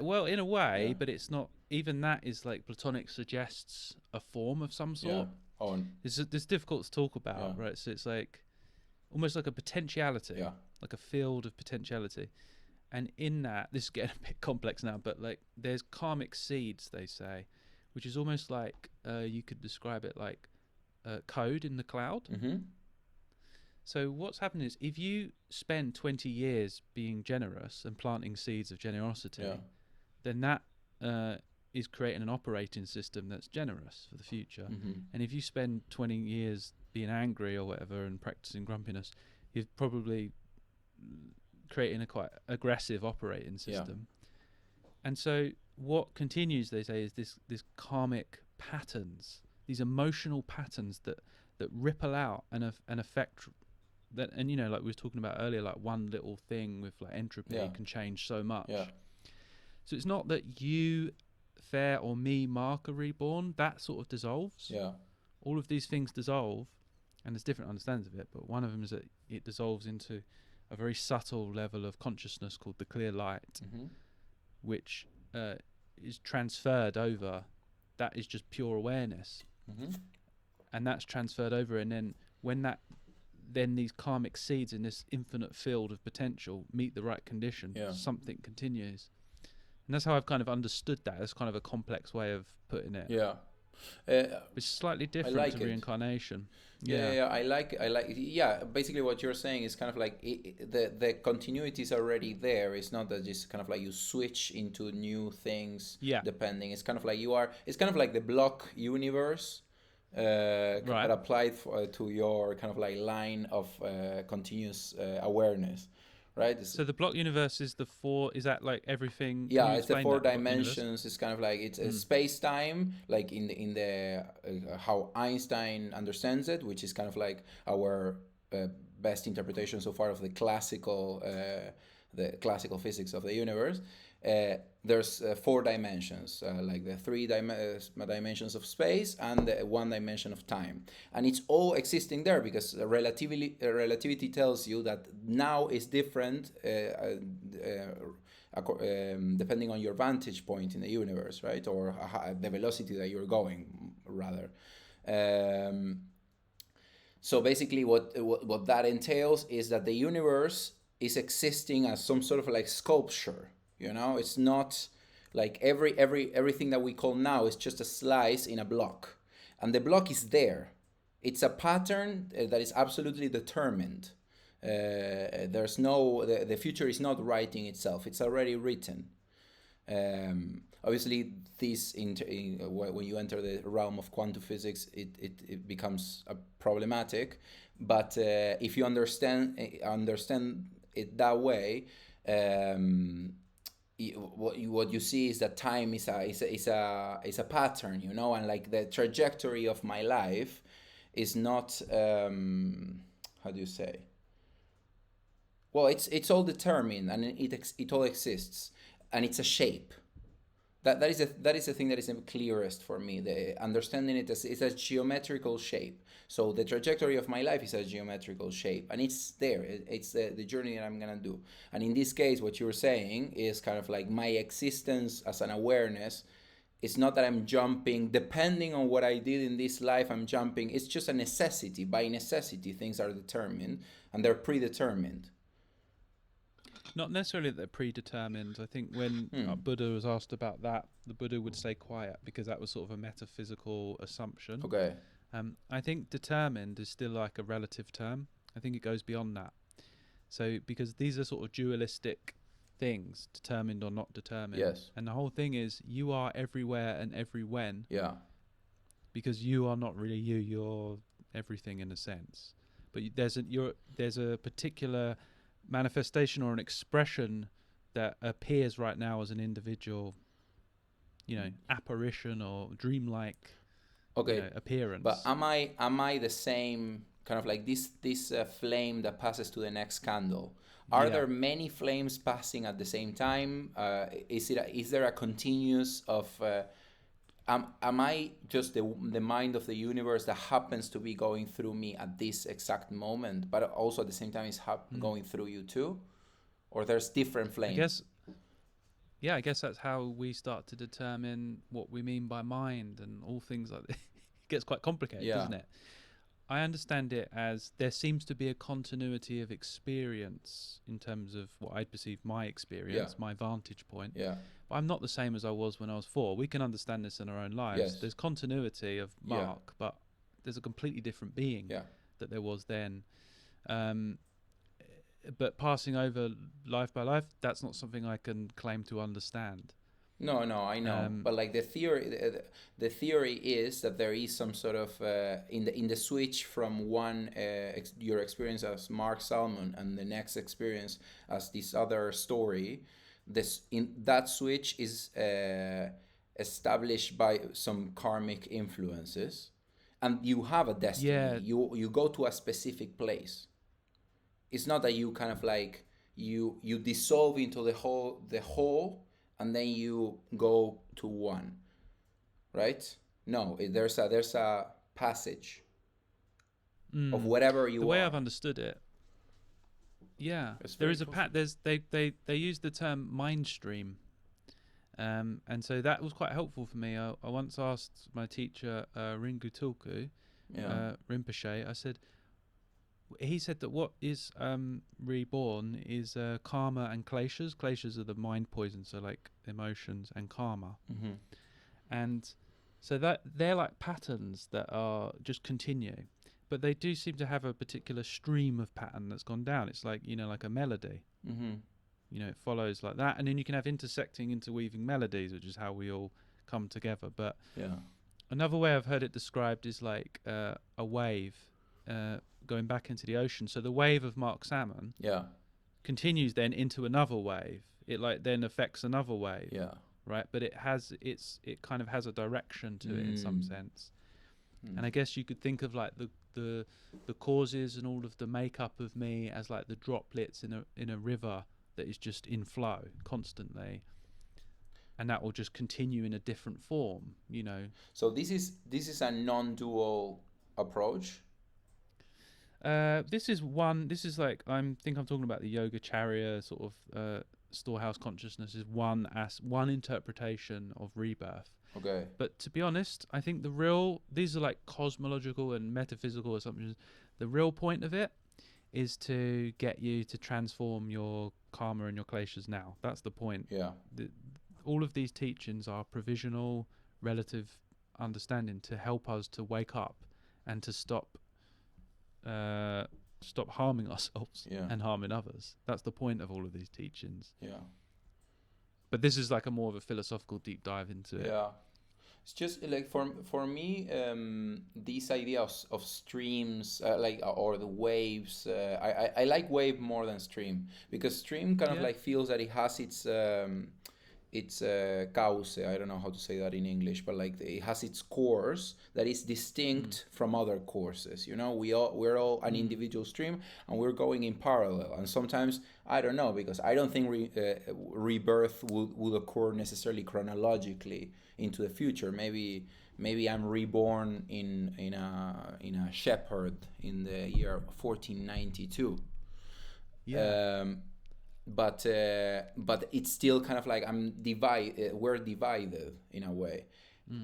S3: Well, in a way, but it's not. Even that is like Platonic suggests a form of some sort.
S2: Yeah.
S3: It's difficult to talk about, right? So it's like almost like a potentiality, like a field of potentiality. And in that, this is getting a bit complex now, but like there's karmic seeds, they say, which is almost like you could describe it like code in the cloud.
S2: Mm-hmm.
S3: So what's happening is if you spend 20 years being generous and planting seeds of generosity, then that is creating an operating system that's generous for the future.
S2: Mm-hmm.
S3: And if you spend 20 years being angry or whatever and practicing grumpiness, you're probably creating a quite aggressive operating system. And so what continues, they say, is this karmic patterns, these emotional patterns that ripple out and affect that, and like we were talking about earlier, like one little thing with like entropy can change so much. So it's not that you, Fer, or me, Marc, are reborn. That sort of dissolves. All of these things dissolve, and there's different understandings of it, but one of them is that it dissolves into a very subtle level of consciousness called the clear light, which is transferred over. That is just pure awareness, and that's transferred over, and then when then these karmic seeds in this infinite field of potential meet the right condition, something continues. And that's how I've kind of understood that. It's kind of a complex way of putting it. It's slightly different to reincarnation.
S2: I like it. Yeah, basically what you're saying is kind of like the continuity is already there. It's not that just kind of like you switch into new things depending. It's kind of like it's kind of like the block universe but applied to your kind of like line of continuous awareness. Right.
S3: So the block universe is is that like everything?
S2: Yeah, it's the 4 dimensions. It's kind of like it's a space time, like in the how Einstein understands it, which is kind of like our best interpretation so far of the classical physics of the universe. There's 4 dimensions, like the 3 dimensions of space and the 1 dimension of time, and it's all existing there because relativity tells you that now is different depending on your vantage point in the universe, right, or the velocity that you're going, rather. So basically, what that entails is that the universe is existing as some sort of like sculpture. It's not like everything that we call now is just a slice in a block, and the block is there. It's a pattern that is absolutely determined. There's the future is not writing itself; it's already written. Obviously, when you enter the realm of quantum physics, it becomes problematic. But if you understand it that way. What you see is that time is a pattern, and like the trajectory of my life is not how do you say? Well, it's all determined, and it all exists, and it's a shape. That is the thing that is the clearest for me. The understanding it as it's a geometrical shape. So the trajectory of my life is a geometrical shape, and it's there. It's the journey that I'm gonna do. And in this case, what you're saying is kind of like my existence as an awareness. It's not that I'm jumping depending on what I did in this life. I'm jumping. It's just a necessity. By necessity, things are determined, and they're predetermined.
S3: Not necessarily that they're predetermined. I think when Buddha was asked about that, the Buddha would stay quiet because that was sort of a metaphysical assumption.
S2: Okay.
S3: I think determined is still like a relative term. I think it goes beyond that. So because these are sort of dualistic things, determined or not determined.
S2: Yes.
S3: And the whole thing is you are everywhere and every when.
S2: Yeah.
S3: Because you are not really you. You're everything in a sense. But there's a particular manifestation or an expression that appears right now as an individual, apparition or dreamlike appearance.
S2: But am I the same kind of like this flame that passes to the next candle? Are there many flames passing at the same time? Is there a continuous of am I just the mind of the universe that happens to be going through me at this exact moment, but also at the same time is going through you too? Or there's different flames?
S3: I guess that's how we start to determine what we mean by mind and all things like that. It gets quite complicated, doesn't it? I understand it as there seems to be a continuity of experience in terms of what I perceive my experience, my vantage point.
S2: Yeah.
S3: But I'm not the same as I was when I was 4. We can understand this in our own lives.
S2: Yes.
S3: There's continuity of Marc, but there's a completely different being that there was then. But passing over life by life, that's not something I can claim to understand.
S2: No, I know. But like the theory is that there is some sort of in the switch from one your experience as Marc Salmon and the next experience as this other story. In that switch is established by some karmic influences, and you have a destiny. You go to a specific place. it's not that you kind of like you dissolve into the whole and then you go to one, right? No, there's a passage of whatever you are.
S3: The way I've understood it, yeah, there is a they use the term mind stream, and so that was quite helpful for me. I once asked my teacher Ringu Tulku, Rinpoche. He said that what is reborn is karma and kleshas. Kleshas are the mind poison, so like emotions, and karma.
S2: Mm-hmm.
S3: And so that they're like patterns that are just continue, but they do seem to have a particular stream of pattern that's gone down. It's like, like a melody.
S2: Mm-hmm.
S3: It follows like that, and then you can have intersecting, interweaving melodies, which is how we all come together. But another way I've heard it described is like a wave going back into the ocean. So the wave of Marc Salmon continues then into another wave. It like then affects another wave.
S2: Yeah.
S3: Right, but it kind of has a direction to it in some sense. And I guess you could think of like the causes and all of the makeup of me as like the droplets in a river that is just in flow constantly, and that will just continue in a different form.
S2: So this is a non-dual approach.
S3: This is like I'm talking about the Yogacarya sort of storehouse consciousness is one interpretation of rebirth.
S2: Okay.
S3: But to be honest, I think these are like cosmological and metaphysical assumptions. The real point of it is to get you to transform your karma and your kleshas now. That's the point.
S2: Yeah.
S3: All of these teachings are provisional, relative understanding to help us to wake up and to stop harming ourselves and harming others. That's the point of all of these teachings.
S2: Yeah.
S3: But this is like a more of a philosophical deep dive into it.
S2: Yeah. It's just like for me, this idea of streams, or the waves. I like wave more than stream, because stream kind of like feels that it has its cause. I don't know how to say that in English, but like it has its course that is distinct from other courses. We're all an individual stream, and we're going in parallel. And sometimes I don't know, because I don't think rebirth would occur necessarily chronologically into the future. Maybe I'm reborn in a shepherd in the year 1492.
S3: Yeah.
S2: But it's still kind of like we're divided in a way.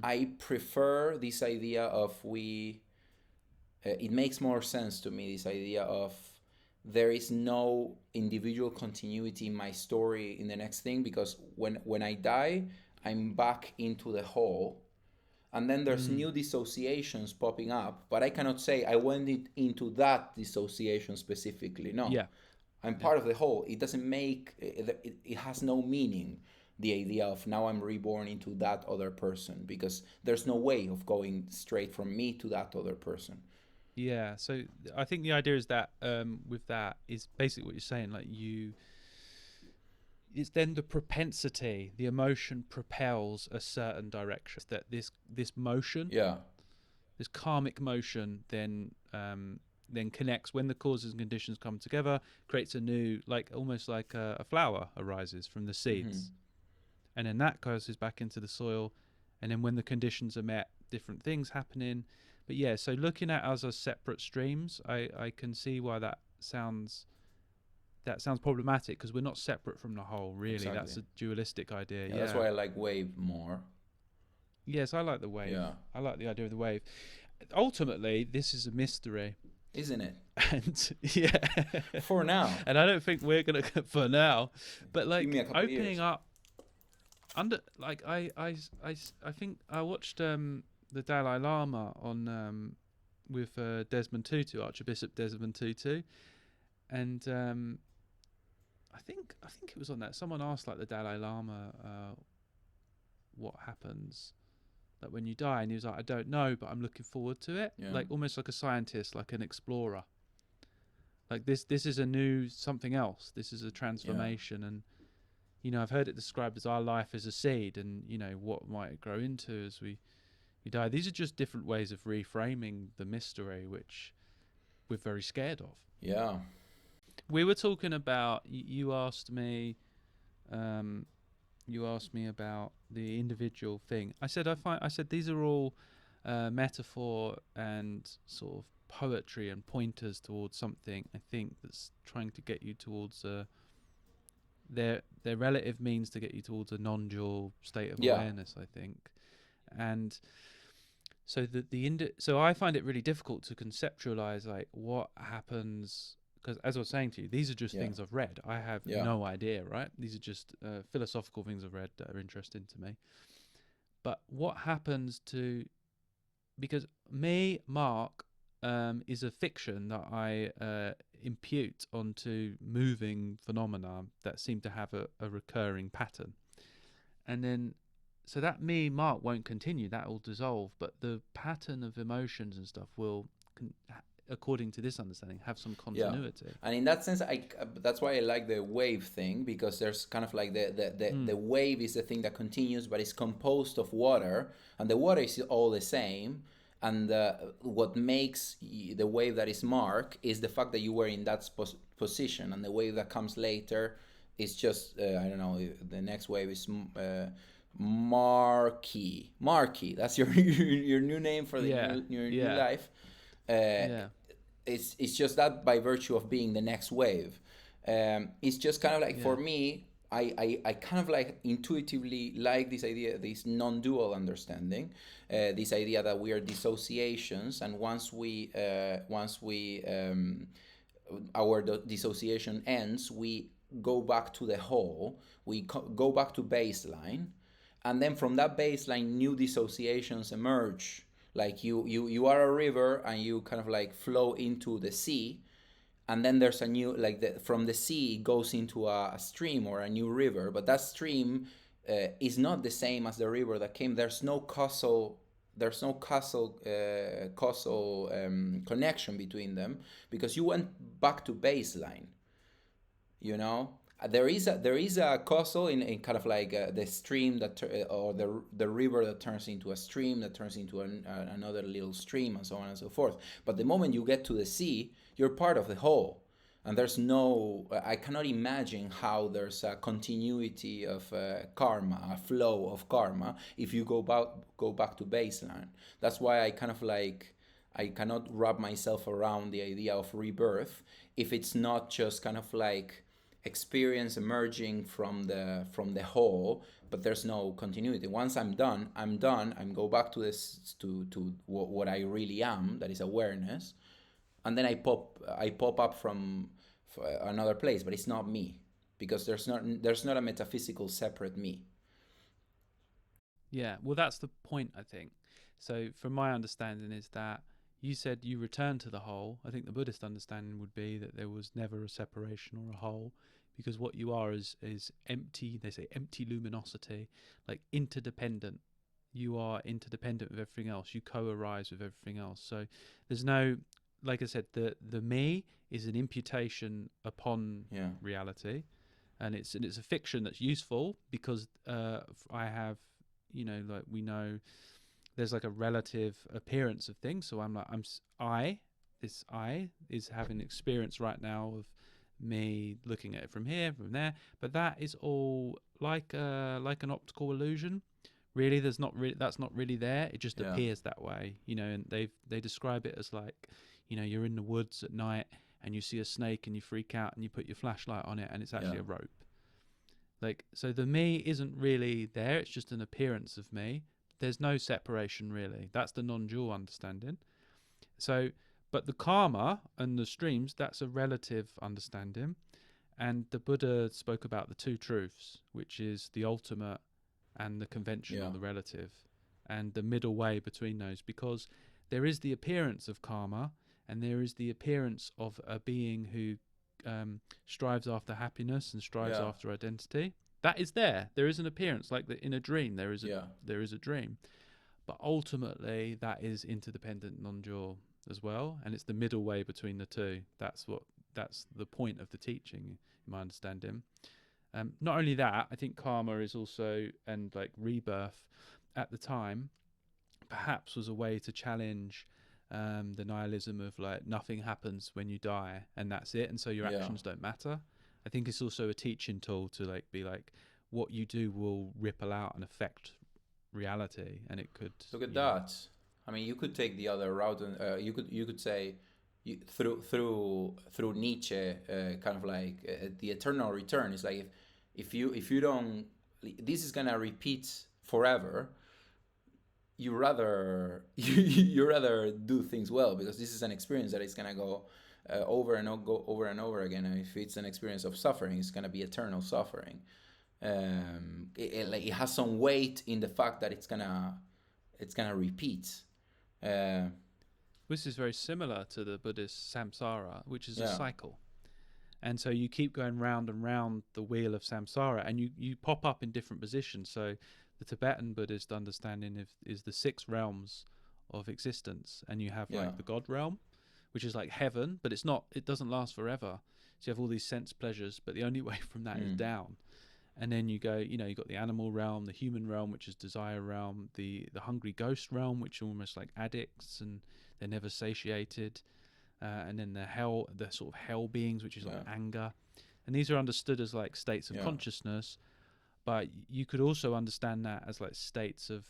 S2: I prefer this idea of it makes more sense to me, this idea of there is no individual continuity in my story in the next thing, because when I die, I'm back into the whole, and then there's new dissociations popping up, but I cannot say I went into that dissociation specifically. No.
S3: Yeah.
S2: I'm part of the whole. It doesn't make it has no meaning, the idea of now I'm reborn into that other person, because there's no way of going straight from me to that other person.
S3: Yeah, so I think the idea is that with that is basically what you're saying, like it's then the propensity, the emotion propels a certain direction, that this motion, this karmic motion then connects when the causes and conditions come together, creates a new, like almost like a flower arises from the seeds, and then that goes back into the soil, and then when the conditions are met, different things happening. But yeah, so looking at us as separate streams, I can see why that sounds problematic, because we're not separate from the whole, really. Exactly. That's a dualistic idea. Yeah,
S2: that's why I like wave more.
S3: Yes, I like the wave. Yeah. I like the idea of the wave. Ultimately, this is a mystery,
S2: isn't it?
S3: And yeah,
S2: for now.
S3: And I don't think we're gonna for now, but like opening up under, like I think I watched the Dalai Lama on with Desmond Tutu, Archbishop Desmond Tutu, and I think it was on that. Someone asked like the Dalai Lama what happens like when you die, and he was like, I don't know, but I'm looking forward to it. Yeah. Like almost like a scientist, like an explorer. Like this is a new something else. This is a transformation, and I've heard it described as our life as a seed, and what might it grow into as we die. These are just different ways of reframing the mystery, which we're very scared of.
S2: Yeah.
S3: We were talking about, you asked me about the individual thing. I said these are all metaphor and sort of poetry and pointers towards something, I think, that's trying to get you towards their relative means to get you towards a non-dual state of awareness, I think. And so so I find it really difficult to conceptualize like what happens, because as I was saying to you, these are just things I've read. I have no idea, right? These are just philosophical things I've read that are interesting to me. But what happens to, because me, Mark, is a fiction that I impute onto moving phenomena that seem to have a recurring pattern. And then, so that me, Mark, won't continue, that will dissolve, but the pattern of emotions and stuff will, according to this understanding, have some continuity.
S2: Yeah. And in that sense, that's why I like the wave thing, because there's kind of like the wave is the thing that continues, but it's composed of water, and the water is all the same. And what makes the wave that is Mark is the fact that you were in that position, and the wave that comes later is just, I don't know, the next wave is Marky. That's your new name for your new life. It's just that by virtue of being the next wave. It's just kind of like, for me, I kind of like intuitively like this idea, this non-dual understanding, this idea that we are dissociations, and once our dissociation ends, we go back to the whole, we go back to baseline, and then from that baseline, new dissociations emerge. Like you are a river, and you kind of like flow into the sea, and then there's a new, like from the sea it goes into a stream or a new river, but that stream is not the same as the river that came. There's no causal connection between them, because you went back to baseline. You know, there is a causal in kind of like the stream that or the river that turns into a stream that turns into another little stream, and so on and so forth. But the moment you get to the sea, you're part of the whole, and there's no, I cannot imagine how there's a continuity of karma, a flow of karma, if you go back to baseline. That's why I kind of like, I cannot wrap myself around the idea of rebirth if it's not just kind of like experience emerging from the whole, but there's no continuity. Once I'm done. I'm go back to this, to what I really am, that is awareness, and then I pop up from another place, but it's not me, because there's not a metaphysical separate me.
S3: Yeah, well, that's the point, I think. So from my understanding is that you said you return to the whole. I think the Buddhist understanding would be that there was never a separation or a whole, because what you are is empty. They say empty luminosity, like interdependent. You are interdependent with everything else. You co-arise with everything else. So there's no, like I said, the me is an imputation upon reality, and it's a fiction that's useful because I have, like we know there's like a relative appearance of things. So I'm like, this I is having experience right now of me looking at it from here, from there, but that is all like an optical illusion. Really, that's not really there. It just appears that way, and they describe it as like, you're in the woods at night and you see a snake and you freak out and you put your flashlight on it and it's actually a rope. Like, so the me isn't really there. It's just an appearance of me. There's no separation really. That's the non-dual understanding. So, but the karma and the streams, that's a relative understanding. And the Buddha spoke about the two truths, which is the ultimate and the conventional, the relative, and the middle way between those, because there is the appearance of karma and there is the appearance of a being who strives after happiness and strives after identity. That is there. There is an appearance, like in a dream. There is a dream, but ultimately that is interdependent, non-dual as well, and it's the middle way between the two. That's the point of the teaching, in my understanding. Not only that, I think karma is also, and like rebirth at the time, perhaps was a way to challenge the nihilism of like nothing happens when you die and that's it, and so your actions don't matter. I think it's also a teaching tool to like be like, what you do will ripple out and affect reality, and it could
S2: look at that. I mean, you could take the other route, and you could say through Nietzsche, kind of like the eternal return. It's like if you don't, this is gonna repeat forever. You rather do things well, because this is an experience that is gonna go over and over again. And if it's an experience of suffering, it's gonna be eternal suffering. It has some weight in the fact that it's gonna repeat.
S3: This is very similar to the Buddhist samsara, which is a cycle. And so you keep going round and round the wheel of samsara, and you pop up in different positions. So the Tibetan Buddhist understanding is the 6 realms of existence, and you have like the God realm, which is like heaven, but it doesn't last forever. So you have all these sense pleasures, but the only way from that is down. And then you go, you got the animal realm, the human realm, which is desire realm, the hungry ghost realm, which are almost like addicts and they're never satiated. And then the sort of hell beings, which is like anger. And these are understood as like states of consciousness, but you could also understand that as like states of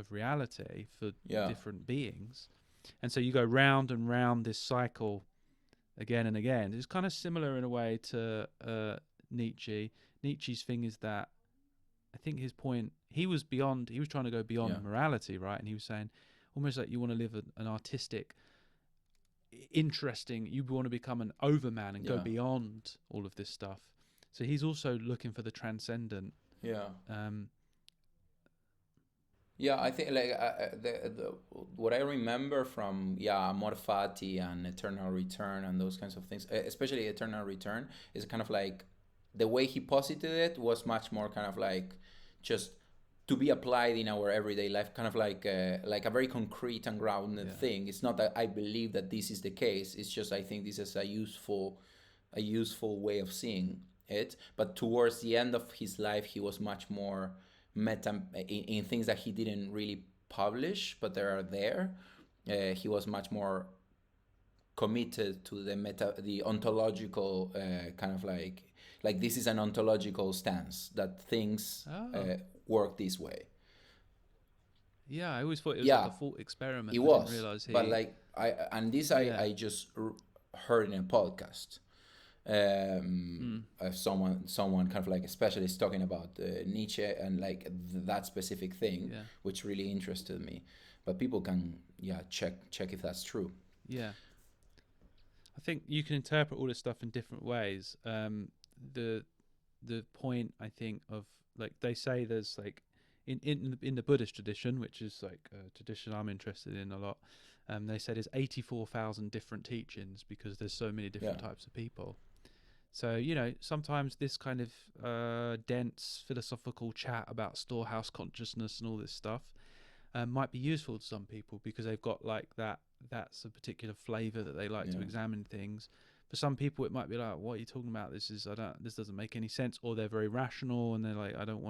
S3: reality for different beings. And so you go round and round this cycle again and again. It's kind of similar in a way to Nietzsche. Nietzsche's thing is that I think his point, he was trying to go beyond morality, right? And he was saying almost like you want to live an artistic, interesting, you want to become an overman and go beyond all of this stuff. So he's also looking for the transcendent.
S2: I think like what I remember from Amor Fati and Eternal Return and those kinds of things, especially Eternal Return, is kind of like the way he posited it was much more kind of like just to be applied in our everyday life, kind of like a very concrete and grounded thing. It's not that I believe that this is the case. It's just I think this is a useful way of seeing it. But towards the end of his life, he was much more meta in things that he didn't really publish, but they are there. He was much more committed to the ontological kind of like this is an ontological stance that things work this way.
S3: Yeah, I always thought it was like a thought experiment.
S2: It was,
S3: didn't realize
S2: but like I just heard in a podcast. Someone kind of like a specialist talking about Nietzsche and like that specific thing, which really interested me. But people can check if that's true.
S3: Yeah, I think you can interpret all this stuff in different ways. The point I think of like they say there's like in the Buddhist tradition, which is like a tradition I'm interested in a lot. They said there's 84,000 different teachings because there's so many different types of people. So, sometimes this kind of dense philosophical chat about storehouse consciousness and all this stuff might be useful to some people because they've got like that's a particular flavor that they like to examine things. For some people, it might be like, what are you talking about? This doesn't make any sense. Or they're very rational and they're like, I don't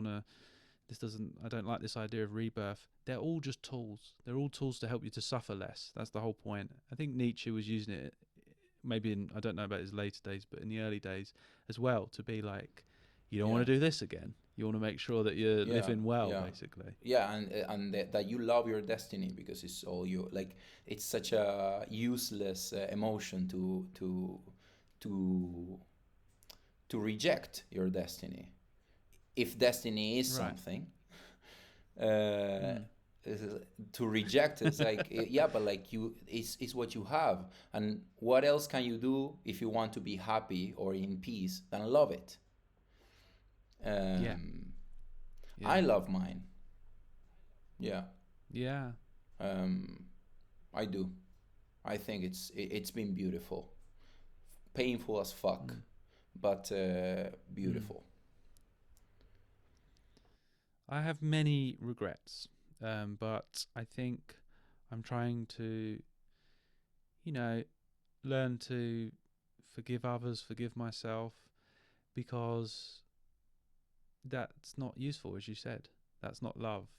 S3: like this idea of rebirth. They're all just tools. They're all tools to help you to suffer less. That's the whole point. I think Nietzsche was using it maybe I don't know about his later days, but in the early days as well, to be like, you don't want to do this again. You want to make sure that you're living well, basically.
S2: Yeah, and that you love your destiny because it's all you. Like, it's such a useless emotion to reject your destiny. If destiny is something, to reject it's like but like it's what you have, and what else can you do if you want to be happy or in peace than love it? I love mine. I do. I think it's been beautiful, painful as fuck, but beautiful.
S3: I have many regrets, but I think I'm trying to, learn to forgive others, forgive myself, because that's not useful, as you said. That's not love.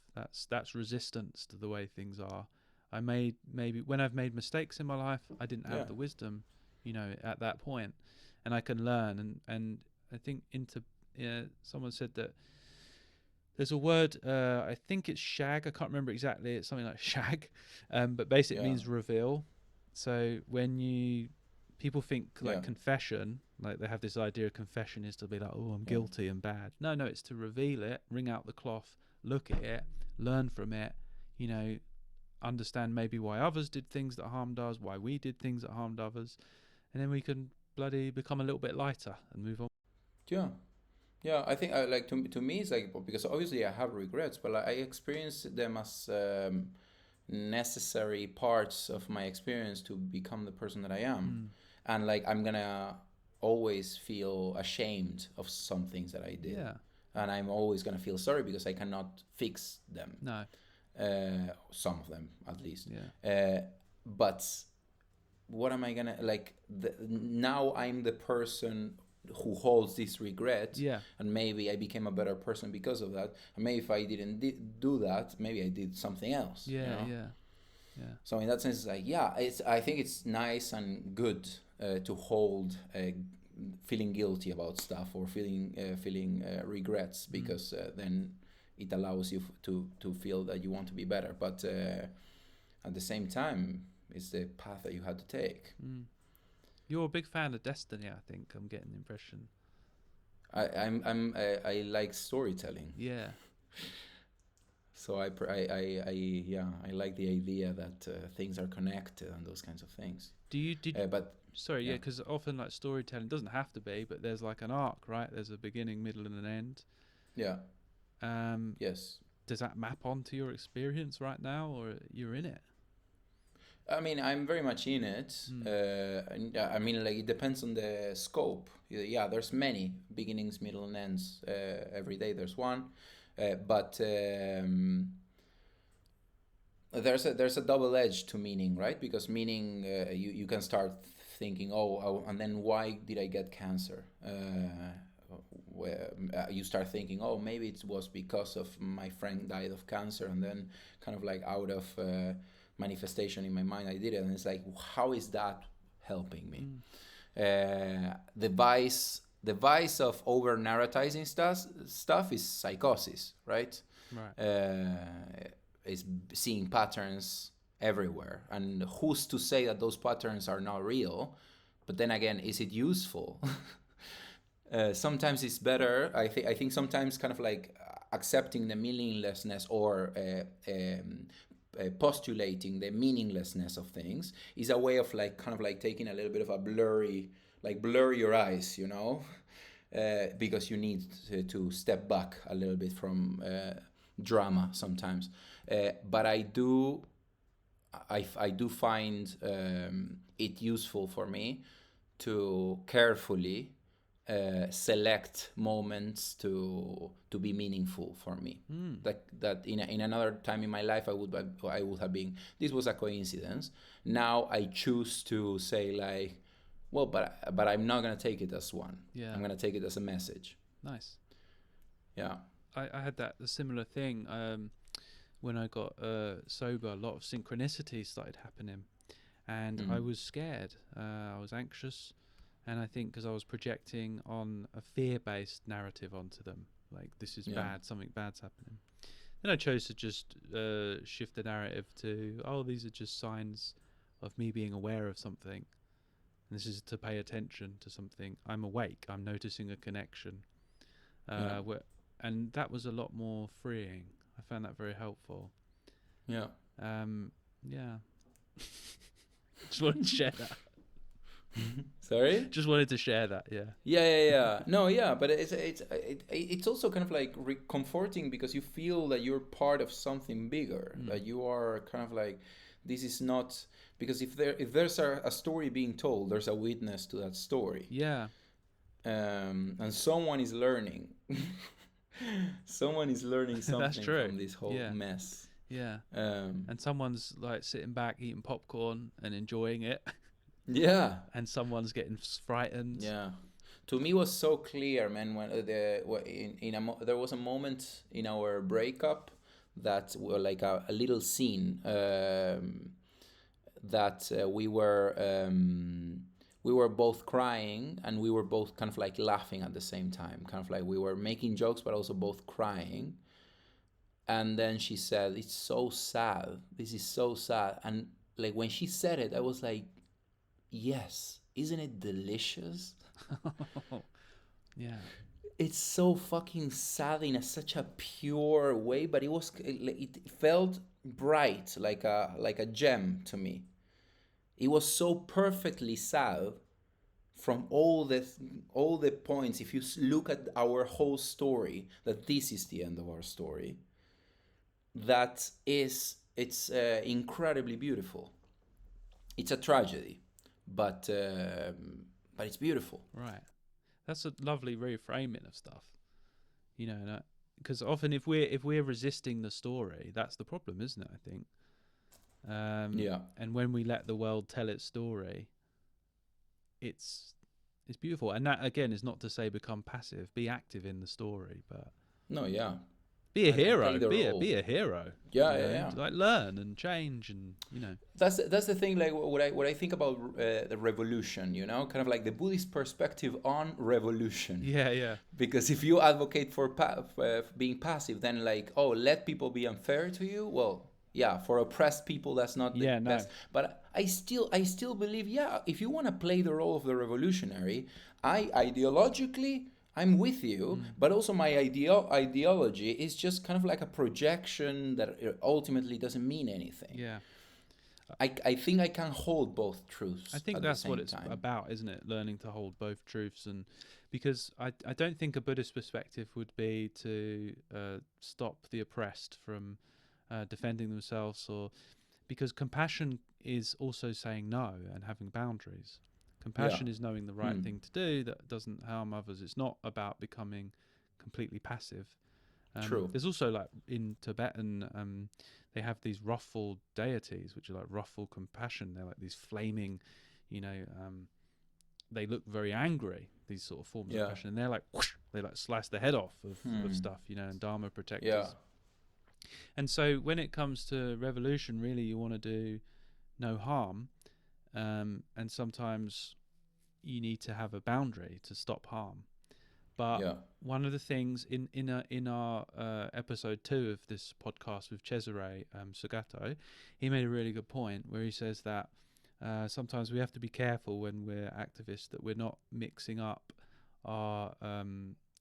S3: That's resistance to the way things are. I made, maybe when I've made mistakes in my life, I didn't have the wisdom, at that point, and I can learn. And I think someone said that there's a word, I think it's shag. I can't remember exactly. It's something like shag, but basically it means reveal. So when people think like confession, like they have this idea of confession is to be like, oh, I'm guilty and bad. No, it's to reveal it, wring out the cloth, look at it, learn from it, understand maybe why others did things that harmed us, why we did things that harmed others, and then we can bloody become a little bit lighter and move on.
S2: Yeah, I think like to me it's like, because obviously I have regrets, but I experience them as necessary parts of my experience to become the person that I am. And like I'm gonna always feel ashamed of some things that I did, and I'm always gonna feel sorry because I cannot fix them.
S3: No.
S2: Some of them at least. But what am I gonna like? Now I'm the person who holds this regret, and maybe I became a better person because of that. And maybe if I didn't do that, maybe I did something else. Yeah. So in that sense, it's like, I think it's nice and good to hold feeling guilty about stuff or feeling regrets, because then it allows you to feel that you want to be better. But at the same time, it's the path that you had to take.
S3: You're a big fan of Destiny, I think. I'm getting the impression.
S2: I like storytelling.
S3: Yeah.
S2: So I like the idea that things are connected and those kinds of things.
S3: Because often like storytelling doesn't have to be, but there's like an arc, right? There's a beginning, middle, and an end.
S2: Yeah.
S3: Yes. Does that map onto your experience right now, or you're in it?
S2: I mean, I'm very much in it. I mean, like, it depends on the scope. Yeah, there's many beginnings, middle, and ends. Every day there's one. But there's a double edge to meaning, right? Because meaning, you can start thinking, and then why did I get cancer? You start thinking, maybe it was because of my friend died of cancer, and then kind of like out of manifestation in my mind I did it, and it's like, how is that helping me? The vice of over narratizing stuff is psychosis, right? Is seeing patterns everywhere, and who's to say that those patterns are not real? But then again, is it useful? Sometimes it's better. I think sometimes kind of like accepting the meaninglessness or postulating the meaninglessness of things is a way of like kind of like taking a little bit of a blur your eyes, because you need to step back a little bit from drama sometimes. But I do find it useful for me to carefully select moments to be meaningful for me. That in another time in my life I would have been, this was a coincidence. Now I choose to say like, well, but I'm not gonna take it as one. I'm gonna take it as a message.
S3: Nice.
S2: Yeah.
S3: I had a similar thing when I got sober. A lot of synchronicities started happening, and I was scared. I was anxious. And I think because I was projecting on a fear-based narrative onto them, like this is bad, something bad's happening. Then I chose to just shift the narrative to, these are just signs of me being aware of something. And this is to pay attention to something. I'm awake. I'm noticing a connection. And that was a lot more freeing. I found that very helpful.
S2: Yeah.
S3: Just wanted to share that.
S2: Sorry?
S3: Just wanted to share that,
S2: Yeah. No, yeah, but it's also kind of like comforting because you feel that you're part of something bigger. That you are kind of like, this is not, because if there's a story being told, there's a witness to that story.
S3: Yeah.
S2: And someone is learning. Someone is learning something from this whole mess.
S3: Yeah. And someone's like sitting back eating popcorn and enjoying it.
S2: Yeah.
S3: And someone's getting frightened.
S2: Yeah. To me, it was so clear, man, when there was a moment in our breakup that were like a little scene that we were both crying and we were both kind of like laughing at the same time, kind of like we were making jokes but also both crying. And then she said, "It's so sad. This is so sad." And like when she said it, I was like, yes, isn't it delicious?
S3: Yeah.
S2: It's so fucking sad in such a pure way, but it felt bright, like a gem to me. It was so perfectly sad from all the points. If you look at our whole story, that this is the end of our story. It's incredibly beautiful. It's a tragedy, but it's beautiful.
S3: Right. That's a lovely reframing of stuff, you know, because often if we're resisting the story, that's the problem, isn't it? I think.
S2: Yeah.
S3: And when we let the world tell its story, it's beautiful. And that again is not to say become passive, be active in the story, but
S2: no, yeah.
S3: Be a hero. Be a hero.
S2: Yeah, yeah.
S3: Like learn and change, and you know.
S2: That's the thing. Like what I think about the revolution, you know, kind of like the Buddhist perspective on revolution.
S3: Yeah, yeah.
S2: Because if you advocate for being passive, then like, oh, let people be unfair to you. Well, yeah, for oppressed people, that's not the best. But I still believe, yeah, if you want to play the role of the revolutionary, ideologically, I'm with you, but also my ideology is just kind of like a projection that ultimately doesn't mean anything.
S3: Yeah.
S2: I think I can hold both truths.
S3: I think that's what it's about, isn't it? Learning to hold both truths. And because I don't think a Buddhist perspective would be to stop the oppressed from defending themselves, or because compassion is also saying no and having boundaries. Compassion is knowing the right thing to do that doesn't harm others. It's not about becoming completely passive.
S2: True.
S3: There's also, like in Tibetan, they have these wrathful deities, which are like wrathful compassion. They're like these flaming, you know, they look very angry, these sort of forms of compassion. And they're like, whoosh, they like slice the head off of stuff, you know, and Dharma protectors.
S2: Yeah.
S3: And so when it comes to revolution, really you want to do no harm. And sometimes you need to have a boundary to stop harm. But one of the things in our episode 2 of this podcast with Cesare Sugato, he made a really good point where he says that sometimes we have to be careful when we're activists that we're not mixing up our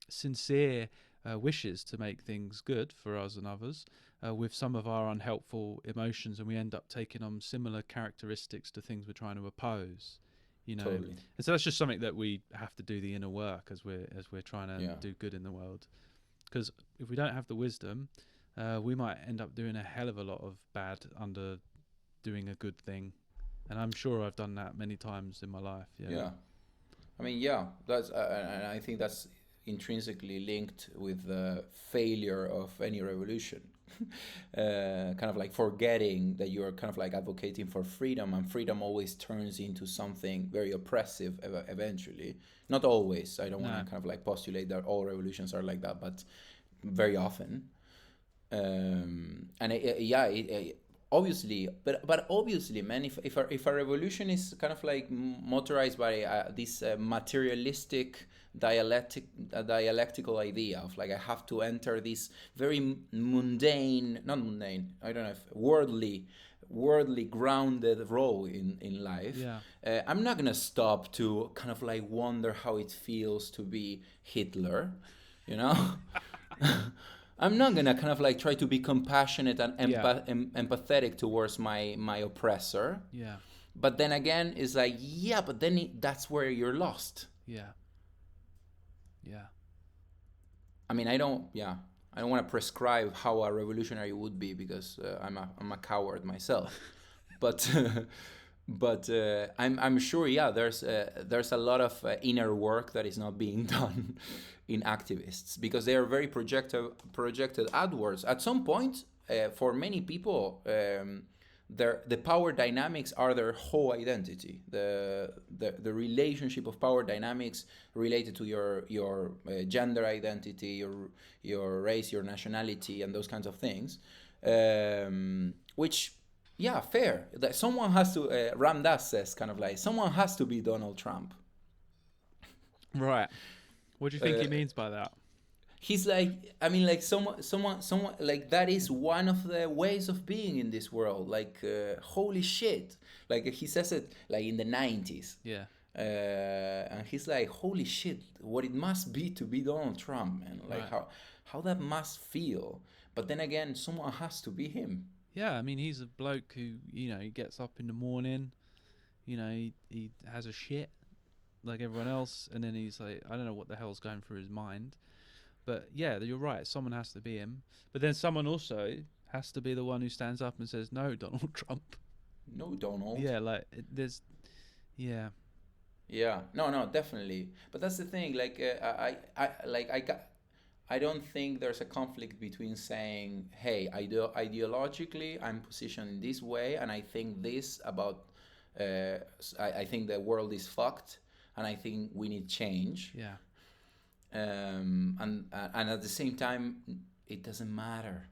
S3: sincere wishes to make things good for us and others with some of our unhelpful emotions, and we end up taking on similar characteristics to things we're trying to oppose, you know.
S2: Totally.
S3: And so that's just something that we have to do the inner work as we're trying to do good in the world, because if we don't have the wisdom, we might end up doing a hell of a lot of bad under doing a good thing, and I'm sure I've done that many times in my life.
S2: I mean, that's and I think that's intrinsically linked with the failure of any revolution. Kind of like forgetting that you're kind of like advocating for freedom, and freedom always turns into something very oppressive eventually. Not always. I don't want to kind of like postulate that all revolutions are like that, but very often. Obviously, but obviously, man, if a revolution is kind of like motorized by this materialistic dialectical idea of like I have to enter this very worldly grounded role in life, I'm not gonna stop to kind of like wonder how it feels to be Hitler, you know. I'm not gonna kind of like try to be compassionate and empathetic towards my oppressor.
S3: Yeah.
S2: But then again, it's like, but then that's where you're lost.
S3: Yeah. Yeah. I
S2: mean, I don't want to prescribe how a revolutionary would be, because I'm a coward myself. But I'm sure there's a lot of inner work that is not being done in activists, because they are very projected outwards. At some point, for many people, the power dynamics are their whole identity. The relationship of power dynamics related to your gender identity, your race, your nationality, and those kinds of things, which, yeah, fair. That someone has to. Ram Dass says kind of like someone has to be Donald Trump.
S3: Right. What do you think he means by that?
S2: He's like, I mean, like someone like that is one of the ways of being in this world. Like, holy shit! Like he says it like in the 90s.
S3: Yeah.
S2: And he's like, holy shit! What it must be to be Donald Trump, man. Like how that must feel. But then again, someone has to be him.
S3: Yeah, I mean, he's a bloke who, you know, he gets up in the morning, you know, he has a shit like everyone else, and then he's like, I don't know what the hell's going through his mind. But yeah, you're right, someone has to be him. But then someone also has to be the one who stands up and says, no, Donald Trump.
S2: No, Donald.
S3: Yeah, like, there's, yeah.
S2: Yeah, no, definitely. But that's the thing, like, I don't think there's a conflict between saying, hey, ideologically, I'm positioned in this way, and I think this about, I think the world is fucked, and I think we need change.
S3: Yeah.
S2: And at the same time, it doesn't matter,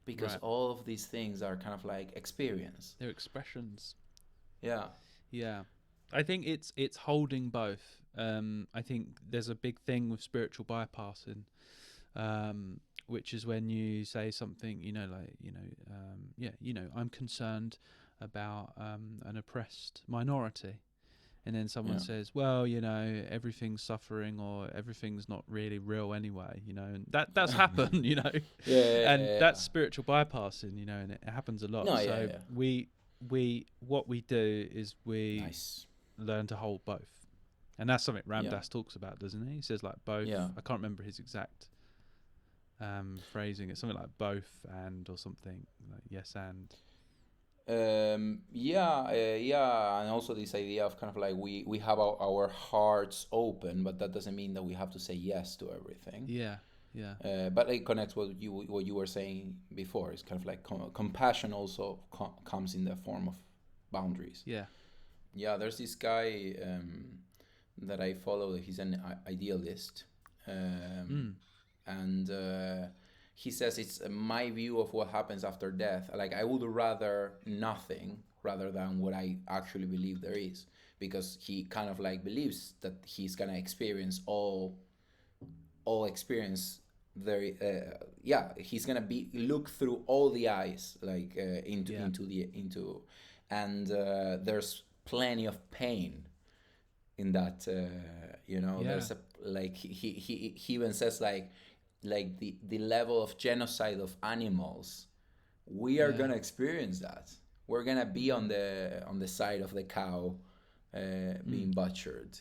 S2: because all of these things are kind of like experience.
S3: They're expressions.
S2: Yeah.
S3: Yeah. I think it's holding both. I think there's a big thing with spiritual bypassing, which is when you say something, you know, like, I'm concerned about an oppressed minority. And then someone says, well, you know, everything's suffering, or everything's not really real anyway, you know, and that's happened, you know. That's spiritual bypassing, you know, and it happens a lot. What we do is we learn to hold both. And that's something Ram Dass talks about, doesn't he? He says like both.
S2: Yeah.
S3: I can't remember his exact phrasing. It's something like both and, or something like yes and.
S2: And also this idea of kind of like we have our hearts open, but that doesn't mean that we have to say yes to everything. But it connects what you were saying before. It's kind of like compassion also comes in the form of boundaries. There's this guy that I follow. He's an idealist, and he says it's my view of what happens after death. Like, I would rather nothing rather than what I actually believe there is, because he kind of like believes that he's gonna experience all experience there. He's gonna look through all the eyes, like into, and there's plenty of pain in that. There's a like he even says like the level of genocide of animals, we are gonna experience that. We're gonna be on the side of the cow being butchered,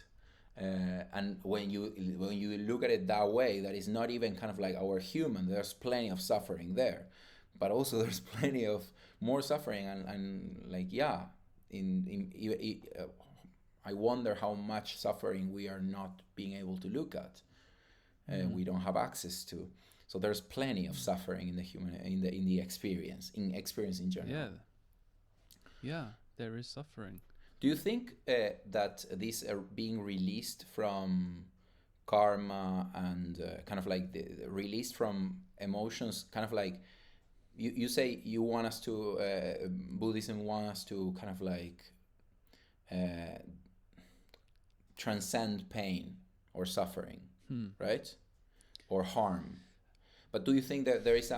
S2: and when you look at it that way, that is not even kind of like our human. There's plenty of suffering there, but also there's plenty of more suffering, and like I wonder how much suffering we are not being able to look at. We don't have access to. So there's plenty of suffering in the human, in the experience in general.
S3: There is suffering.
S2: Do you think that these are being released from karma and kind of like released from emotions, kind of like you say you want us to Buddhism want us to kind of like transcend pain or suffering, right, or harm. But do you think that there is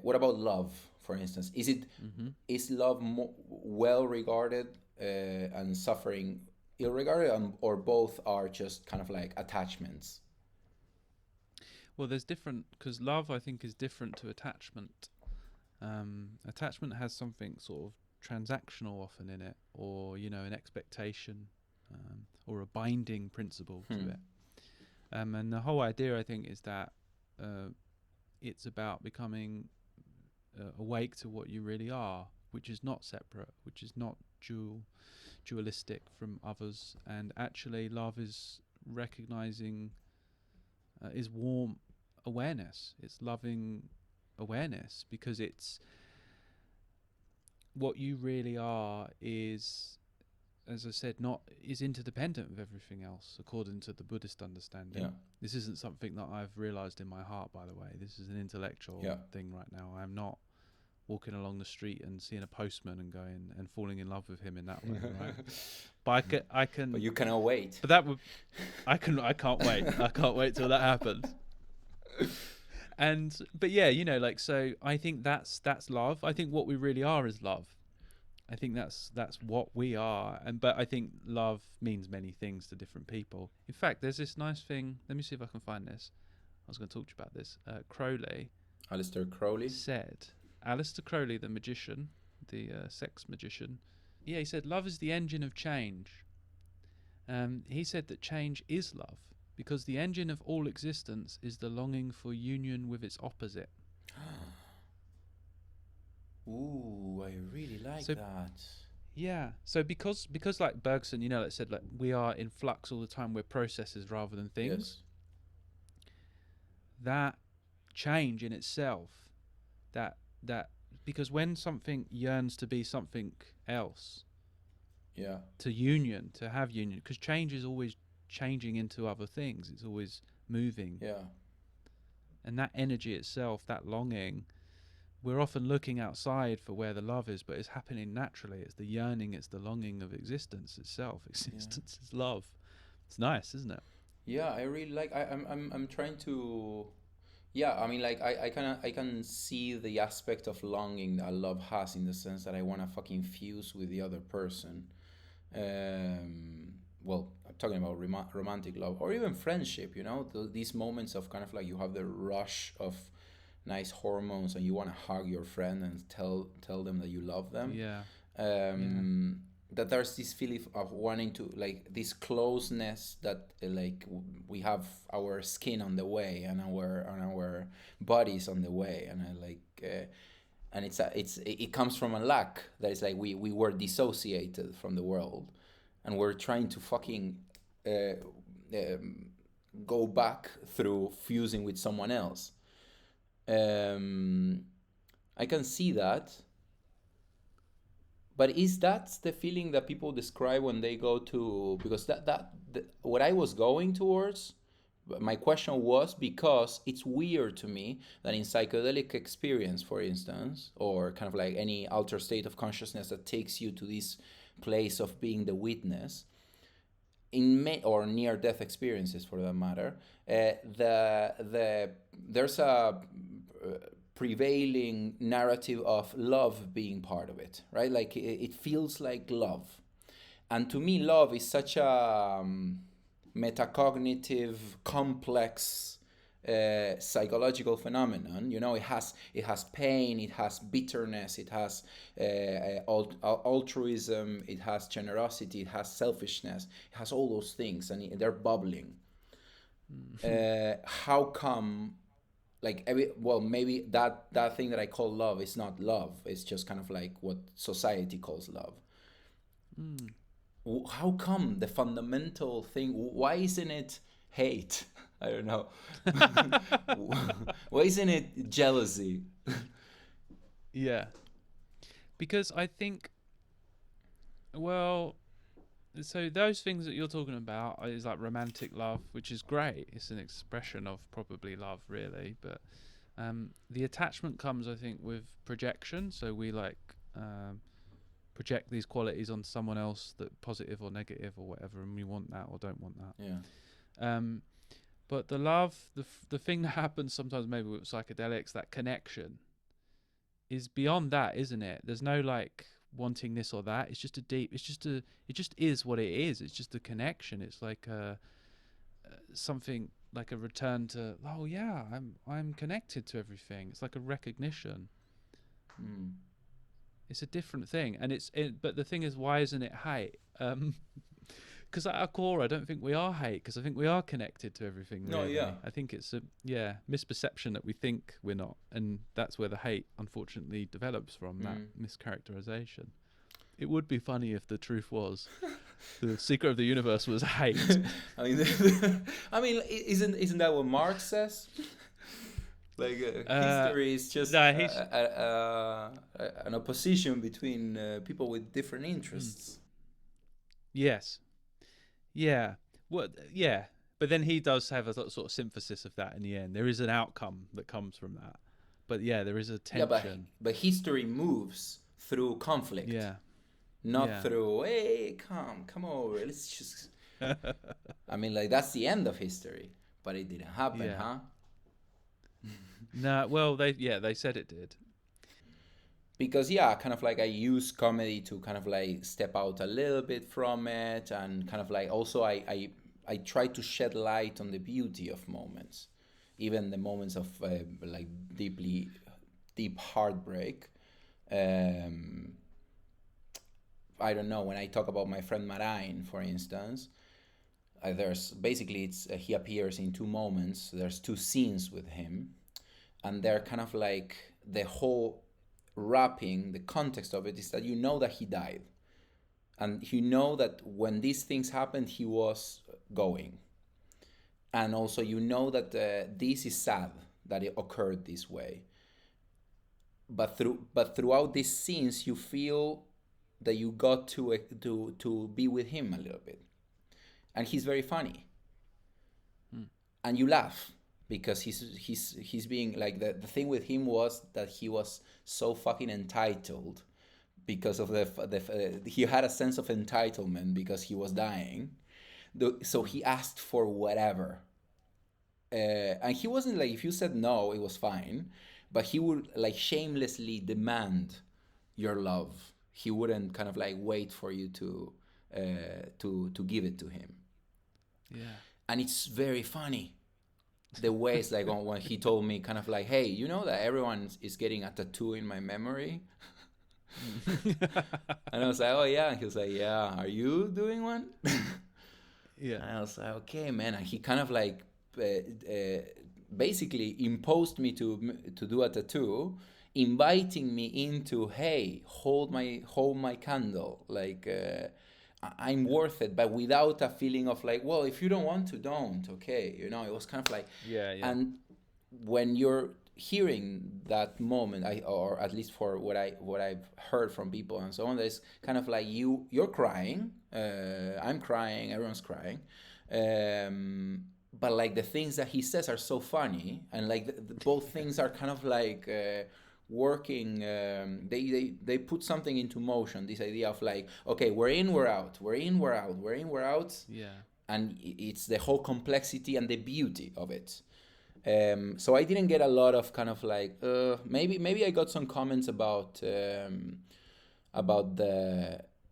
S2: what about love, for instance? Is love well regarded and suffering ill regarded, or both are just kind of like attachments?
S3: Well, there's different, because love, I think, is different to attachment. Attachment has something sort of transactional often in it, or an expectation, or a binding principle to it. And the whole idea, I think, is that it's about becoming awake to what you really are, which is not separate, which is not dualistic from others. And actually, love is recognizing, is warm awareness. It's loving awareness, because it's what you really are is, as I said, is interdependent of everything else, according to the Buddhist understanding.
S2: Yeah.
S3: This isn't something that I've realized in my heart, by the way. This is an intellectual thing right now. I'm not walking along the street and seeing a postman and going and falling in love with him in that way, right? But I can.
S2: But you cannot wait.
S3: But that would. I can't wait. I can't wait till that happens. But yeah, you know, like, so I think that's love. I think what we really are is love. I think that's what we are. But I think love means many things to different people. In fact, there's this nice thing. Let me see if I can find this. I was going to talk to you about this. Crowley.
S2: Aleister Crowley
S3: said. Aleister Crowley, the magician, the sex magician. Yeah, he said love is the engine of change. He said that change is love, because the engine of all existence is the longing for union with its opposite.
S2: Ooh, I really like that.
S3: Yeah, so because like Bergson, you know, like said, like we are in flux all the time. We're processes rather than things.
S2: Yes.
S3: That change in itself, that because when something yearns to be something else, to union, to have union, because change is always changing into other things. It's always moving.
S2: Yeah.
S3: And that energy itself, that longing, we're often looking outside for where the love is, but it's happening naturally. It's the yearning, it's the longing of existence itself. Existence is love. It's nice, isn't it?
S2: Yeah, I really like. I'm trying to. Yeah, I mean, like I can see the aspect of longing that love has, in the sense that I want to fucking fuse with the other person. Well, I'm talking about romantic love or even friendship. You know, these moments of kind of like you have the rush of nice hormones and you want to hug your friend and tell them that you love them.
S3: Yeah.
S2: That there's this feeling of wanting to, like, this closeness that like we have our skin on the way and our bodies on the way, and I like and it comes from a lack that is like we were dissociated from the world and we're trying to fucking go back through fusing with someone else. I can see that. But is that the feeling that people describe when they go to, because what I was going towards, my question was, because it's weird to me that in psychedelic experience, for instance, or kind of like any altered state of consciousness that takes you to this place of being the witness, or near-death experiences for that matter, there's a prevailing narrative of love being part of it, right? Like it feels like love. And to me, love is such a metacognitive, complex psychological phenomenon. You know, it has pain, it has bitterness, it has altruism, it has generosity, it has selfishness, it has all those things, and they're bubbling. How come? Like maybe that thing that I call love is not love. It's just kind of like what society calls love. How come the fundamental thing? Why isn't it hate? I don't know. Why isn't it jealousy?
S3: Yeah, because I think, well, so those things that you're talking about is like romantic love, which is great. It's an expression of probably love, really. But the attachment comes, I think, with projection. So we like project these qualities on someone else, that positive or negative or whatever, and we want that or don't want that.
S2: Yeah.
S3: But the love, the thing that happens sometimes maybe with psychedelics, that connection, is beyond that, isn't it? There's no like wanting this or that. It's just it just is what it is. It's just a connection. It's like something like a return to, oh yeah, I'm connected to everything. It's like a recognition. It's a different thing, and but the thing is, why isn't it hate? Because at our core, I don't think we are hate, because I think we are connected to everything. Really.
S2: No, yeah.
S3: I think it's a misperception that we think we're not, and that's where the hate unfortunately develops from, that mischaracterization. It would be funny if the truth was the secret of the universe was hate.
S2: I mean, isn't that what Marx says? Like history is just an opposition between people with different interests.
S3: Yes. Yeah. Well, yeah. But then he does have a sort of synthesis of that in the end. There is an outcome that comes from that. But yeah, there is a tension.
S2: Yeah, but history moves through conflict.
S3: Yeah.
S2: Not through, hey, come over, let's just... I mean, like, that's the end of history. But it didn't happen, huh?
S3: No, well, they said it did.
S2: Because, yeah, kind of like I use comedy to kind of like step out a little bit from it. And kind of like also I try to shed light on the beauty of moments. Even the moments of like deep heartbreak. I don't know, when I talk about my friend Marain, for instance, there's basically he appears in two moments. There's two scenes with him, and they're kind of like the whole wrapping, the context of it is that you know that he died, and you know that when these things happened, he was going, and also you know that this is sad that it occurred this way. But throughout these scenes, you feel that you got to be with him a little bit, and he's very funny, and you laugh because he's being like the thing with him was that he was so fucking entitled because of he had a sense of entitlement because he was dying, so he asked for whatever, and he wasn't like, if you said no, it was fine, but he would like shamelessly demand your love. He wouldn't kind of like wait for you to give it to him.
S3: Yeah.
S2: And it's very funny. The way it's like when he told me kind of like, hey, you know that everyone is getting a tattoo in my memory? And I was like, oh yeah. And he was like, yeah, are you doing one?
S3: Yeah.
S2: And I was like, okay, man. And he kind of like basically imposed me to do a tattoo, inviting me into, hey, hold my candle, like I'm worth it, but without a feeling of like, well, if you don't want to, don't, okay, you know. It was kind of like,
S3: yeah.
S2: And when you're hearing that moment, or at least for what I've heard from people and so on, there's kind of like you're crying, I'm crying, everyone's crying, but like the things that he says are so funny, and like both things are kind of like working. They put something into motion. This idea of like, okay, we're in, we're out, we're in, we're out, we're in, we're out.
S3: Yeah.
S2: And it's the whole complexity and the beauty of it. So I didn't get a lot of kind of like maybe I got some comments about the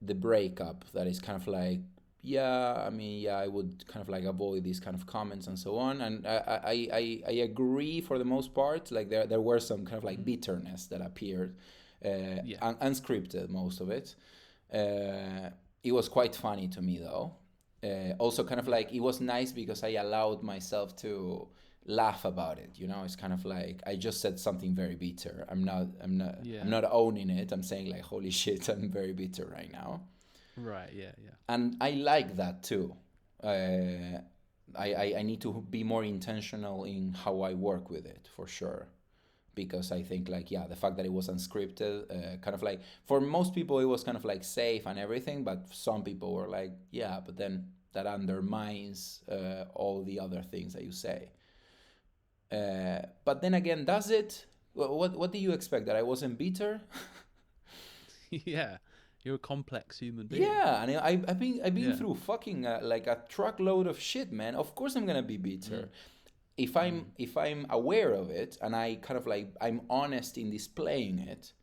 S2: breakup, that is kind of like, yeah, I mean, yeah, I would kind of like avoid these kind of comments and so on. And I agree for the most part. Like there were some kind of like bitterness that appeared, unscripted, most of it. It was quite funny to me though. Also kind of like, it was nice because I allowed myself to laugh about it, you know. It's kind of like I just said something very bitter. I'm not owning it. I'm saying like, holy shit, I'm very bitter right now.
S3: Right. Yeah.
S2: And I like that too. I need to be more intentional in how I work with it, for sure, because I think like, yeah, the fact that it was unscripted, kind of like for most people it was kind of like safe and everything, but some people were like, yeah, but then that undermines all the other things that you say. But then again, does it? What do you expect? That I wasn't bitter?
S3: Yeah. You're a complex human being.
S2: Yeah, and I've been through fucking like a truckload of shit, man. Of course I'm gonna be bitter. If I'm aware of it and I kind of like, I'm honest in displaying it,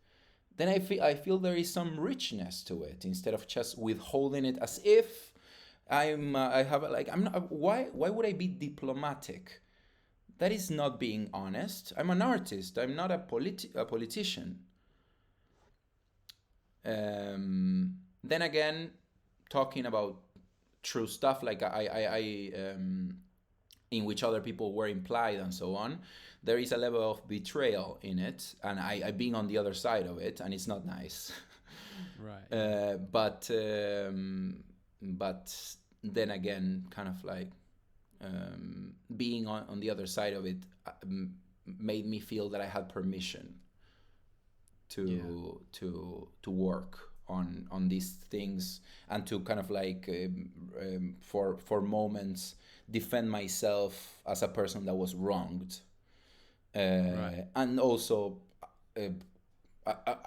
S2: then I feel there is some richness to it, instead of just withholding it as if I'm not. Why would I be diplomatic? That is not being honest. I'm an artist. I'm not a politician. Then again, talking about true stuff, like I in which other people were implied and so on, there is a level of betrayal in it, and I being on the other side of it, and it's not nice.
S3: Right.
S2: But then again, kind of like being on the other side of it made me feel that I had permission to work on these things, and to kind of like for moments defend myself as a person that was wronged, and also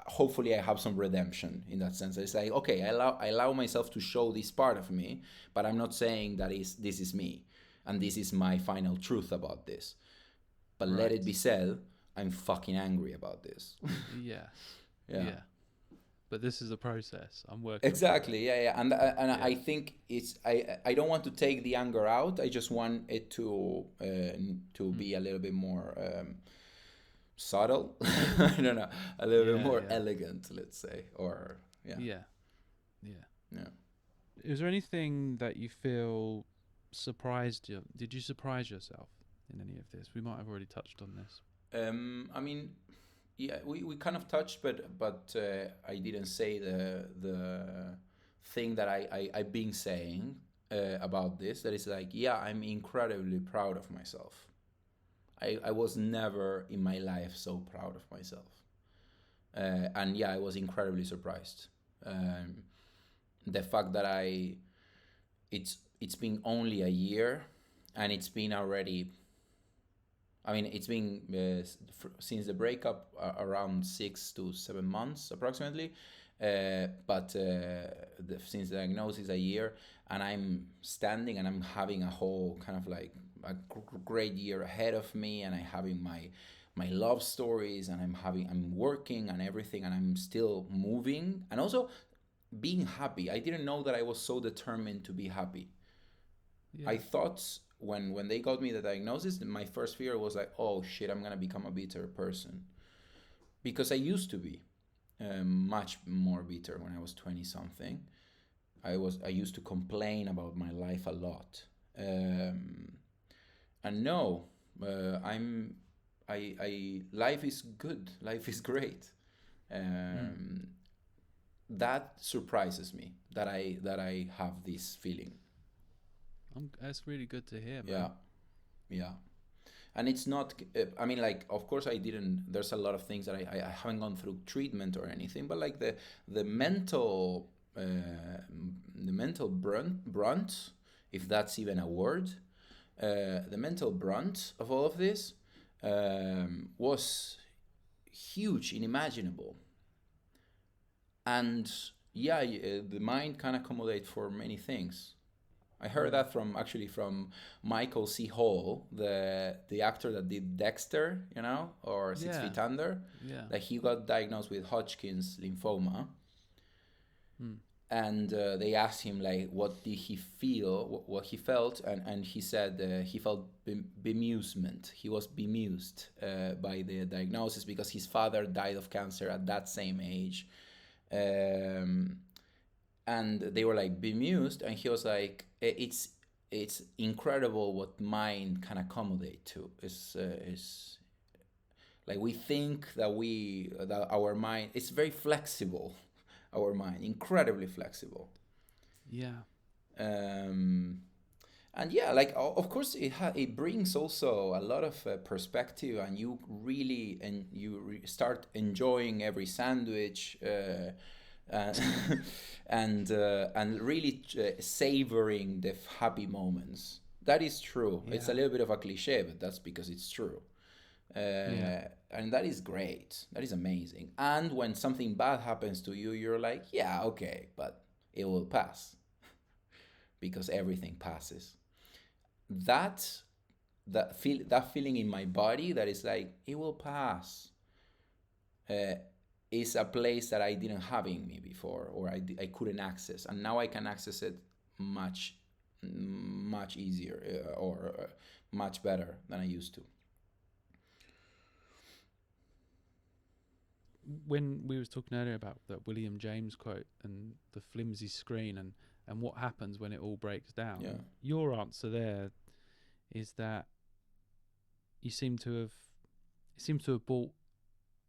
S2: hopefully I have some redemption in that sense. It's like, okay, I allow myself to show this part of me, but I'm not saying that this is me and this is my final truth about this. But let it be said, I'm fucking angry about this.
S3: Yeah. But this is a process. I'm working.
S2: Exactly. And I think I don't want to take the anger out. I just want it to be a little bit more subtle. I don't know, a little bit more elegant, let's say, or
S3: Yeah. Is there anything that you feel surprised you? Did you surprise yourself in any of this? We might have already touched on this.
S2: I mean, yeah, we kind of touched, but I didn't say the thing that I've been saying about this. That is like, yeah, I'm incredibly proud of myself. I was never in my life so proud of myself, and yeah, I was incredibly surprised. The fact that it's been only a year, and it's been already. I mean, it's been since the breakup around 6 to 7 months approximately, but since the diagnosis a year, and I'm standing and I'm having a whole kind of like a great year ahead of me, and I'm having my love stories, and I'm working and everything, and I'm still moving, and also being happy. I didn't know that I was so determined to be happy. Yeah. I thought when they got me the diagnosis, my first fear was like, oh shit, I'm gonna become a bitter person, because I used to be much more bitter when I was 20 something. I used to complain about my life a lot, and no, life is good, life is great. That surprises me that I have this feeling.
S3: That's really good to hear, man.
S2: Yeah. And it's not, I mean, like, of course there's a lot of things that I haven't gone through treatment or anything, but like the mental brunt, if that's even a word, the mental brunt of all of this was huge, unimaginable. And yeah, the mind can accommodate for many things. I heard that from Michael C. Hall, the actor that did Dexter, or 6 Feet Under.
S3: Yeah.
S2: That he got diagnosed with Hodgkin's lymphoma. And they asked him, like, what did he feel, what he felt, and he said he felt bemusement. He was bemused by the diagnosis because his father died of cancer at that same age. And they were like bemused, and he was like, it's incredible what mind can accommodate to. It's like, we think that our mind, it's very flexible, our mind, incredibly flexible.
S3: Yeah.
S2: And yeah, like, of course it brings also a lot of perspective, and you really start enjoying every sandwich, and really savoring the happy moments. That is true. Yeah. It's a little bit of a cliche, but that's because it's true. And that is great. That is amazing. And when something bad happens to you, you're like, yeah, okay, but it will pass. Because everything passes. That feeling in my body that is like, it will pass, is a place that I didn't have in me before, or I couldn't access, and now I can access it much easier, or much better than I used to.
S3: When we was talking earlier about that William James quote and the flimsy screen and what happens when it all breaks down, your answer there is that you seem to have brought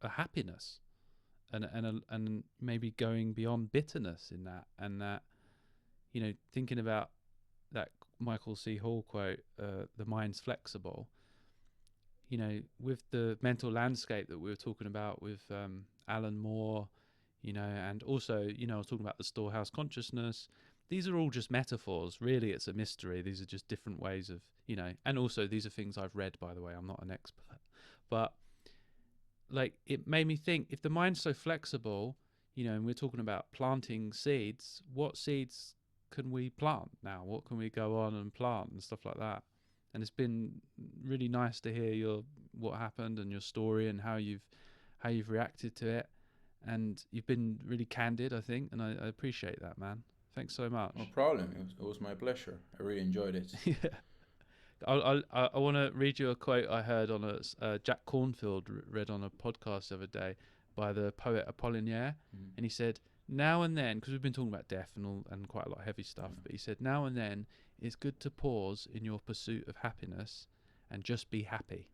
S3: a happiness and maybe going beyond bitterness in that, and that, thinking about that Michael C. Hall quote, the mind's flexible, you know, with the mental landscape that we were talking about with Alan Moore, you know, and also, you know, I was talking about the storehouse consciousness. These are all just metaphors. Really, it's a mystery. These are just different ways of, you know, and also these are things I've read, by the way. I'm not an expert. But, like, it made me think, if the mind's so flexible, you know, and we're talking about planting seeds, what seeds can we plant now? What can we go on and plant and stuff like that? And it's been really nice to hear what happened and your story and how you've reacted to it. And you've been really candid, I think, and I appreciate that, man. Thanks so much.
S2: No problem. It was my pleasure. I really enjoyed it.
S3: Yeah. I want to read you a quote I heard on Jack Cornfield read on a podcast the other day by the poet Apollinaire, and he said, now and then, because we've been talking about death and quite a lot of heavy stuff, but he said, now and then it's good to pause in your pursuit of happiness and just be happy.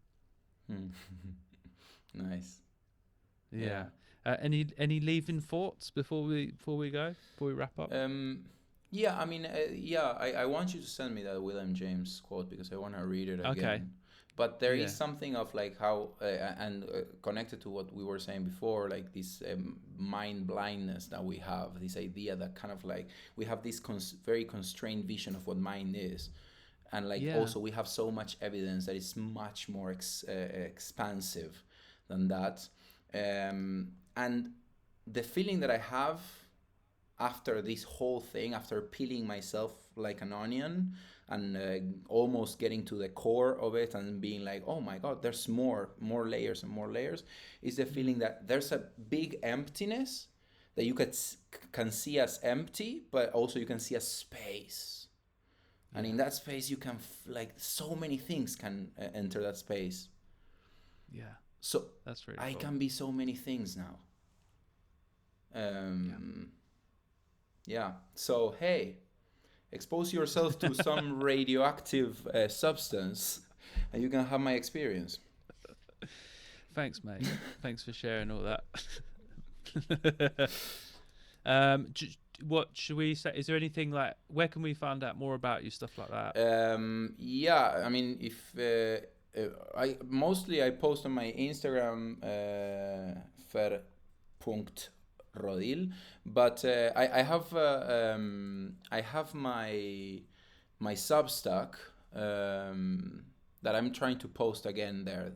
S2: Nice.
S3: Yeah. Any leaving thoughts before we wrap up?
S2: Yeah, I mean, I want you to send me that William James quote because I want to read it again.
S3: Okay.
S2: But there is something of like how, connected to what we were saying before, like this mind blindness that we have, this idea that kind of like we have this very constrained vision of what mind is. And like also we have so much evidence that it's much more expansive than that. And the feeling that I have after this whole thing, after peeling myself like an onion and almost getting to the core of it and being like, oh my God, there's more layers and more layers, is the feeling that there's a big emptiness that you can see as empty, but also you can see as space. And in that space, you can, so many things can enter that space.
S3: Yeah.
S2: So
S3: that's really
S2: I
S3: cool.
S2: can be so many things now. So, hey, expose yourself to some radioactive substance and you can have my experience.
S3: Thanks, mate. Thanks for sharing all that. What should we say? Is there anything like, where can we find out more about you, stuff like that?
S2: I mean, if I post on my Instagram, fer.rodil, but I have my Substack that I'm trying to post again there.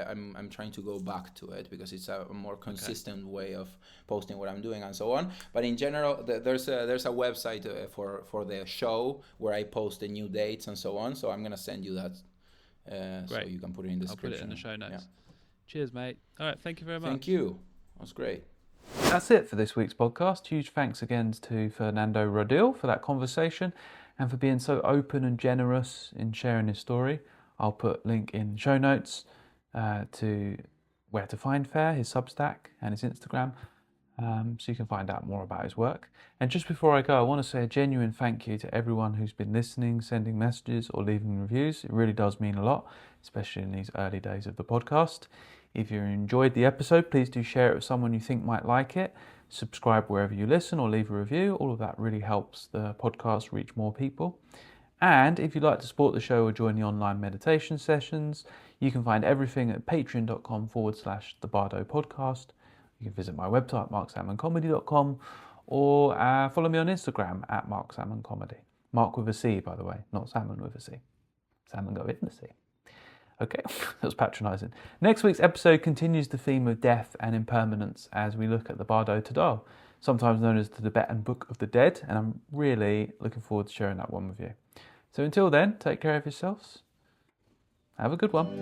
S2: I'm trying to go back to it because it's a more consistent way of posting what I'm doing and so on. But in general, there's a website for the show where I post the new dates and so on. So I'm gonna send you that. So you can put it in the description.
S3: I'll put it in the show notes. Cheers, mate. All right, thank you very much.
S2: Thank you. That was great.
S1: That's it for this week's podcast. Huge thanks again to Fernando Rodil for that conversation and for being so open and generous in sharing his story. I'll put link in show notes to where to find Fer, his Substack and his Instagram, so you can find out more about his work. And just before I go, I want to say a genuine thank you to everyone who's been listening, sending messages or leaving reviews. It really does mean a lot, especially in these early days of the podcast. If you enjoyed the episode, please do share it with someone you think might like it. Subscribe wherever you listen or leave a review. All of that really helps the podcast reach more people. And if you'd like to support the show or join the online meditation sessions, you can find everything at patreon.com/The Bardo Podcast. You can visit my website, marcsalmoncomedy.com, or follow me on Instagram at marcsalmoncomedy. Mark with a C, by the way, not salmon with a C. Salmon go in the sea. Okay, that was patronising. Next week's episode continues the theme of death and impermanence as we look at the Bardo Tadal, sometimes known as the Tibetan Book of the Dead, and I'm really looking forward to sharing that one with you. So until then, take care of yourselves. Have a good one.